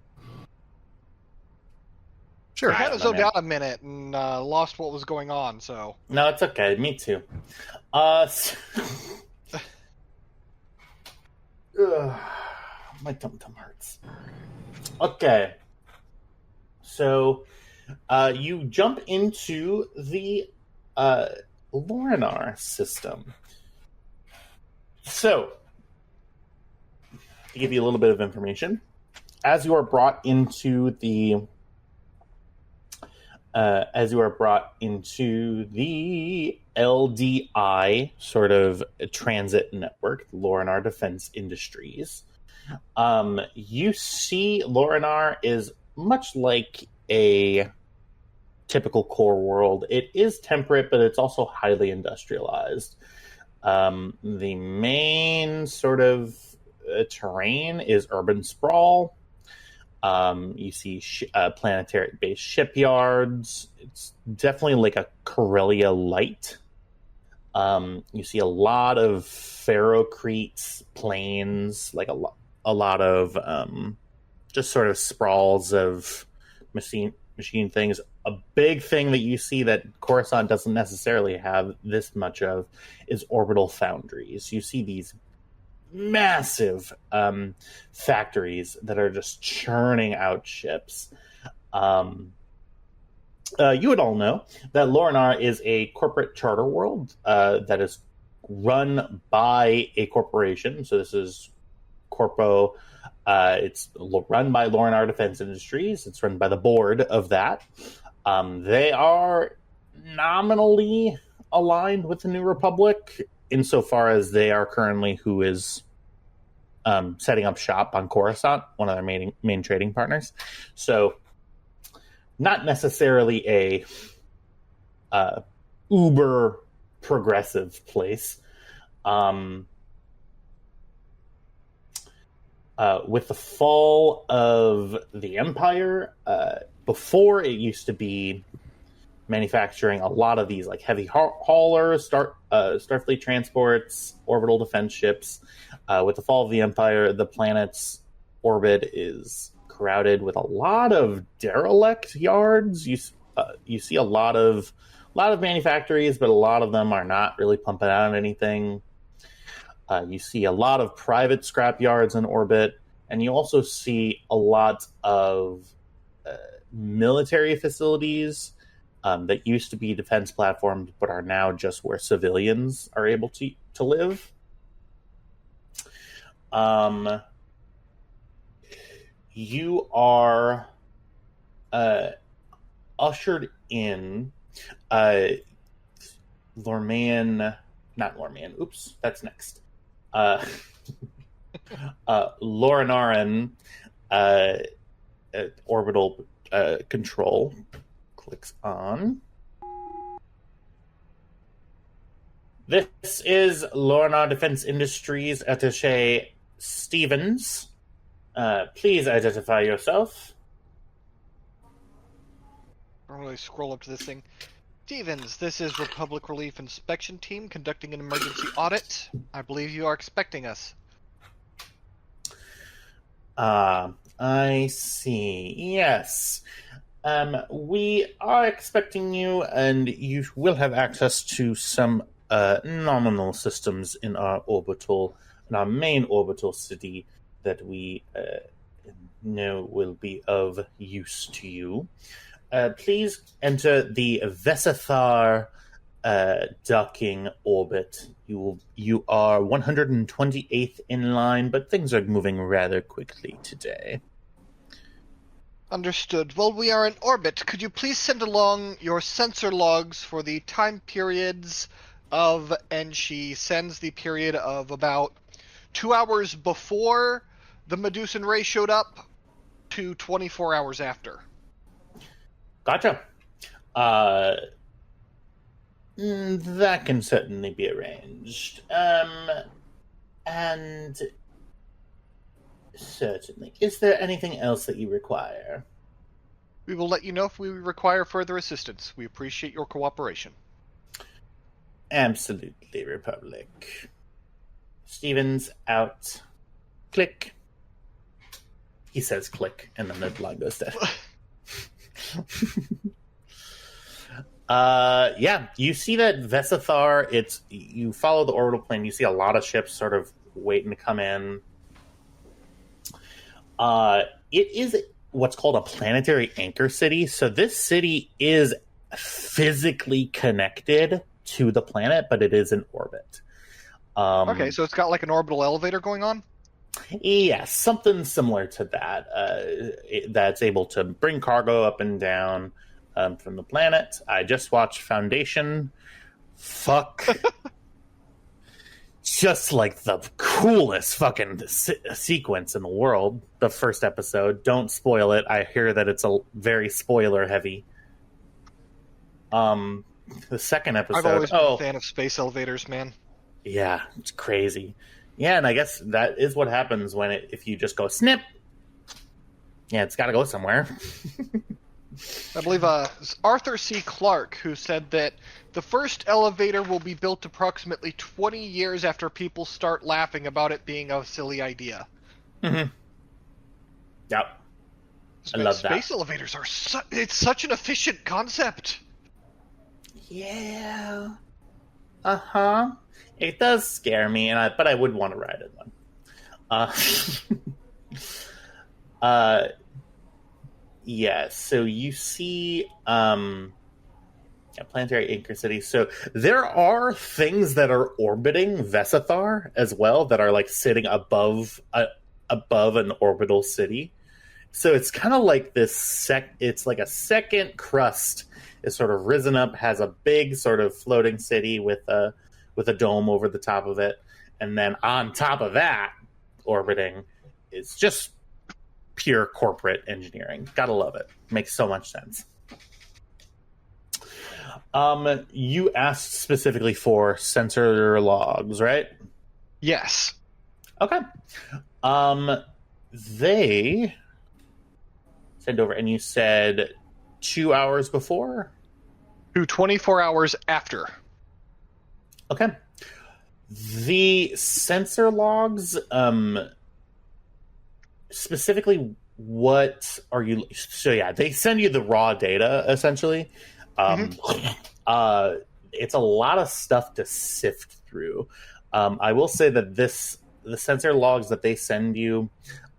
Sure. I kind of know, zoned man. out a minute and lost what was going on, so. No, it's okay. Me too. My tum-tum hurts. Okay. So, you jump into the Lorinar system. So, to give you a little bit of information, as you are brought into the LDI sort of transit network, Lorinar Defense Industries, you see Lorinar is much like a typical core world. It is temperate, but it's also highly industrialized. The main sort of terrain is urban sprawl. You see planetary-based shipyards. It's definitely like a Corellia light. You see a lot of ferrocretes, planes, like a lot of just sort of sprawls of machine things. A big thing that you see that Coruscant doesn't necessarily have this much of is orbital foundries. You see these massive factories that are just churning out ships. You would all know that Lorinar is a corporate charter world that is run by a corporation. So this is Corpo. It's run by Lorinar Defense Industries. It's run by the board of that. They are nominally aligned with the New Republic insofar as they are currently who is setting up shop on Coruscant, one of their main trading partners. So not necessarily a uber progressive place. With the fall of the Empire, before it used to be manufacturing a lot of these like heavy haulers, Starfleet transports, orbital defense ships. With the fall of the Empire, the planet's orbit is crowded with a lot of derelict yards. You see a lot of manufactories, but a lot of them are not really pumping out anything. You see a lot of private scrap yards in orbit, and you also see a lot of military facilities that used to be defense platforms, but are now just where civilians are able to live. You are ushered in. Oops, that's next. Loranaran orbital control clicks on. This is Lornar Defense Industries Attaché Stevens. Please identify yourself. I'm going to scroll up to this thing. Stevens, this is Republic Relief Inspection Team conducting an emergency audit. I believe you are expecting us. I see. Yes. We are expecting you, and you will have access to some nominal systems in our main orbital city that we know will be of use to you. Please enter the Vesethar docking orbit. You are 128th in line, but things are moving rather quickly today. Understood. While we are in orbit, could you please send along your sensor logs for the time periods of, and she sends the period of about 2 hours before the Medusan Ray showed up to 24 hours after. Gotcha. That can certainly be arranged. And certainly. Is there anything else that you require? We will let you know if we require further assistance. We appreciate your cooperation. Absolutely, Republic. Stevens out. Click. He says click, and then the line goes dead. Yeah, you see that Vesethar, you follow the orbital plane, you see a lot of ships sort of waiting to come in. It is what's called a planetary anchor city, so this city is physically connected to the planet, but it is in orbit. Okay, so it's got like an orbital elevator going on? Yeah, something similar to that. That's able to bring cargo up and down from the planet. I just watched Foundation. Fuck. Just like the coolest fucking sequence in the world. The first episode. Don't spoil it. I hear that it's a very spoiler heavy. The second episode. I've always been a fan of space elevators, man. Yeah, it's crazy. Yeah, and I guess that is what happens if you just go snip. Yeah, it's got to go somewhere. I believe Arthur C. Clarke, who said that the first elevator will be built approximately 20 years after people start laughing about it being a silly idea. Mm-hmm. Yep. I love that. Space elevators are it's such an efficient concept. Yeah. Uh-huh. It does scare me, but I would want to ride in one. Yeah, so you see a planetary anchor city. So there are things that are orbiting Vesethar as well that are like sitting above an orbital city. So it's kind of like this it's like a second crust is sort of risen up, has a big sort of floating city with a dome over the top of it, and then on top of that, orbiting is just pure corporate engineering. Gotta love it. Makes so much sense. You asked specifically for sensor logs, right? Yes. Okay. They sent over, and you said 2 hours before? To 24 hours after. Okay. The sensor logs, specifically, what are you? So yeah, they send you the raw data essentially. It's a lot of stuff to sift through. I will say that the sensor logs that they send you,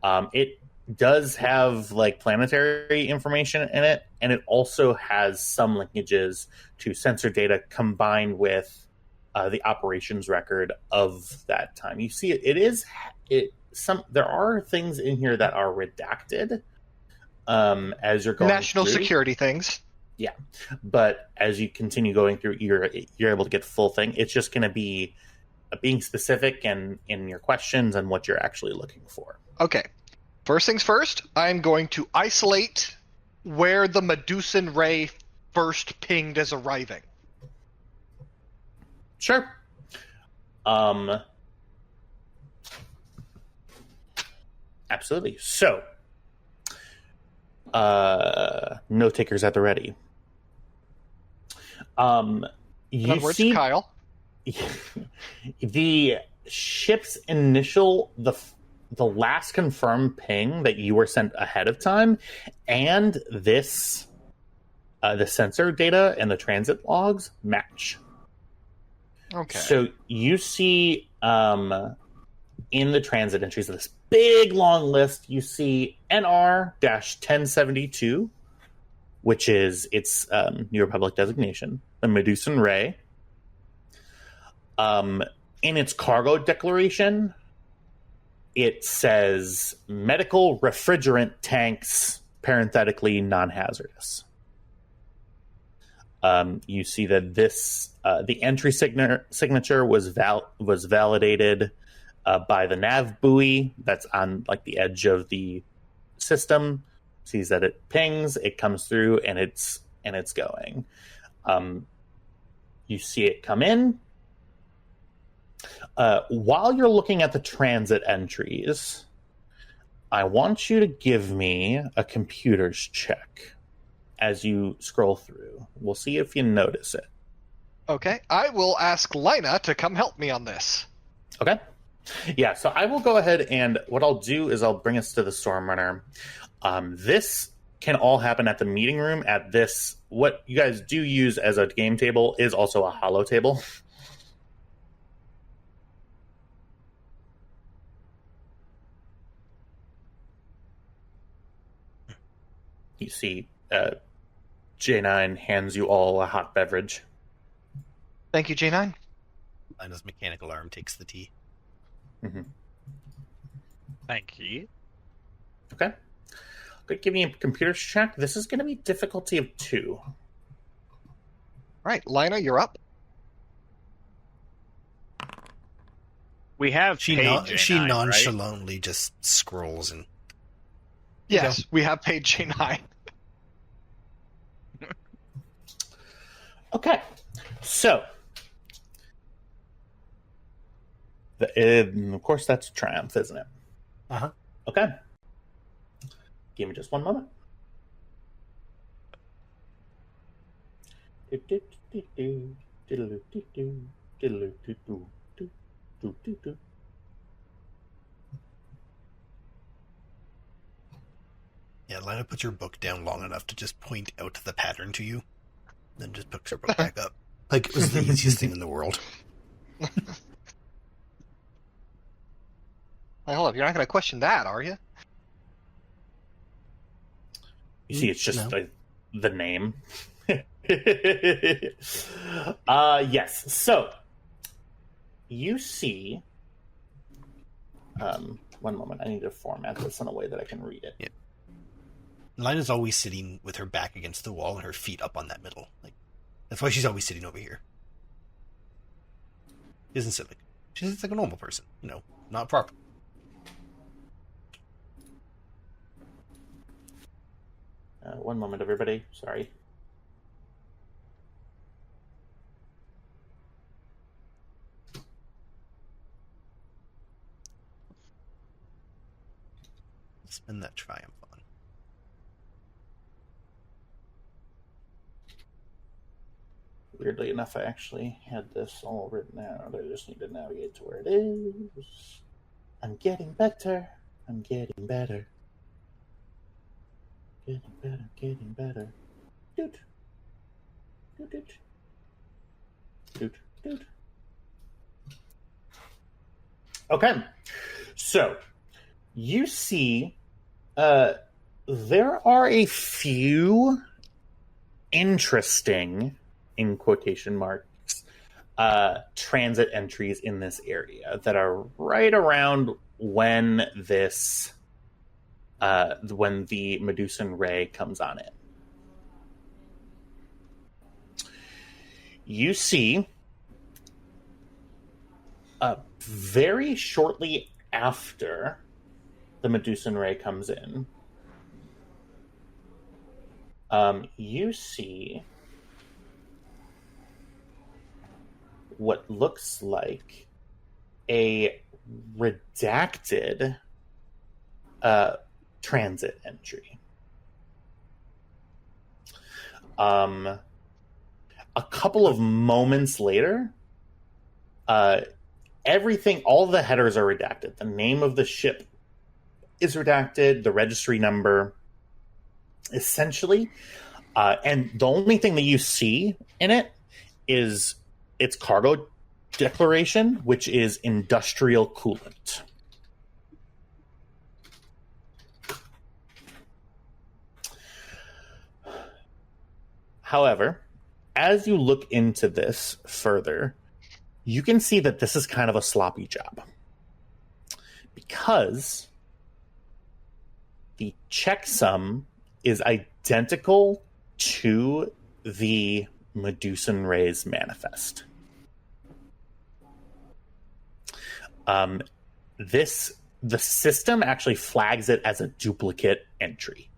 it does have like planetary information in it, and it also has some linkages to sensor data combined with the operations record of that time. You see, there are things in here that are redacted as you're going National through. security things. Yeah, but as you continue going through, you're able to get the full thing. It's just going to be being specific and in your questions and what you're actually looking for. Okay. First things first, I'm going to isolate where the Medusan ray first pinged as arriving. Sure. Absolutely. So, note takers at the ready. You Where's see Kyle? the ship's initial the last confirmed ping that you were sent ahead of time, and this the sensor data and the transit logs match. Okay. So you see in the transit entries of this big long list, you see NR-1072, which is its New Republic designation, the Medusan Ray. In its cargo declaration, it says medical refrigerant tanks, parenthetically non-hazardous. You see that this the entry signature was validated by the nav buoy that's on like the edge of the system. Sees that it pings, it comes through, and it's going. You see it come in. While you're looking at the transit entries, I want you to give me a computer's check as you scroll through. We'll see if you notice it. Okay. I will ask Lina to come help me on this. Okay. Yeah, so I will go ahead, and what I'll do is I'll bring us to the Stormrunner. This can all happen at the meeting room. At this, what you guys do use as a game table is also a hollow table. You see J9 hands you all a hot beverage. Thank you, J9. Lina's mechanical arm takes the tea. Mm-hmm. Thank you. Okay. Give me a computer check. This is going to be difficulty of 2. All right, Lina, you're up. We have She paid J9, she right? nonchalantly just scrolls and Yes, we have paid J9. Okay. So, of course, that's Triumph, isn't it? Uh-huh. Okay. Give me just one moment. yeah, Lina puts her book down long enough to just point out the pattern to you, then just picks her book back up. Like it was the easiest thing in the world. Hey, hold up, you're not going to question that, are you? You see, it's just No. the name. Yes. So, you see... one moment. I need to format this in a way that I can read it. Yeah. Lina's always sitting with her back against the wall and her feet up on that middle. Like that's why she's always sitting over here. She doesn't sit like she sits like a normal person, not proper. One moment, everybody. Sorry. and the Triumph on. Weirdly enough, I actually had this all written out. I just need to navigate to where it is. I'm getting better. I'm getting better. Getting better, getting better. Doot. Doot, doot. Doot, doot. Okay. So, you see, there are a few interesting, in quotation marks, transit entries in this area that are right around when this when the Medusan ray comes on in. You see, very shortly after the Medusan ray comes in, you see what looks like a redacted transit entry. A couple of moments later, everything, all the headers are redacted. The name of the ship is redacted, the registry number, essentially. And the only thing that you see in it is its cargo declaration, which is industrial coolant. However, as you look into this further, you can see that this is kind of a sloppy job, because the checksum is identical to the Medusan Ray's manifest. The system actually flags it as a duplicate entry.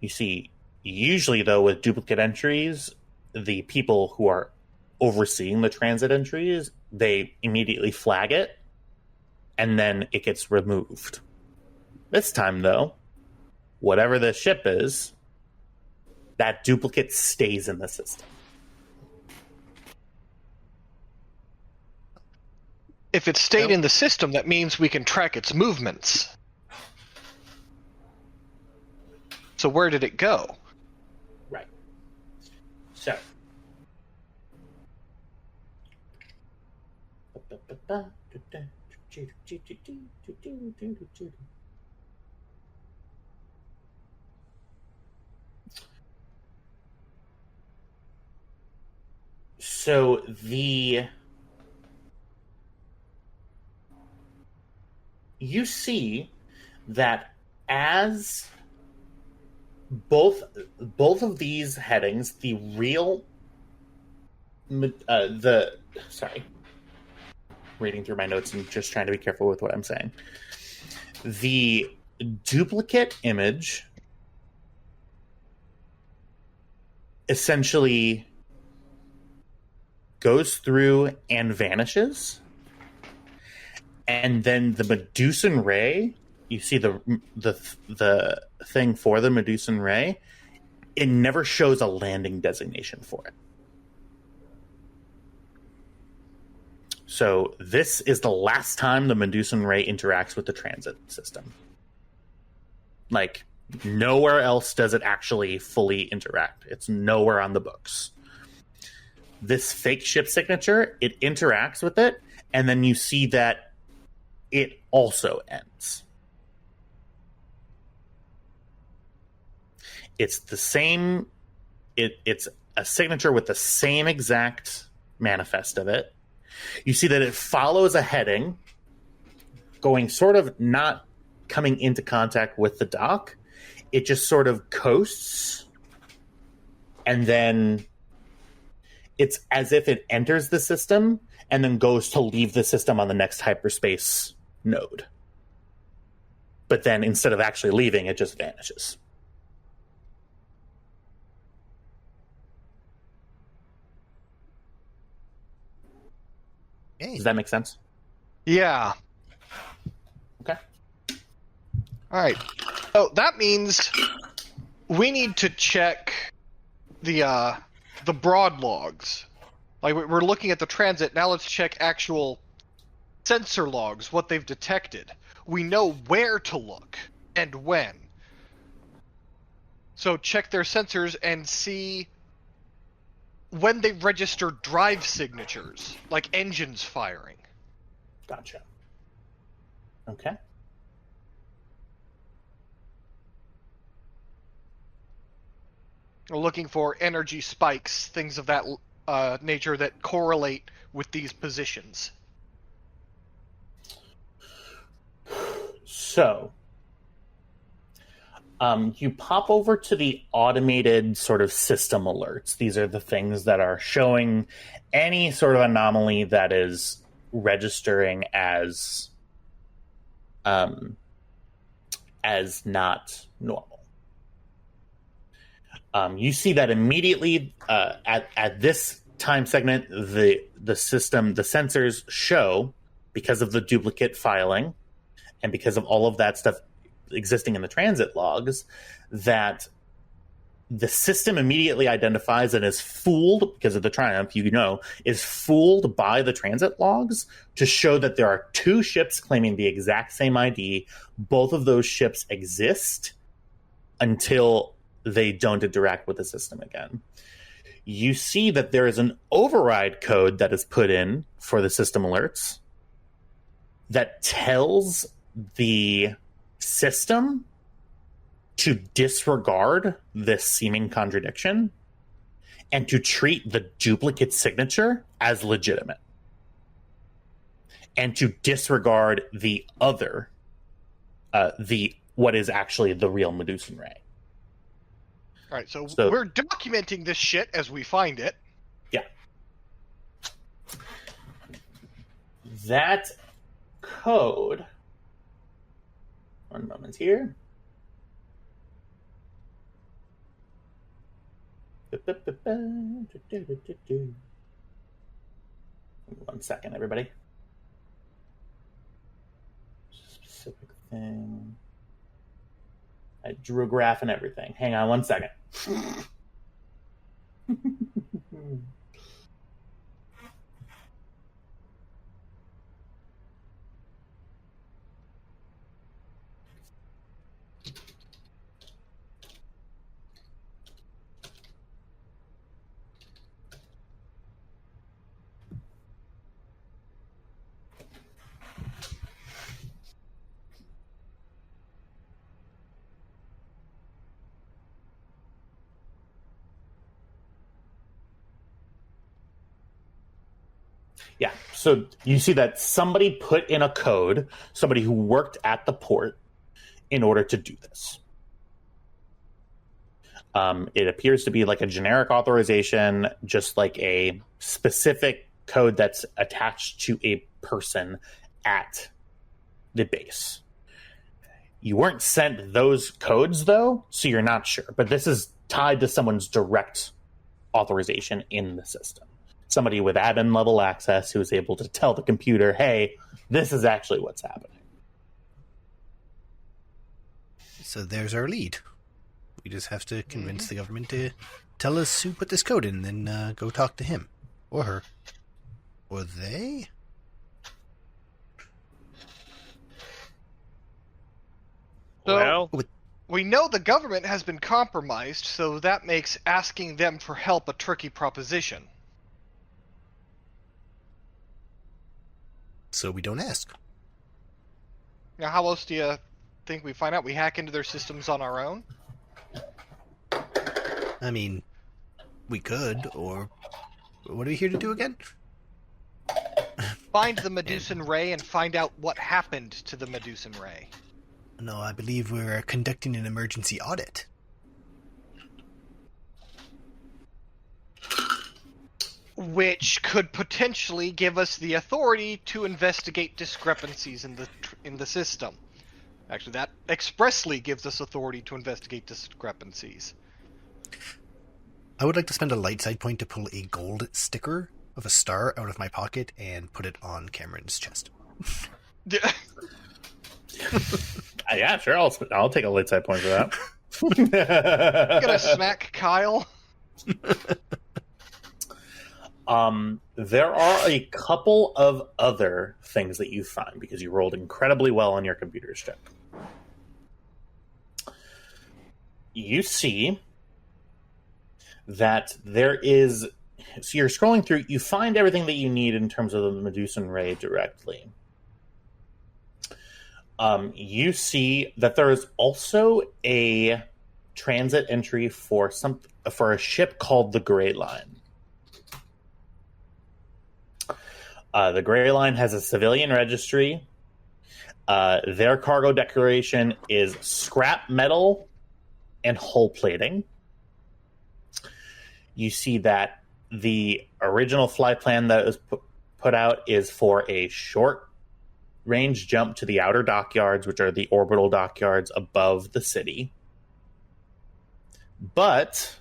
You see, usually though, with duplicate entries, the people who are overseeing the transit entries, they immediately flag it, and then it gets removed. This time, though, whatever the ship is, that duplicate stays in the system. If it stayed in the system, that means we can track its movements. So where did it go? Right. So. So you see that as both of these headings, the real reading through my notes and just trying to be careful with what I'm saying. The duplicate image essentially goes through and vanishes, and then the Medusan Ray, you see the thing for the Medusan Ray, it never shows a landing designation for it. So this is the last time the Medusan Ray interacts with the transit system. Like, nowhere else does it actually fully interact. It's nowhere on the books. This fake ship signature, it interacts with it, and then you see that it also ends. It's the same, it's a signature with the same exact manifest of it. You see that it follows a heading, going sort of not coming into contact with the dock. It just sort of coasts, and then it's as if it enters the system and then goes to leave the system on the next hyperspace node. But then instead of actually leaving, it just vanishes. Hey. Does that make sense? Yeah. Okay. All right. So that means we need to check the broad logs. Like we're looking at the transit. Now let's check actual sensor logs, what they've detected. We know where to look and when. So check their sensors and see when they register drive signatures, like engines firing. Gotcha. Okay. We're looking for energy spikes, things of that nature that correlate with these positions. So, you pop over to the automated sort of system alerts. These are the things that are showing any sort of anomaly that is registering as not normal. You see that immediately at this time segment, the sensors show, because of the duplicate filing and because of all of that stuff existing in the transit logs, that the system immediately identifies and is fooled, because of the Triumph, is fooled by the transit logs to show that there are two ships claiming the exact same ID. Both of those ships exist until they don't interact with the system again. You see that there is an override code that is put in for the system alerts that tells the system to disregard this seeming contradiction and to treat the duplicate signature as legitimate and to disregard the other, what is actually the real Medusan ray. All right, so we're documenting this shit as we find it. Yeah. That code, one moment here. 1 second, everybody. Specific thing. I drew a graph and everything. Hang on 1 second. Yeah, so you see that somebody put in a code, somebody who worked at the port, in order to do this. It appears to be like a generic authorization, just like a specific code that's attached to a person at the base. You weren't sent those codes, though, so you're not sure. But this is tied to someone's direct authorization in the system. Somebody with admin level access who is able to tell the computer, hey, this is actually what's happening. So there's our lead. We just have to convince the government to tell us who put this code in, and then go talk to him. Or her. Or they? So, Well, we know the government has been compromised, so that makes asking them for help a tricky proposition. So we don't ask. Now, how else do you think we find out? We hack into their systems on our own? I mean, we could, or... What are we here to do again? Find the Medusan Ray and find out what happened to the Medusan Ray. No, I believe we're conducting an emergency audit. Which could potentially give us the authority to investigate discrepancies in the system. Actually, that expressly gives us authority to investigate discrepancies. I would like to spend a light side point to pull a gold sticker of a star out of my pocket and put it on Cameron's chest. Yeah, sure. I'll take a late side point for that. Gonna smack Kyle. There are a couple of other things that you find because you rolled incredibly well on your computer's check. You see that there is. So you're scrolling through. You find everything that you need in terms of the Medusan Ray directly. You see that there is also a transit entry for a ship called the Gray Line. The Gray Line has a civilian registry. Their cargo declaration is scrap metal and hull plating. You see that the original flight plan that was put out is for a short range jump to the outer dockyards, which are the orbital dockyards above the city. But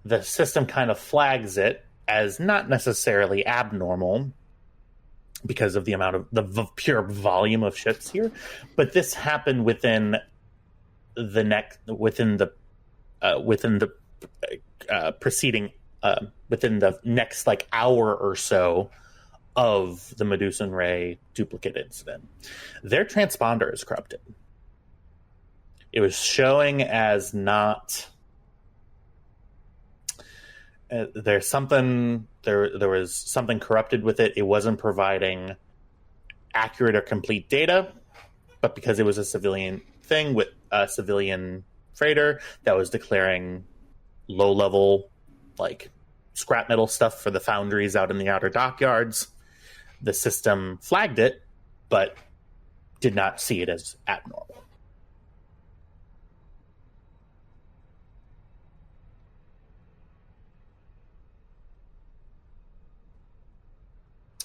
the system kind of flags it as not necessarily abnormal because of the amount of the pure volume of ships here. But this happened within the next like hour or so of the Medusan Ray duplicate incident. Their transponder is corrupted. It was showing as not. There was something corrupted with it. It wasn't providing accurate or complete data, but because it was a civilian thing with a civilian freighter that was declaring low-level, like scrap metal stuff for the foundries out in the outer dockyards, the system flagged it, but did not see it as abnormal.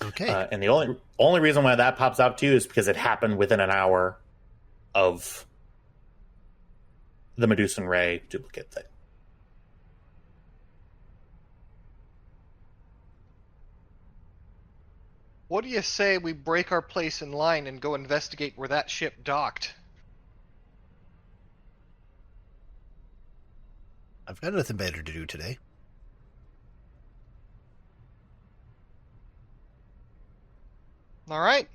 Okay. And the only reason why that pops out to you is because it happened within an hour of the Medusan Ray duplicate thing. What do you say we break our place in line and go investigate where that ship docked? I've got nothing better to do today. All right.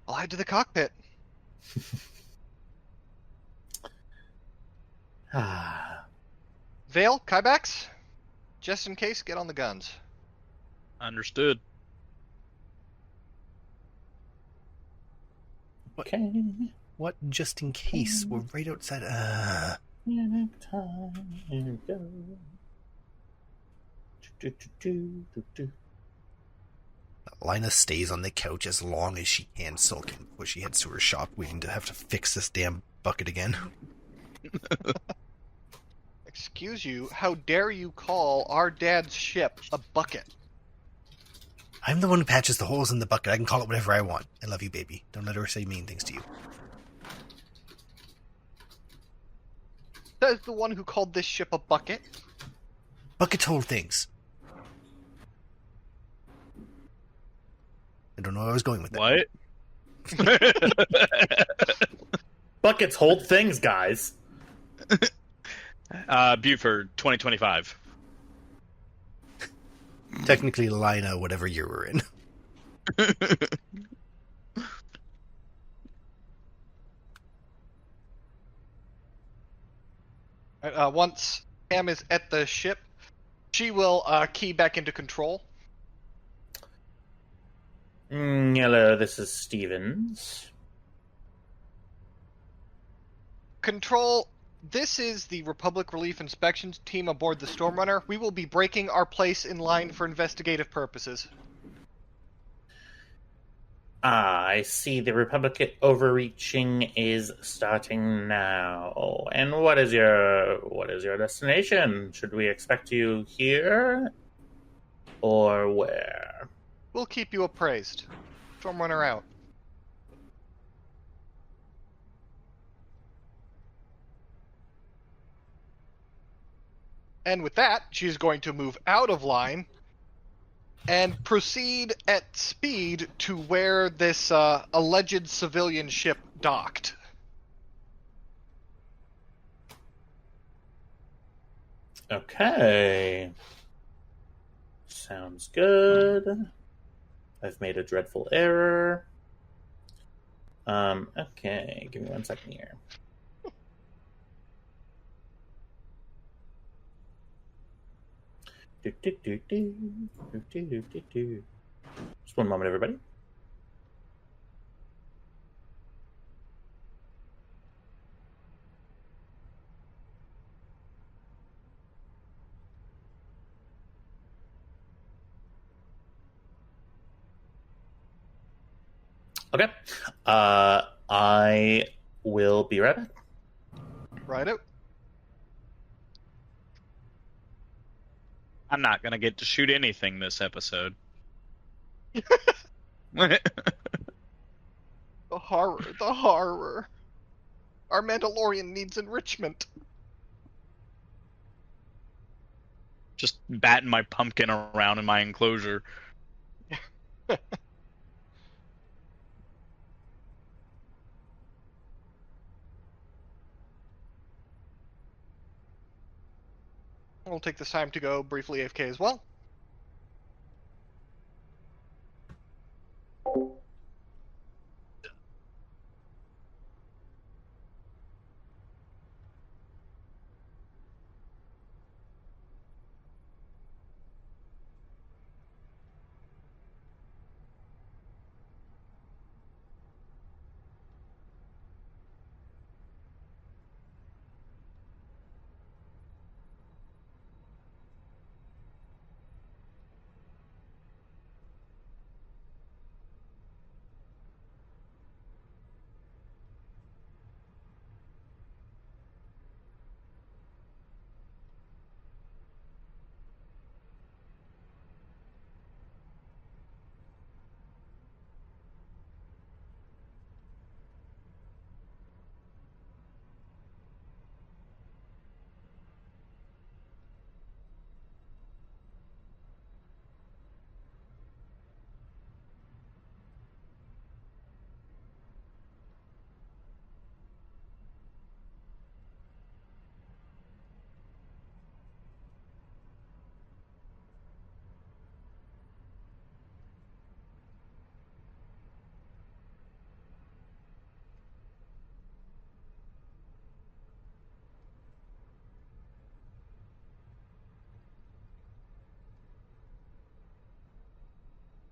I'll head to the cockpit. Vale, Kybax, just in case, get on the guns. Understood. Okay. What just in case? We're right outside. Here we go. Lina stays on the couch as long as she can, sulking before she heads to her shop, waiting to have to fix this damn bucket again. Excuse you, how dare you call our dad's ship a bucket? I'm the one who patches the holes in the bucket. I can call it whatever I want. I love you, baby. Don't let her say mean things to you. Says the one who called this ship a bucket. Buckets hold things. I don't know where I was going with that. What? Buckets hold things, guys. Buford, 2025. Technically, Lina, whatever year we're in. Once Pam is at the ship, she will key back into control. Hello, this is Stevens. Control, this is the Republic Relief Inspections team aboard the Stormrunner. We will be breaking our place in line for investigative purposes. I see the Republic overreaching is starting now. And what is your destination? Should we expect you here? Or where? We'll keep you appraised. Stormrunner out. And with that, she's going to move out of line and proceed at speed to where this alleged civilian ship docked. Okay. Sounds good. I've made a dreadful error. Okay, give me 1 second here. Just one moment, everybody. Okay. I will be right back. Right out. I'm not gonna get to shoot anything this episode. The horror, the horror. Our Mandalorian needs enrichment. Just batting my pumpkin around in my enclosure. We'll take this time to go briefly AFK as well.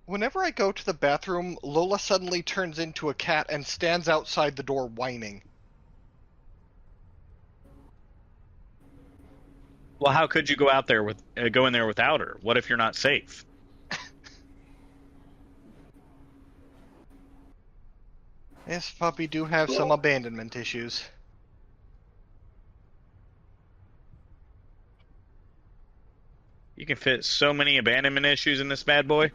Whenever I go to the bathroom, Lola suddenly turns into a cat and stands outside the door whining. Well, how could you go out there with go in there without her? What if you're not safe? This puppy do have some abandonment issues. You can fit so many abandonment issues in this bad boy.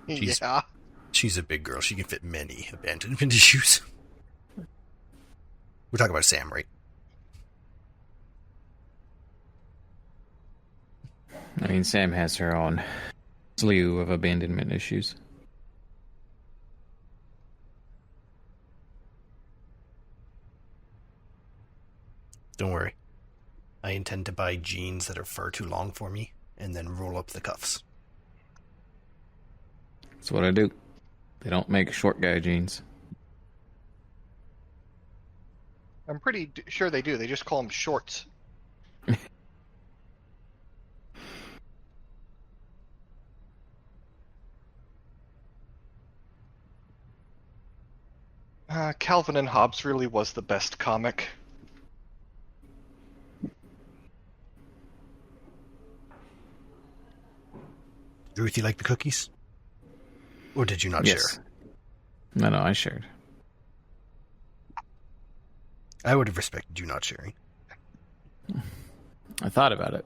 She's- Yeah. She's a big girl. She can fit many abandonment issues. We're talking about Sam, right? I mean, Sam has her own slew of abandonment issues. Don't worry. I intend to buy jeans that are far too long for me and then roll up the cuffs. That's what I do. They don't make short guy jeans. I'm pretty sure they do. They just call them shorts. Calvin and Hobbes really was the best comic. Ruth, you like the cookies? Or did you not share? No, I shared. I would have respected you not sharing. I thought about it.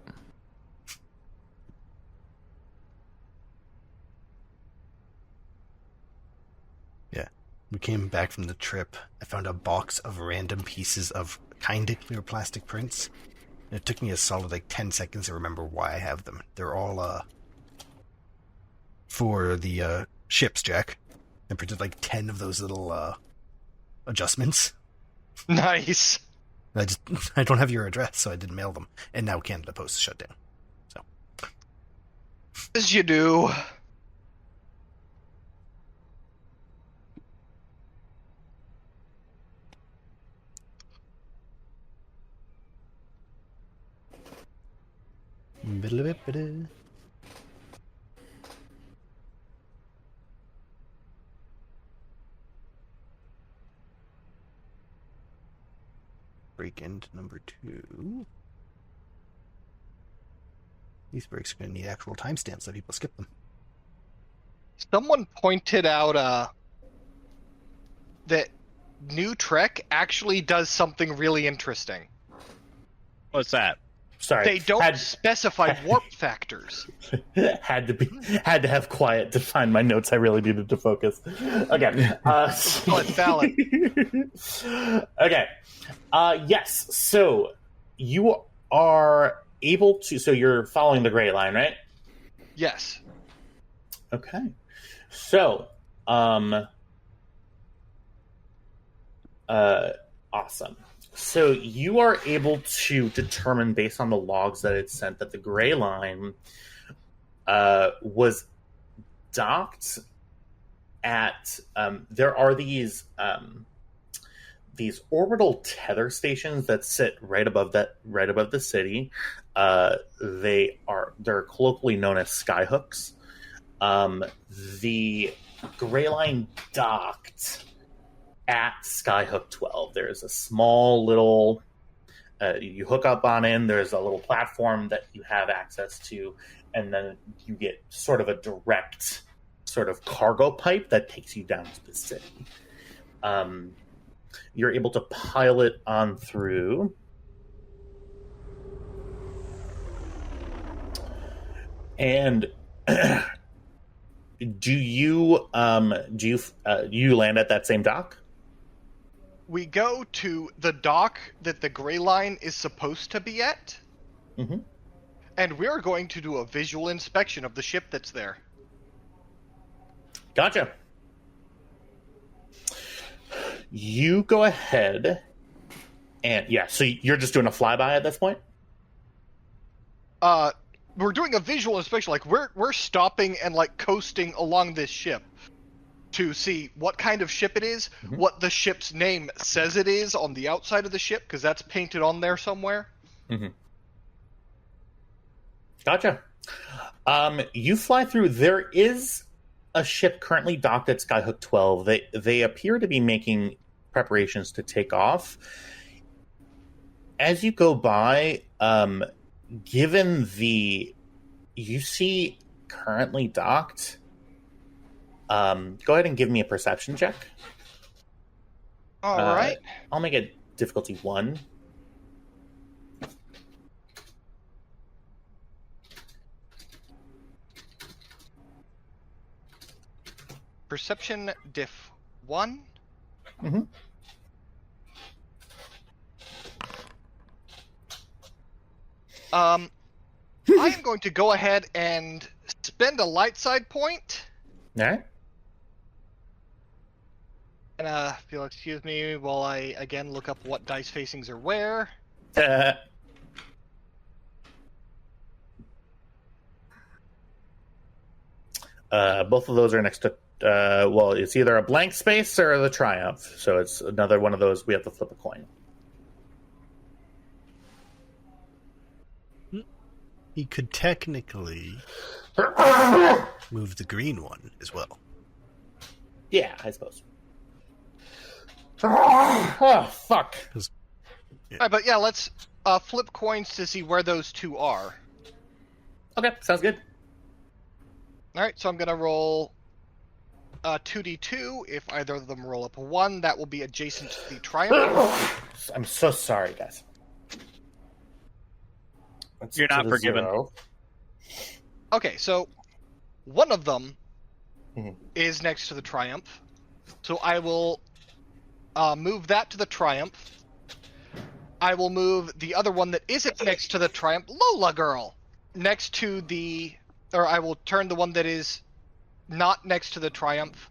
Yeah. We came back from the trip. I found a box of random pieces of kinda clear plastic prints. And it took me a solid 10 seconds to remember why I have them. They're all for the ships, Jack. I printed like 10 of those little adjustments. Nice. I don't have your address, so I didn't mail them. And now Canada Post is shut down. So As you do. break into number 2. These breaks are going to need actual timestamps so people skip them. Someone pointed out that New Trek actually does something really interesting. What's that? Sorry, They don't specify warp factors. had to have quiet to find my notes. I really needed to focus. Okay. Valid. Okay. Yes. So you are able to. So you're following the gray line, right? Yes. Okay. So, awesome. So you are able to determine, based on the logs that it sent, that the gray line was docked at. There are these orbital tether stations that sit right above the city. They're colloquially known as skyhooks. The gray line docked at Skyhook 12. There's a small little you hook up on in. There's a little platform that you have access to, and then you get sort of a direct sort of cargo pipe that takes you down to the city. You're able to pilot on through. And do you land at that same dock? We go to the dock that the gray line is supposed to be at, and we're going to do a visual inspection of the ship that's there. Gotcha. You go ahead, and so you're just doing a flyby at this point? We're doing a visual inspection, like we're stopping and like coasting along this ship to see what kind of ship it is, what the ship's name says it is on the outside of the ship, because that's painted on there somewhere. Gotcha. You fly through. There is a ship currently docked at Skyhook 12. They appear to be making preparations to take off. As you go by, given you see currently docked, go ahead and give me a perception check. All right. I'll make it difficulty 1. Perception diff 1. I am going to go ahead and spend a light side point. All right. And if you'll excuse me while I again look up what dice facings are where. Both of those are next to it's either a blank space or the triumph. So it's another one of those. We have to flip a coin. He could technically move the green one as well. Yeah, I suppose. Oh, fuck. All right, but yeah, let's flip coins to see where those two are. Okay, sounds good. All right, so I'm going to roll 2d2. If either of them roll up a 1, that will be adjacent to the triumph. I'm so sorry, guys. You're not forgiven. 0. Okay, so one of them is next to the triumph. So I will move that to the triumph. I will move the other one that isn't next to the triumph, Lola girl, next to the... Or I will turn the one that is not next to the Triumph.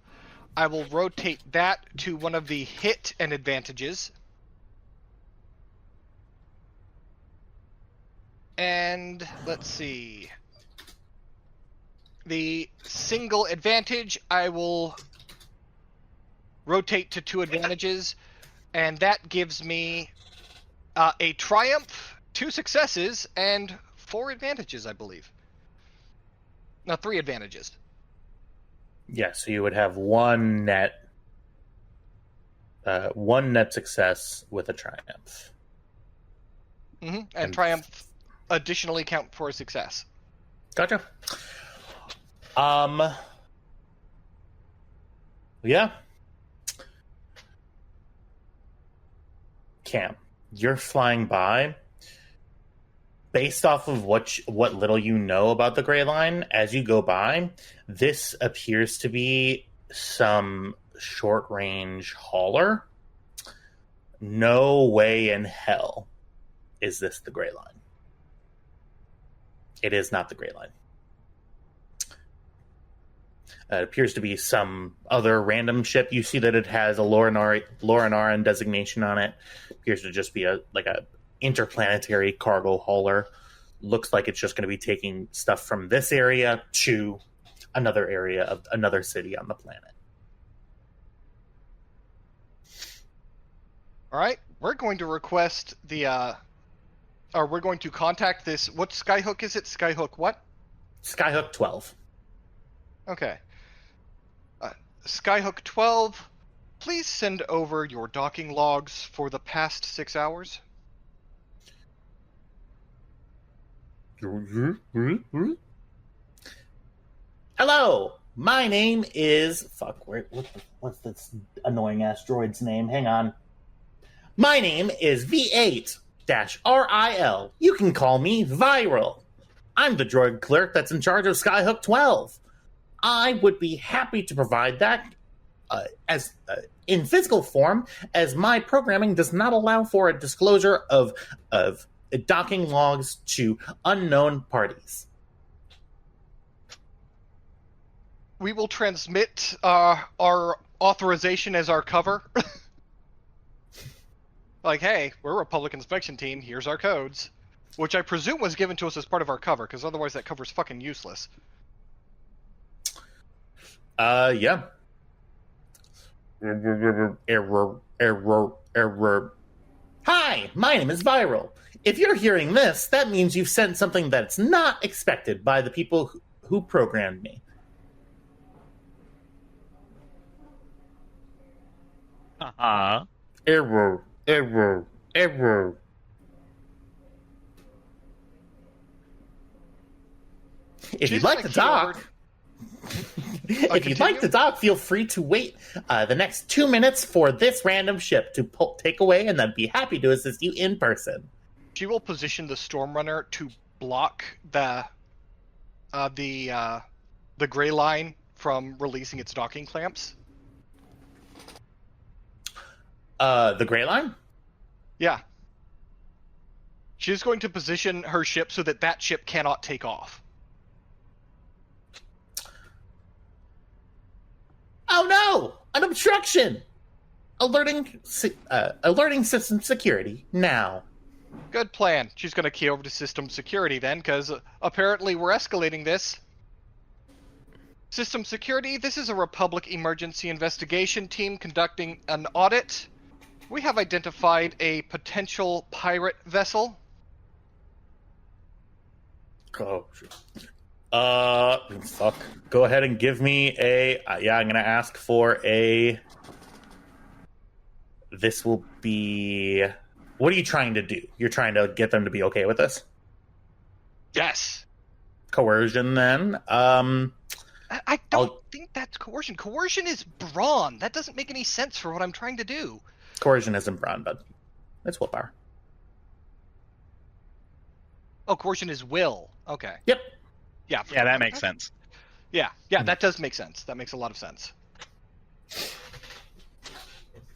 I will rotate that to one of the hit and advantages. And let's see. The single advantage, I will rotate to 2 advantages, and that gives me a Triumph, 2 successes, and 4 advantages, I believe. No, 3 advantages. Yeah, so you would have one net success with a triumph. Mm-hmm. And Triumph additionally count for a success. Gotcha. Yeah. Cam, you're flying by. Based off of what little you know about the Gray Line, as you go by, this appears to be some short-range hauler. No way in hell is this the Gray Line. It is not the Gray Line. It appears to be some other random ship. You see that it has a Loranaran designation on it. Appears to just be a interplanetary cargo hauler. Looks like it's just going to be taking stuff from this area to another area of another city on the planet. All right, we're going to request or we're going to contact this. What Skyhook is it? Skyhook what? Skyhook 12. Okay. Skyhook 12, please send over your docking logs for the past 6 hours. Hello, my name is... what's this annoying ass droid's name? Hang on. My name is V8-RIL. You can call me Viral. I'm the droid clerk that's in charge of Skyhook 12. I would be happy to provide that in physical form, as my programming does not allow for a disclosure of docking logs to unknown parties. We will transmit our authorization as our cover. Like, hey, we're a Republic inspection team, here's our codes. Which I presume was given to us as part of our cover, because otherwise that cover's fucking useless. Yeah. Error. Hi, my name is Viral. If you're hearing this, that means you've sent something that's not expected by the people who programmed me. Uh-huh. Error. If you'd like to talk... If you'd like to talk, feel free to wait the next 2 minutes for this random ship to take away, and I'd be happy to assist you in person. She will position the Stormrunner to block the Gray Line from releasing its docking clamps. The Gray Line? Yeah. She's going to position her ship so that that ship cannot take off. Oh no! An obstruction! Alerting system security now. Good plan. She's going to key over to system security then, because apparently we're escalating this. System security, this is a Republic emergency investigation team conducting an audit. We have identified a potential pirate vessel. Oh, fuck. Go ahead and give me a... yeah, I'm going to ask for a... This will be... What are you trying to do? You're trying to get them to be okay with this? Yes. Coercion, then. I don't think that's coercion. Coercion is brawn. That doesn't make any sense for what I'm trying to do. Coercion isn't brawn, but it's willpower. Oh, coercion is will. Okay. Yep. Yeah. Yeah, that makes sense. Yeah, that does make sense. That makes a lot of sense.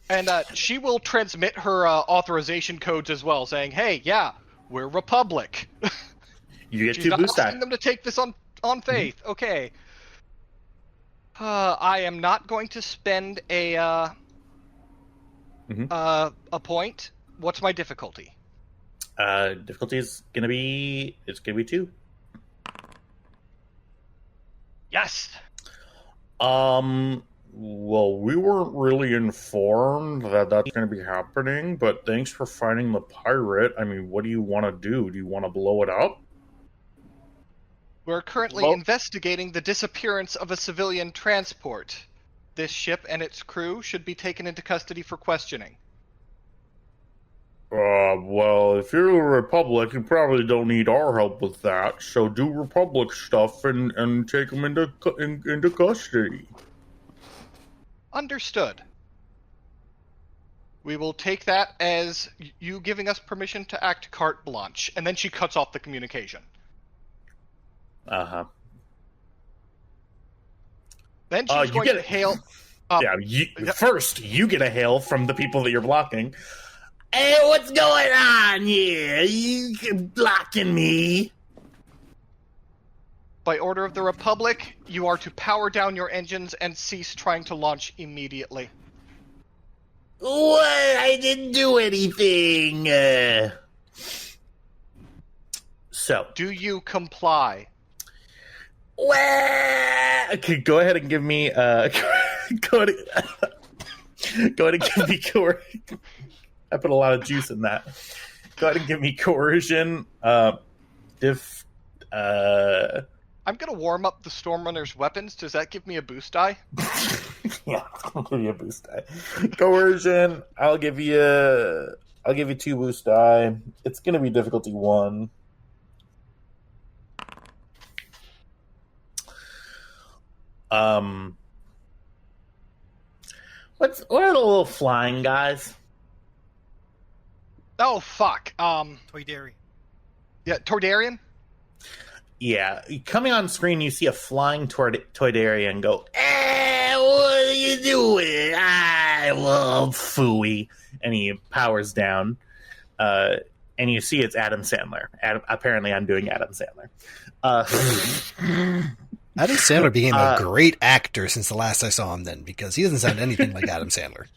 And she will transmit her authorization codes as well, saying, "Hey, yeah, we're Republic." You get She's two not boost asking them to take this on faith. Okay. I am not going to spend a point. What's my difficulty? Difficulty is gonna be 2. Yes. Well, we weren't really informed that that's going to be happening, but thanks for finding the pirate. I mean, what do you want to do? Do you want to blow it up? We're currently investigating the disappearance of a civilian transport. This ship and its crew should be taken into custody for questioning. Well, if you're the Republic, you probably don't need our help with that. So do Republic stuff and take them into custody. Understood. We will take that as you giving us permission to act carte blanche. And then she cuts off the communication. Uh-huh. Then she's going to hail... First, you get a hail from the people that you're blocking. Hey, what's going on here? You blocking me? By order of the Republic, you are to power down your engines and cease trying to launch immediately. What? I didn't do anything. So. Do you comply? Well, okay, go ahead and give me. Go ahead and give me coercion. I put a lot of juice in that. Go ahead and give me coercion. I'm going to warm up the Stormrunners' weapons. Does that give me a boost die? Yeah, I'll give you a boost die. Coercion, I'll give you 2 boost die. It's going to be difficulty 1. What are the little flying guys? Oh, fuck. Toydarian. Yeah, Toydarian? Yeah, coming on screen, you see a flying Toydarian go, what are you doing? Well, phooey. And he powers down. And you see it's Adam Sandler. Apparently, I'm doing Adam Sandler. Adam Sandler became a great actor since the last I saw him then, because he doesn't sound anything like Adam Sandler.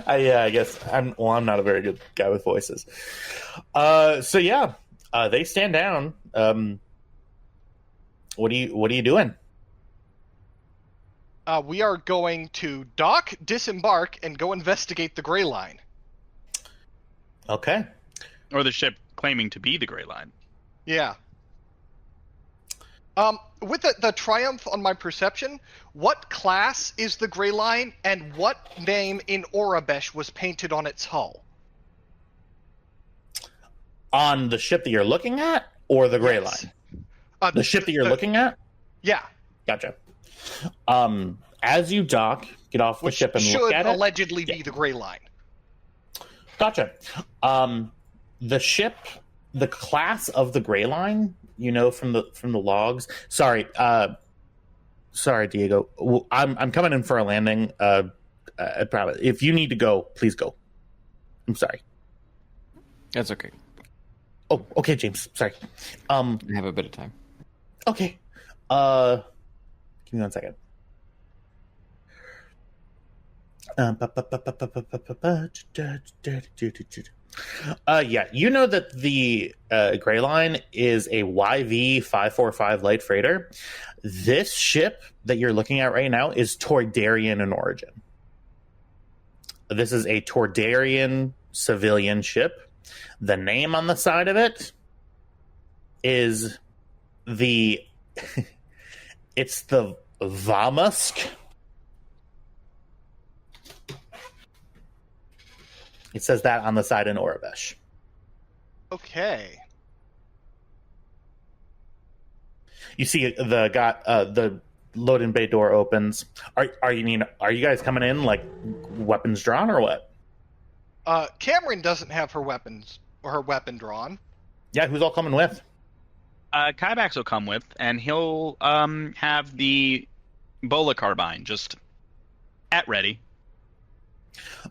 I guess I'm not a very good guy with voices. So yeah, they stand down. What are you doing? We are going to dock, disembark, and go investigate the Grey Line. Okay. Or the ship claiming to be the Grey Line. Yeah. With the triumph on my perception, what class is the Grey Line, and what name in Orabesh was painted on its hull? On the ship that you're looking at, or the Grey Yes. Line? The ship that you're looking at? Yeah. Gotcha. As you dock, get off the ship and look at it. Should allegedly be the Grey Line. Gotcha. The ship, the class of the Grey Line, you know from the logs. Sorry, Diego. I'm coming in for a landing. Probably. If you need to go, please go. I'm sorry. That's okay. Oh, okay, James. Sorry. I have a bit of time. Okay. Give me 1 second. Yeah, you know that the Grey Line is a YV-545 light freighter. This ship that you're looking at right now is Toydarian in origin. This is a Toydarian civilian ship. The name on the side of it is it's the Vamusk. It says that on the side in Orabesh. Okay. You see the loading bay door opens. Are you guys coming in like weapons drawn or what? Cameron doesn't have her weapons or her weapon drawn. Yeah, who's all coming with? Kybax will come with, and he'll have the Bola carbine just at ready.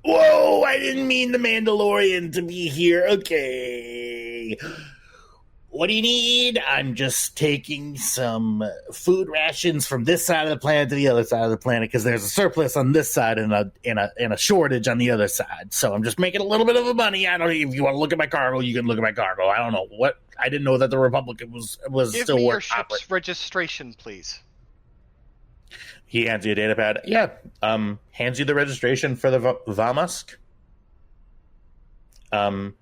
Whoa, I didn't mean the Mandalorian to be here. Okay. what do you need? I'm just taking some food rations from this side of the planet to the other side of the planet because there's a surplus on this side and a shortage on the other side. So I'm just making a little bit of money. I don't know if you want to look at my cargo, you can look at my cargo. I don't know what. I didn't know that the Republic was Give still me your working. ship's registration, please. He hands you a data pad. Yeah. Hands you the registration for the Vamusk. Are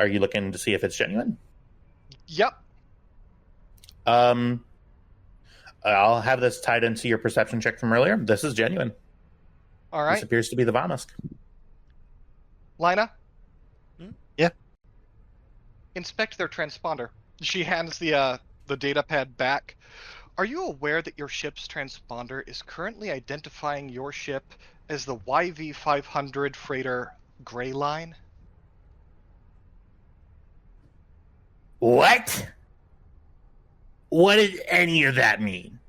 you looking to see if it's genuine? Yep. I'll have this tied into your perception check from earlier. This is genuine. All right. This appears to be the Vamusk. Lina? Yeah. Inspect their transponder. She hands the data pad back. Are you aware that your ship's transponder is currently identifying your ship as the YV-500 freighter Gray Line? What? What did any of that mean?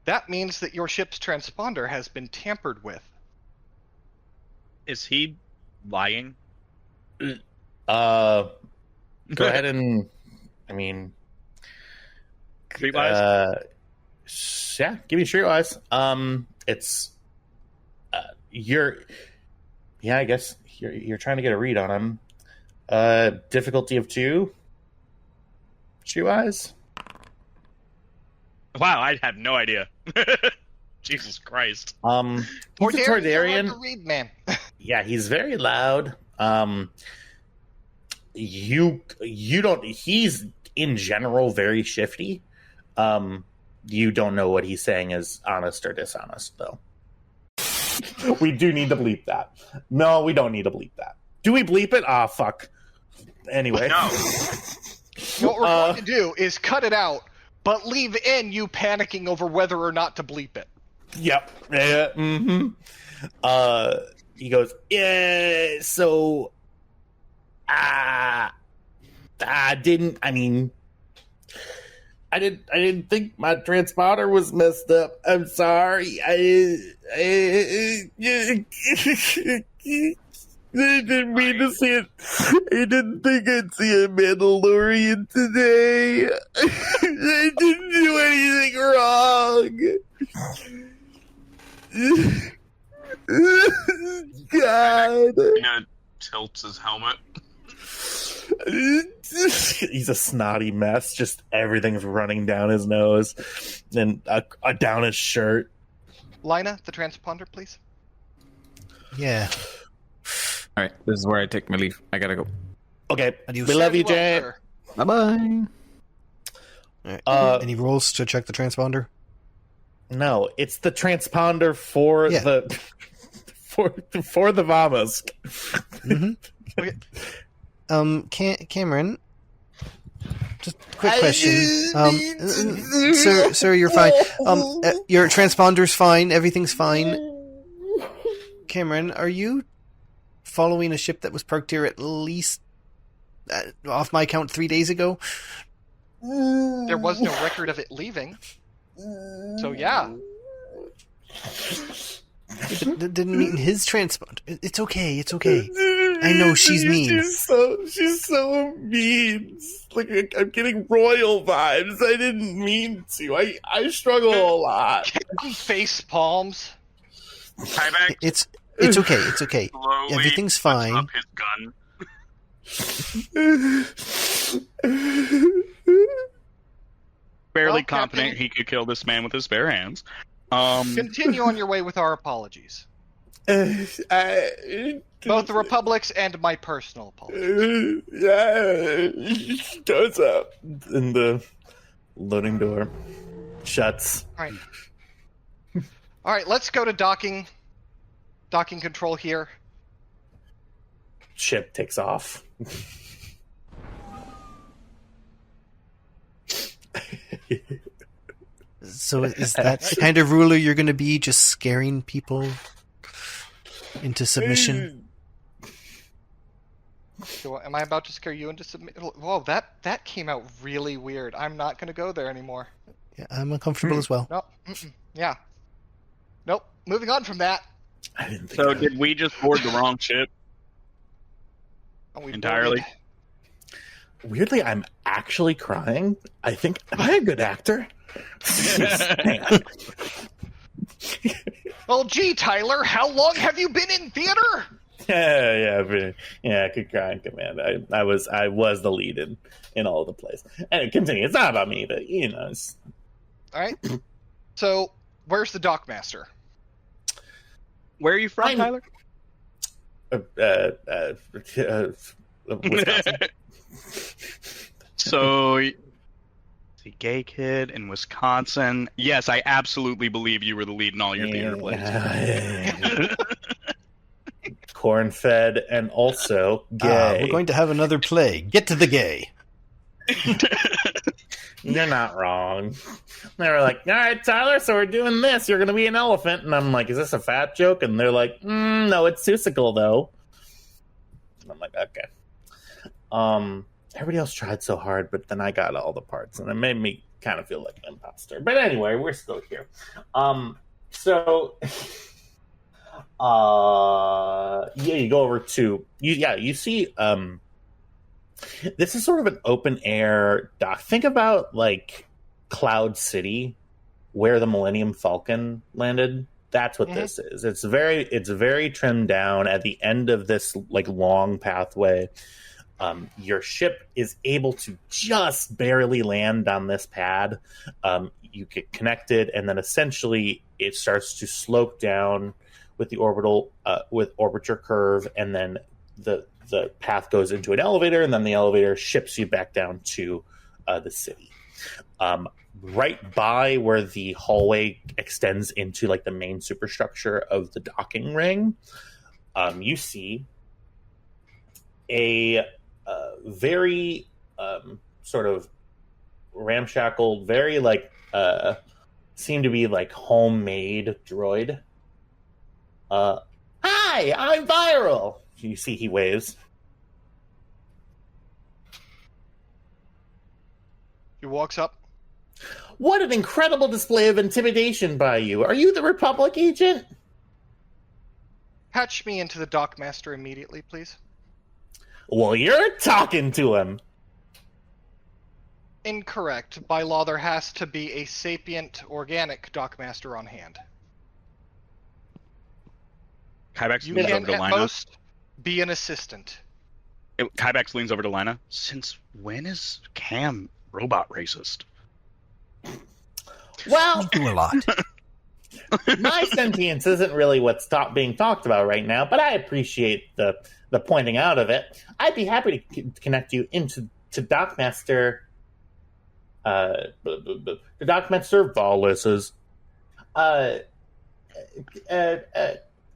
That means that your ship's transponder has been tampered with. Is he lying? Go ahead and, I mean, Streetwise? yeah, give me streetwise. It's I guess you're trying to get a read on him. Difficulty of 2. Streetwise. Wow, I have no idea. Jesus Christ. He's a Tordarian. To read, man. Yeah, he's very loud. You don't. He's in general very shifty. You don't know what he's saying is honest or dishonest, though. We do need to bleep that. No, we don't need to bleep that. Do we bleep it? Ah, fuck. Anyway. No. What we're going to do is cut it out, but leave in you panicking over whether or not to bleep it. Yep. Mm-hmm. He goes, yeah, so I didn't think my transponder was messed up. I'm sorry. I didn't mean to see it. I didn't think I'd see a Mandalorian today. I didn't do anything wrong. God. Tilts his helmet. He's a snotty mess. Just everything's running down his nose and down his shirt. Lina, the transponder, please. Yeah. All right, this is where I take my leave. I gotta go. Okay, Adios. we love you, Very well, Jay. sir. Bye-bye. All right. Any rolls to check the transponder? No, it's the transponder for the for the Vamusk. Mm-hmm. Cameron, just a quick question. Sir, you're fine. Your transponder's fine. Everything's fine. Cameron, are you following a ship that was parked here at least, off my count, 3 days ago? There was no record of it leaving. So, yeah. It didn't mean his transponder. It's okay. It's okay. I know she's mean. She's so mean. Like I'm getting royal vibes. I didn't mean to. I struggle a lot. Face palms. Tyvek It's okay. It's okay. slowly Everything's puts fine. up his gun. Barely Well, confident Captain- he could kill this man with his bare hands. Continue on your way with our apologies. Both the Republic's and my personal apologies. Goes up, and the loading door shuts. All right, let's go to docking control here. Ship takes off. So is that the kind of ruler you're going to be, just scaring people into submission? So am I about to scare you into submission? Whoa, that came out really weird. I'm not going to go there anymore. Yeah, I'm uncomfortable as well. No, yeah. Nope. Moving on from that. I didn't think So that. did we just board the wrong ship? We Entirely? weirdly, I'm actually crying. I think, am I a good actor? Jeez, Well, gee, Tyler, how long have you been in theater? yeah, good crying command. I was the lead in all of the plays. And continue. It's not about me, but it's... All right. So, where's the dockmaster? Where are you from, Tyler? Wisconsin. So, the gay kid in Wisconsin. Yes, I absolutely believe you were the lead in all your theater plays. Corn-fed and also gay. We're going to have another play. Get to the gay. You're not wrong. They were like, all right, Tyler, so we're doing this. You're going to be an elephant. And I'm like, is this a fat joke? And they're like, no, it's Seussical, though. And I'm like, okay. Everybody else tried so hard, but then I got all the parts. And it made me kind of feel like an imposter. But anyway, we're still here. You go over to... You see... this is sort of an open air dock. Think about like Cloud City, where the Millennium Falcon landed. That's what this is. It's very trimmed down. At the end of this like long pathway, your ship is able to just barely land on this pad. You get connected, and then essentially it starts to slope down with the orbiter curve, and then the path goes into an elevator, and then the elevator ships you back down to the city. Right by where the hallway extends into like the main superstructure of the docking ring, you see a very sort of ramshackle, very like seem to be like homemade droid. Hi, I'm Viral. You see he waves. He walks up. What an incredible display of intimidation by you. Are you the Republic agent? Patch me into the dockmaster immediately, please. Well, you're talking to him. Incorrect. By law, there has to be a sapient organic dockmaster on hand. Kybex You leans can, over to at Lina. most, be an assistant. Kybex leans over to Lina. Since when is Cam robot racist? Well, We do a lot. my sentience isn't really what's being talked about right now, but I appreciate the pointing out of it. I'd be happy to connect you to Dockmaster. The Dockmaster Vallis's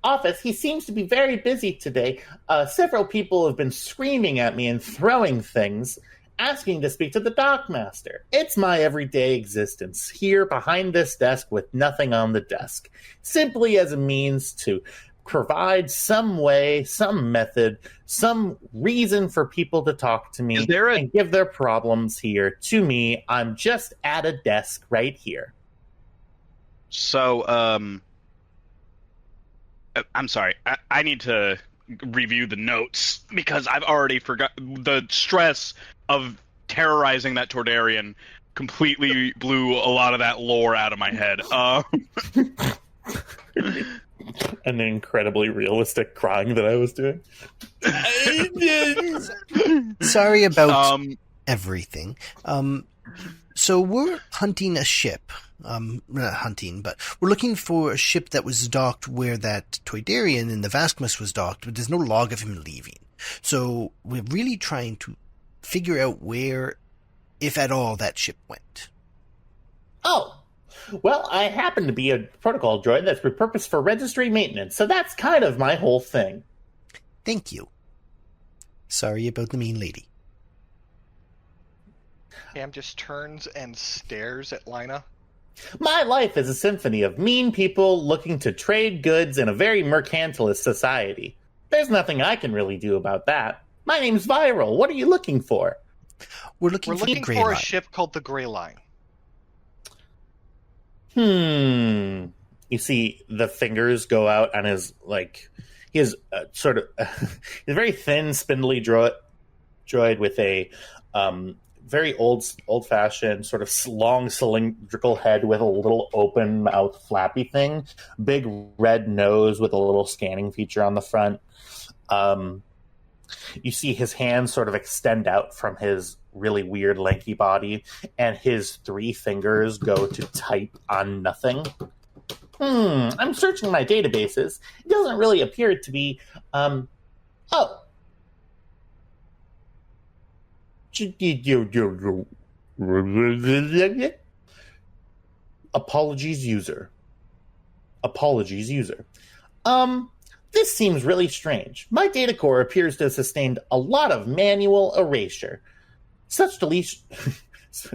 office. He seems to be very busy today. Several people have been screaming at me and throwing things, asking to speak to the Dockmaster. It's my everyday existence, here behind this desk with nothing on the desk, simply as a means to provide some way, some method, some reason for people to talk to me and give their problems here to me. I'm just at a desk right here. So, I'm sorry. I need to review the notes because I've already forgot. The stress of terrorizing that Tordarian completely blew a lot of that lore out of my head. An incredibly realistic crying that I was doing. Sorry about everything. So we're hunting a ship. Not hunting, but we're looking for a ship that was docked where that Toydarian in the Vaskmas was docked, but there's no log of him leaving. So we're really trying to figure out where, if at all, that ship went. Oh, well, I happen to be a protocol droid that's repurposed for registry maintenance, so that's kind of my whole thing. Thank you. Sorry about the mean lady. Cam just turns and stares at Lina. My life is a symphony of mean people looking to trade goods in a very mercantilist society. There's nothing I can really do about that. My name's Viral. What are you looking for? We're looking for the Grey Line. A ship called the Grey Line. You see the fingers go out on his, like, he has sort of, he's a very thin, spindly droid with a Very old-fashioned, sort of long cylindrical head with a little open mouth flappy thing, big red nose with a little scanning feature on the front. You see his hands sort of extend out from his really weird lanky body, and his 3 fingers go to type on nothing. I'm searching my databases. It doesn't really appear to be... Apologies, user. This seems really strange. My data core appears to have sustained a lot of manual erasure. Such deletion...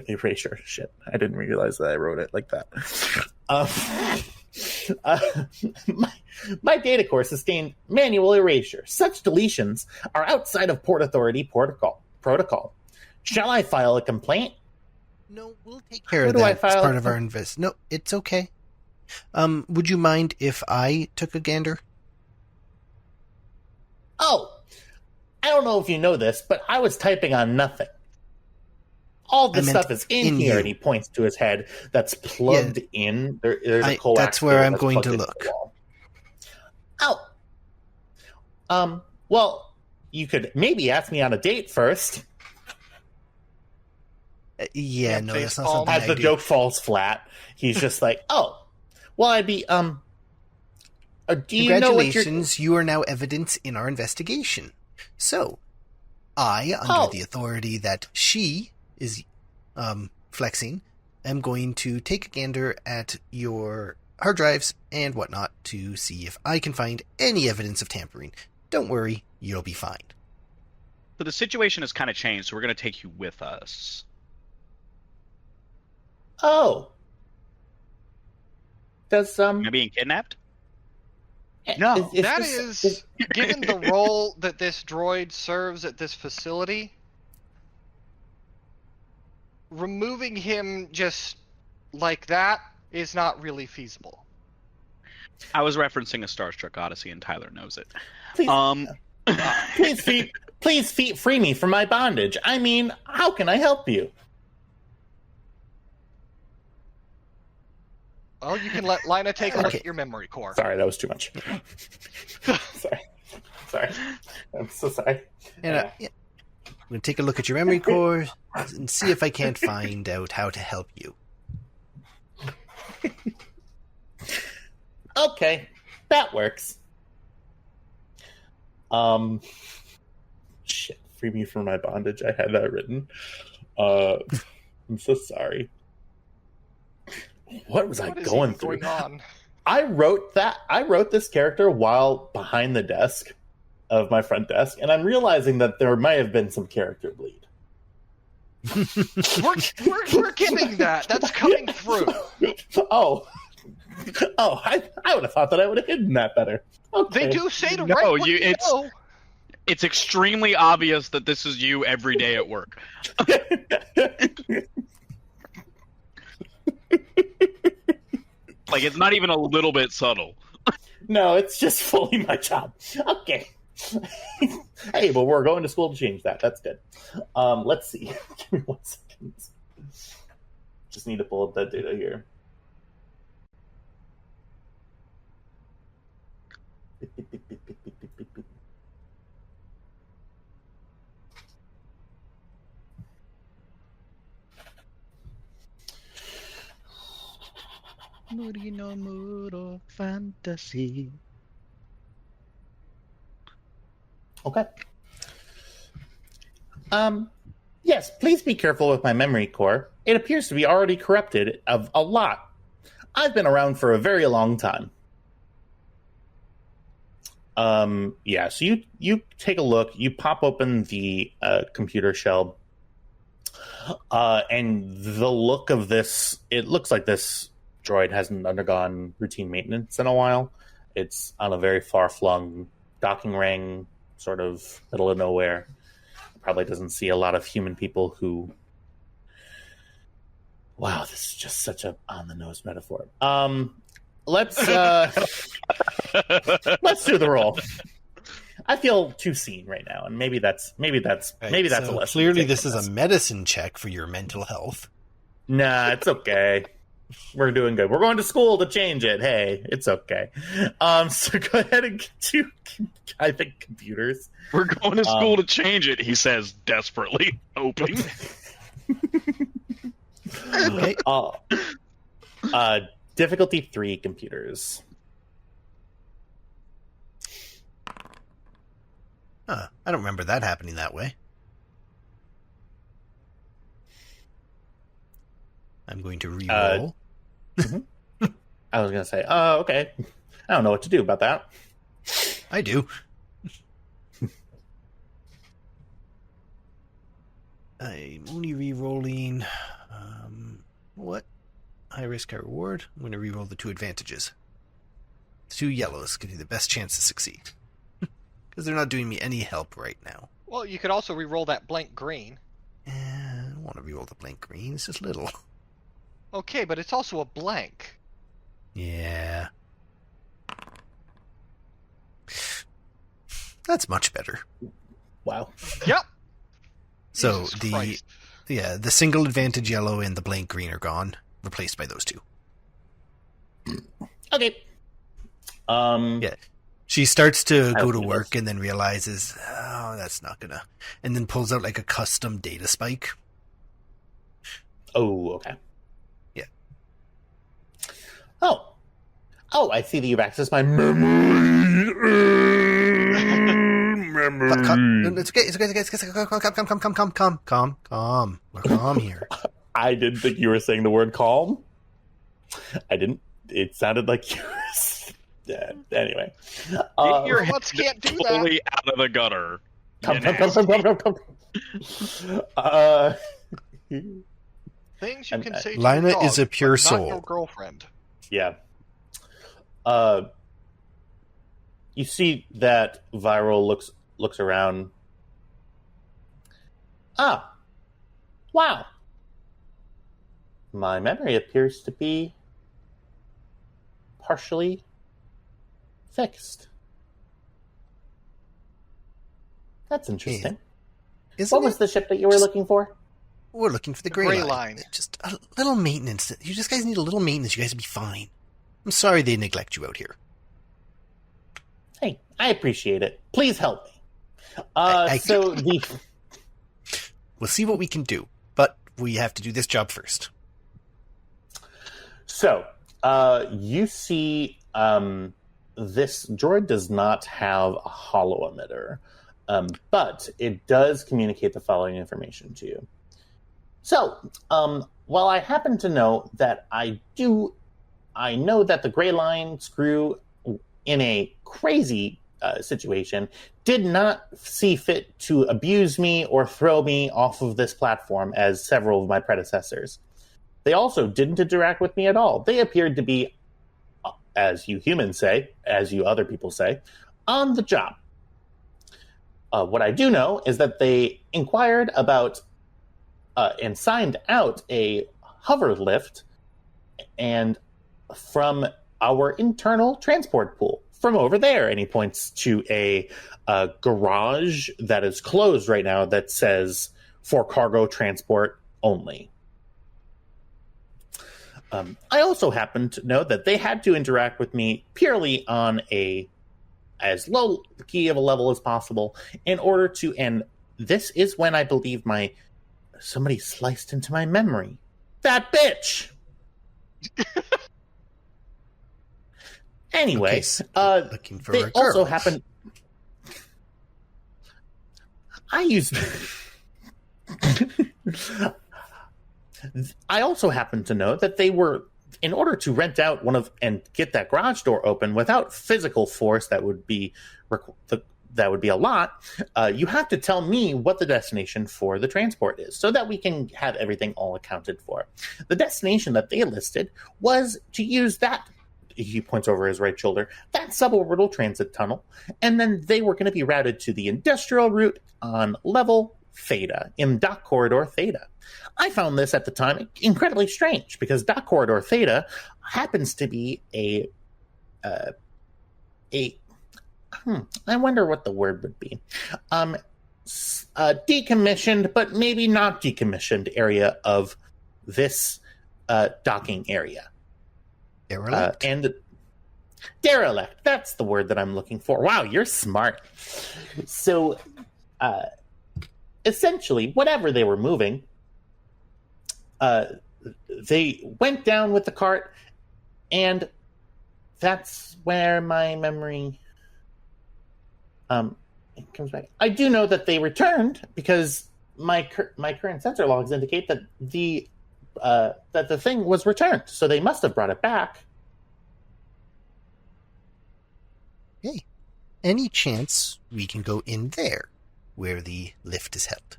erasure. Shit. I didn't realize that I wrote it like that. My data core sustained manual erasure. Such deletions are outside of Port Authority protocol. Shall I file a complaint? No, we'll take care of that as part of our invest. No, it's okay. Would you mind if I took a gander? Oh, I don't know if you know this, but I was typing on nothing. All this stuff is in here, and he points to his head that's plugged in. There's a coax. That's where I'm going to look. Oh. Well, you could maybe ask me on a date first. No, that's not something As the joke falls flat, he's just like, oh, well, I'd be, do you know what you are now evidence in our investigation. So, I, under the authority that she is flexing, am going to take a gander at your hard drives and whatnot to see if I can find any evidence of tampering. Don't worry, you'll be fine. So the situation has kind of changed, so we're going to take you with us. Oh. Does, Am I being kidnapped? No, given the role that this droid serves at this facility, removing him just like that is not really feasible. I was referencing a Starstruck Odyssey, and Tyler knows it. Please free me from my bondage. I mean, how can I help you? Well, you can let Lina take a look at your memory core. Sorry, that was too much. Sorry. I'm so sorry. And, I'm going to take a look at your memory core and see if I can't find out how to help you. Okay, that works. Shit, free me from my bondage. I had that written. I'm so sorry. What was I going through? I wrote this character while behind the desk of my front desk, and I'm realizing that there might have been some character bleed. We're getting that. That's coming through. Oh, I would have thought that I would have hidden that better. Okay. They do say to write it's extremely obvious that this is you every day at work. Like, it's not even a little bit subtle. No, it's just fully my job. Okay. Hey, but we're going to school to change that. That's good. Let's see. Give me 1 second. Just need to pull up that data here. No mood of fantasy. Okay. Yes, please be careful with my memory core. It appears to be already corrupted of a lot. I've been around for a very long time. Yeah, so you take a look, you pop open the computer shell, and the look of this, it looks like this droid hasn't undergone routine maintenance in a while. It's on a very far-flung docking ring, sort of middle of nowhere. Probably doesn't see a lot of human people who... Wow, this is just such a on-the-nose metaphor. Let's do the roll. I feel too seen right now, and maybe that's Right, a so lesson. clearly, this is a medicine check for your mental health. Nah, it's okay. We're doing good. We're going to school to change it. Hey, it's okay. So go ahead and get to, I think, computers. We're going to school to change it, he says desperately, hoping. Okay. Difficulty 3 computers. I don't remember that happening that way. I'm going to re-roll. I was going to say, okay. I don't know what to do about that. I do. I'm only re-rolling. What? High risk, high reward. I'm going to re-roll the 2 advantages. The 2 yellows give you the best chance to succeed. Because they're not doing me any help right now. Well, you could also re-roll that blank green. I don't want to re-roll the blank green. It's just little. Okay, but it's also a blank. Yeah. That's much better. Wow. Yep. So Jesus Christ. the single advantage yellow and the blank green are gone, replaced by those 2. Okay. Yeah. She starts to go to work and then realizes, oh, that's not gonna, and then pulls out like a custom data spike. Oh, okay. Yeah. Oh, I see that you've accessed my memory. It's okay. It's calm. We're calm here. I didn't think you were saying the word calm. I didn't. It sounded like you were. Yeah, anyway. Get your robots can't do that. fully out of the gutter. Come. Things you can say to Lina your dog, is a pure but soul. Not your girlfriend. Yeah. You see that Viral looks around. Ah. Wow. My memory appears to be partially fixed. That's interesting. Isn't What was it? the ship that you were looking for? We're looking for the The gray gray line. line. Just a little maintenance. You just guys need a little maintenance. You guys will be fine. I'm sorry they neglect you out here. Hey, I appreciate it. Please help me. We'll see what we can do, but we have to do this job first. So, you see, this droid does not have a holo emitter, but it does communicate the following information to you. So, while I happen to know that I know that the Gray Line screw in a crazy situation did not see fit to abuse me or throw me off of this platform as several of my predecessors. They also didn't interact with me at all. They appeared to be, as you humans say, as you other people say, on the job. What I do know is that they inquired about and signed out a hover lift and from our internal transport pool from over there. And he points to a garage that is closed right now that says for cargo transport only. I also happen to know that they had to interact with me purely on as low key of a level as possible in order to, and this is when I believe somebody sliced into my memory. That bitch! Anyway, Okay, looking for they a also girl. happen. I also happen to know that they were, in order to rent out and get that garage door open without physical force, that would be a lot. You have to tell me what the destination for the transport is, so that we can have everything all accounted for. The destination that they listed was to use that. He points over his right shoulder, that suborbital transit tunnel, and then they were going to be routed to the industrial route on level Theta, in Dock Corridor Theta. I found this at the time incredibly strange, because Dock Corridor Theta happens to be I wonder what the word would be. Decommissioned, but maybe not decommissioned area of this docking area. Derelict? And derelict, that's the word that I'm looking for. Wow, you're smart. So, essentially, whatever they were moving, they went down with the cart, and that's where my memory it comes back. I do know that they returned because my current sensor logs indicate that the thing was returned, so they must have brought it back. Hey, any chance we can go in there where the lift is held?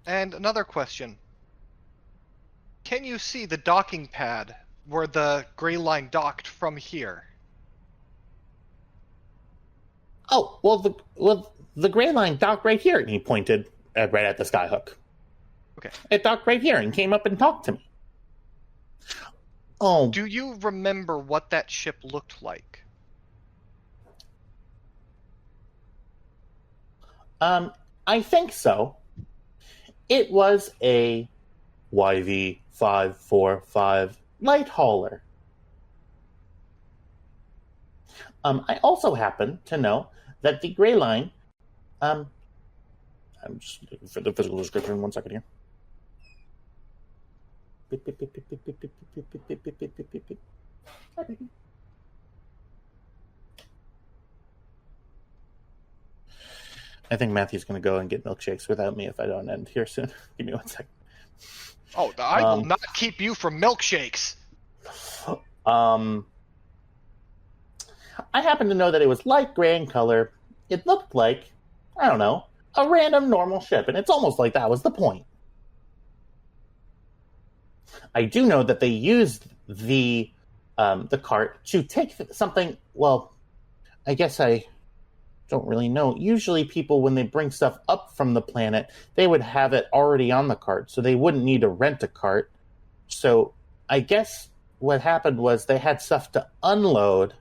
And another question. Can you see the docking pad where the gray line docked from here? Oh, the gray line docked right here, and he pointed right at the skyhook. Okay. It docked right here and came up and talked to me. Oh. Do you remember what that ship looked like? I think so. It was a YV-545 light hauler. I also happen to know that the gray line, I'm just looking for the physical description, 1 second here. I think Matthew's going to go and get milkshakes without me if I don't end here soon. Give me 1 second. Oh, I will not keep you from milkshakes. I happen to know that it was light gray in color. It looked like, I don't know, a random normal ship, and it's almost like that was the point. I do know that they used the cart to take something. Well, I guess I don't really know. Usually people, when they bring stuff up from the planet, they would have it already on the cart, so they wouldn't need to rent a cart. So I guess what happened was they had stuff to unload.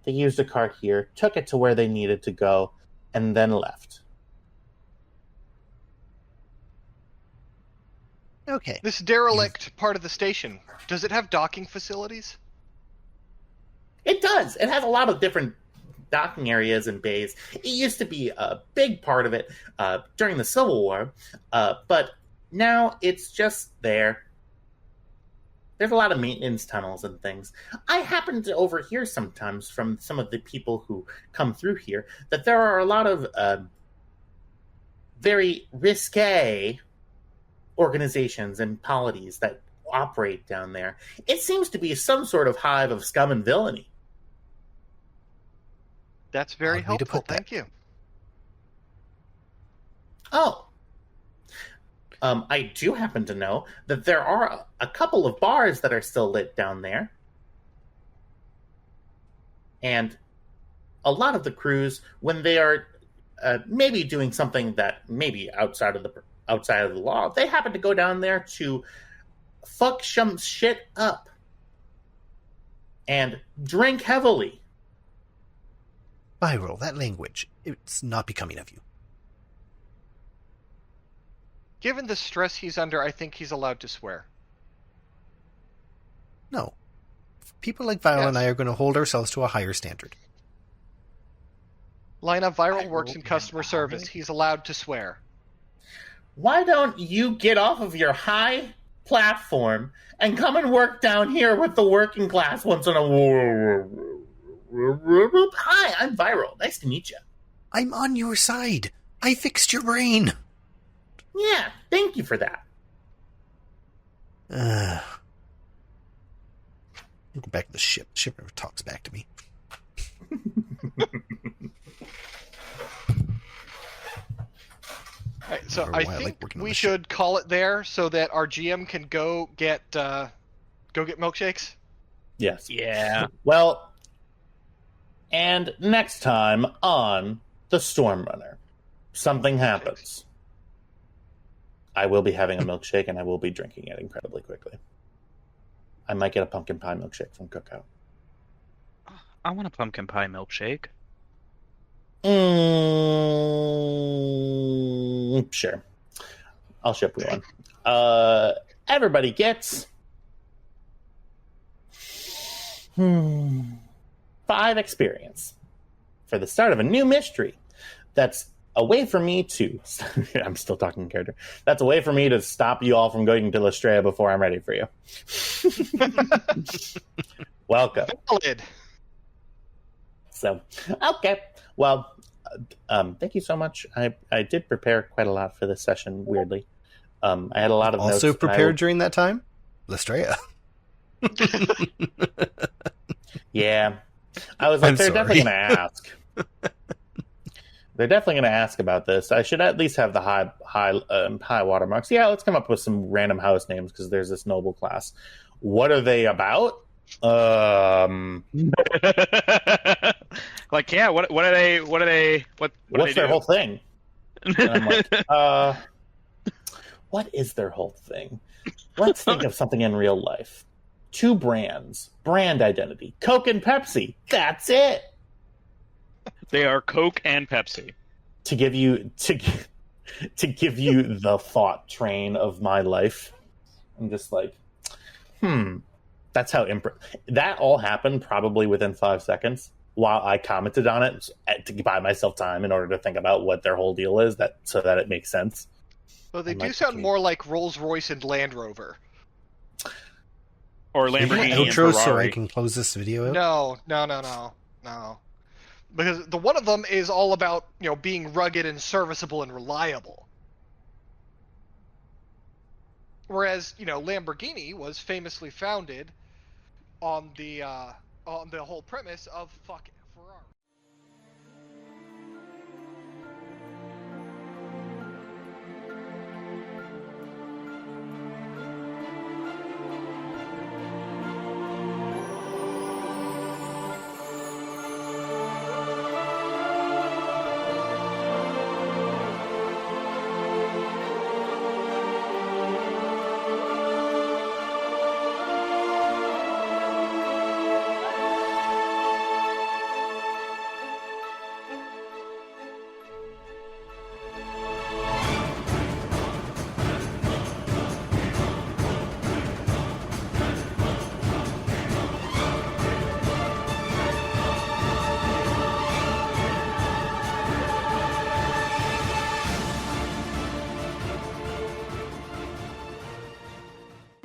They used a cart here, took it to where they needed to go, and then left. Okay. This derelict part of the station, does it have docking facilities? It does. It has a lot of different docking areas and bays. It used to be a big part of it during the Civil War, but now it's just there. There's a lot of maintenance tunnels and things. I happen to overhear sometimes from some of the people who come through here that there are a lot of very risque organizations and polities that operate down there. It seems to be some sort of hive of scum and villainy. That's very Odd way to helpful. put that. Thank you. Oh. I do happen to know that there are a couple of bars that are still lit down there. And a lot of the crews, when they are maybe doing something that maybe outside of the law, they happen to go down there to fuck some shit up and drink heavily. Viral, that language, it's not becoming of you. Given the stress he's under, I think he's allowed to swear. No. People like Viral and Yes. I are going to hold ourselves to a higher standard. Lina, Viral Viral works in customer and I. service. He's allowed to swear. Why don't you get off of your high platform and come and work down here with the working class once in a while? Hi, I'm Viral. Nice to meet you. I'm on your side. I fixed your brain. Yeah, thank you for that. Go back to the ship. The ship never talks back to me. Right, so Or I why I like think working on we the ship. should call it there so that our GM can go get milkshakes. Yes. Yeah. Well, and next time on the Stormrunner, something happens. I will be having a milkshake, and I will be drinking it incredibly quickly. I might get a pumpkin pie milkshake from Cookout. I want a pumpkin pie milkshake. Sure. I'll ship you one. Everybody gets 5 experience for the start of a new mystery. That's a way for me to... I'm still talking in character. That's a way for me to stop you all from going to Lestrea before I'm ready for you. Welcome. Valid. So, okay. Well, thank you so much. I did prepare quite a lot for this session, weirdly. I had a lot of notes. Also prepared during that time? Lestrea. Yeah. I was like, I'm they're definitely sorry. going to ask. They're definitely going to ask about this. I should at least have the high watermarks. Yeah, let's come up with some random house names because there's this noble class. What are they about? Like, yeah, what are they? What's their whole thing? And I'm like, what is their whole thing? Let's think of something in real life. 2 brands, brand identity, Coke and Pepsi. That's it. They are Coke and Pepsi. To give you the thought train of my life, I'm just like, that's how that all happened probably within 5 seconds while I commented on it to buy myself time in order to think about what their whole deal is, so that it makes sense. Well, they do sound more like Rolls-Royce and Land Rover. Or Lamborghini and Outro Ferrari. so I can close this video out? No. Because the one of them is all about, being rugged and serviceable and reliable. Whereas, Lamborghini was famously founded on the whole premise of fuck Ferrari.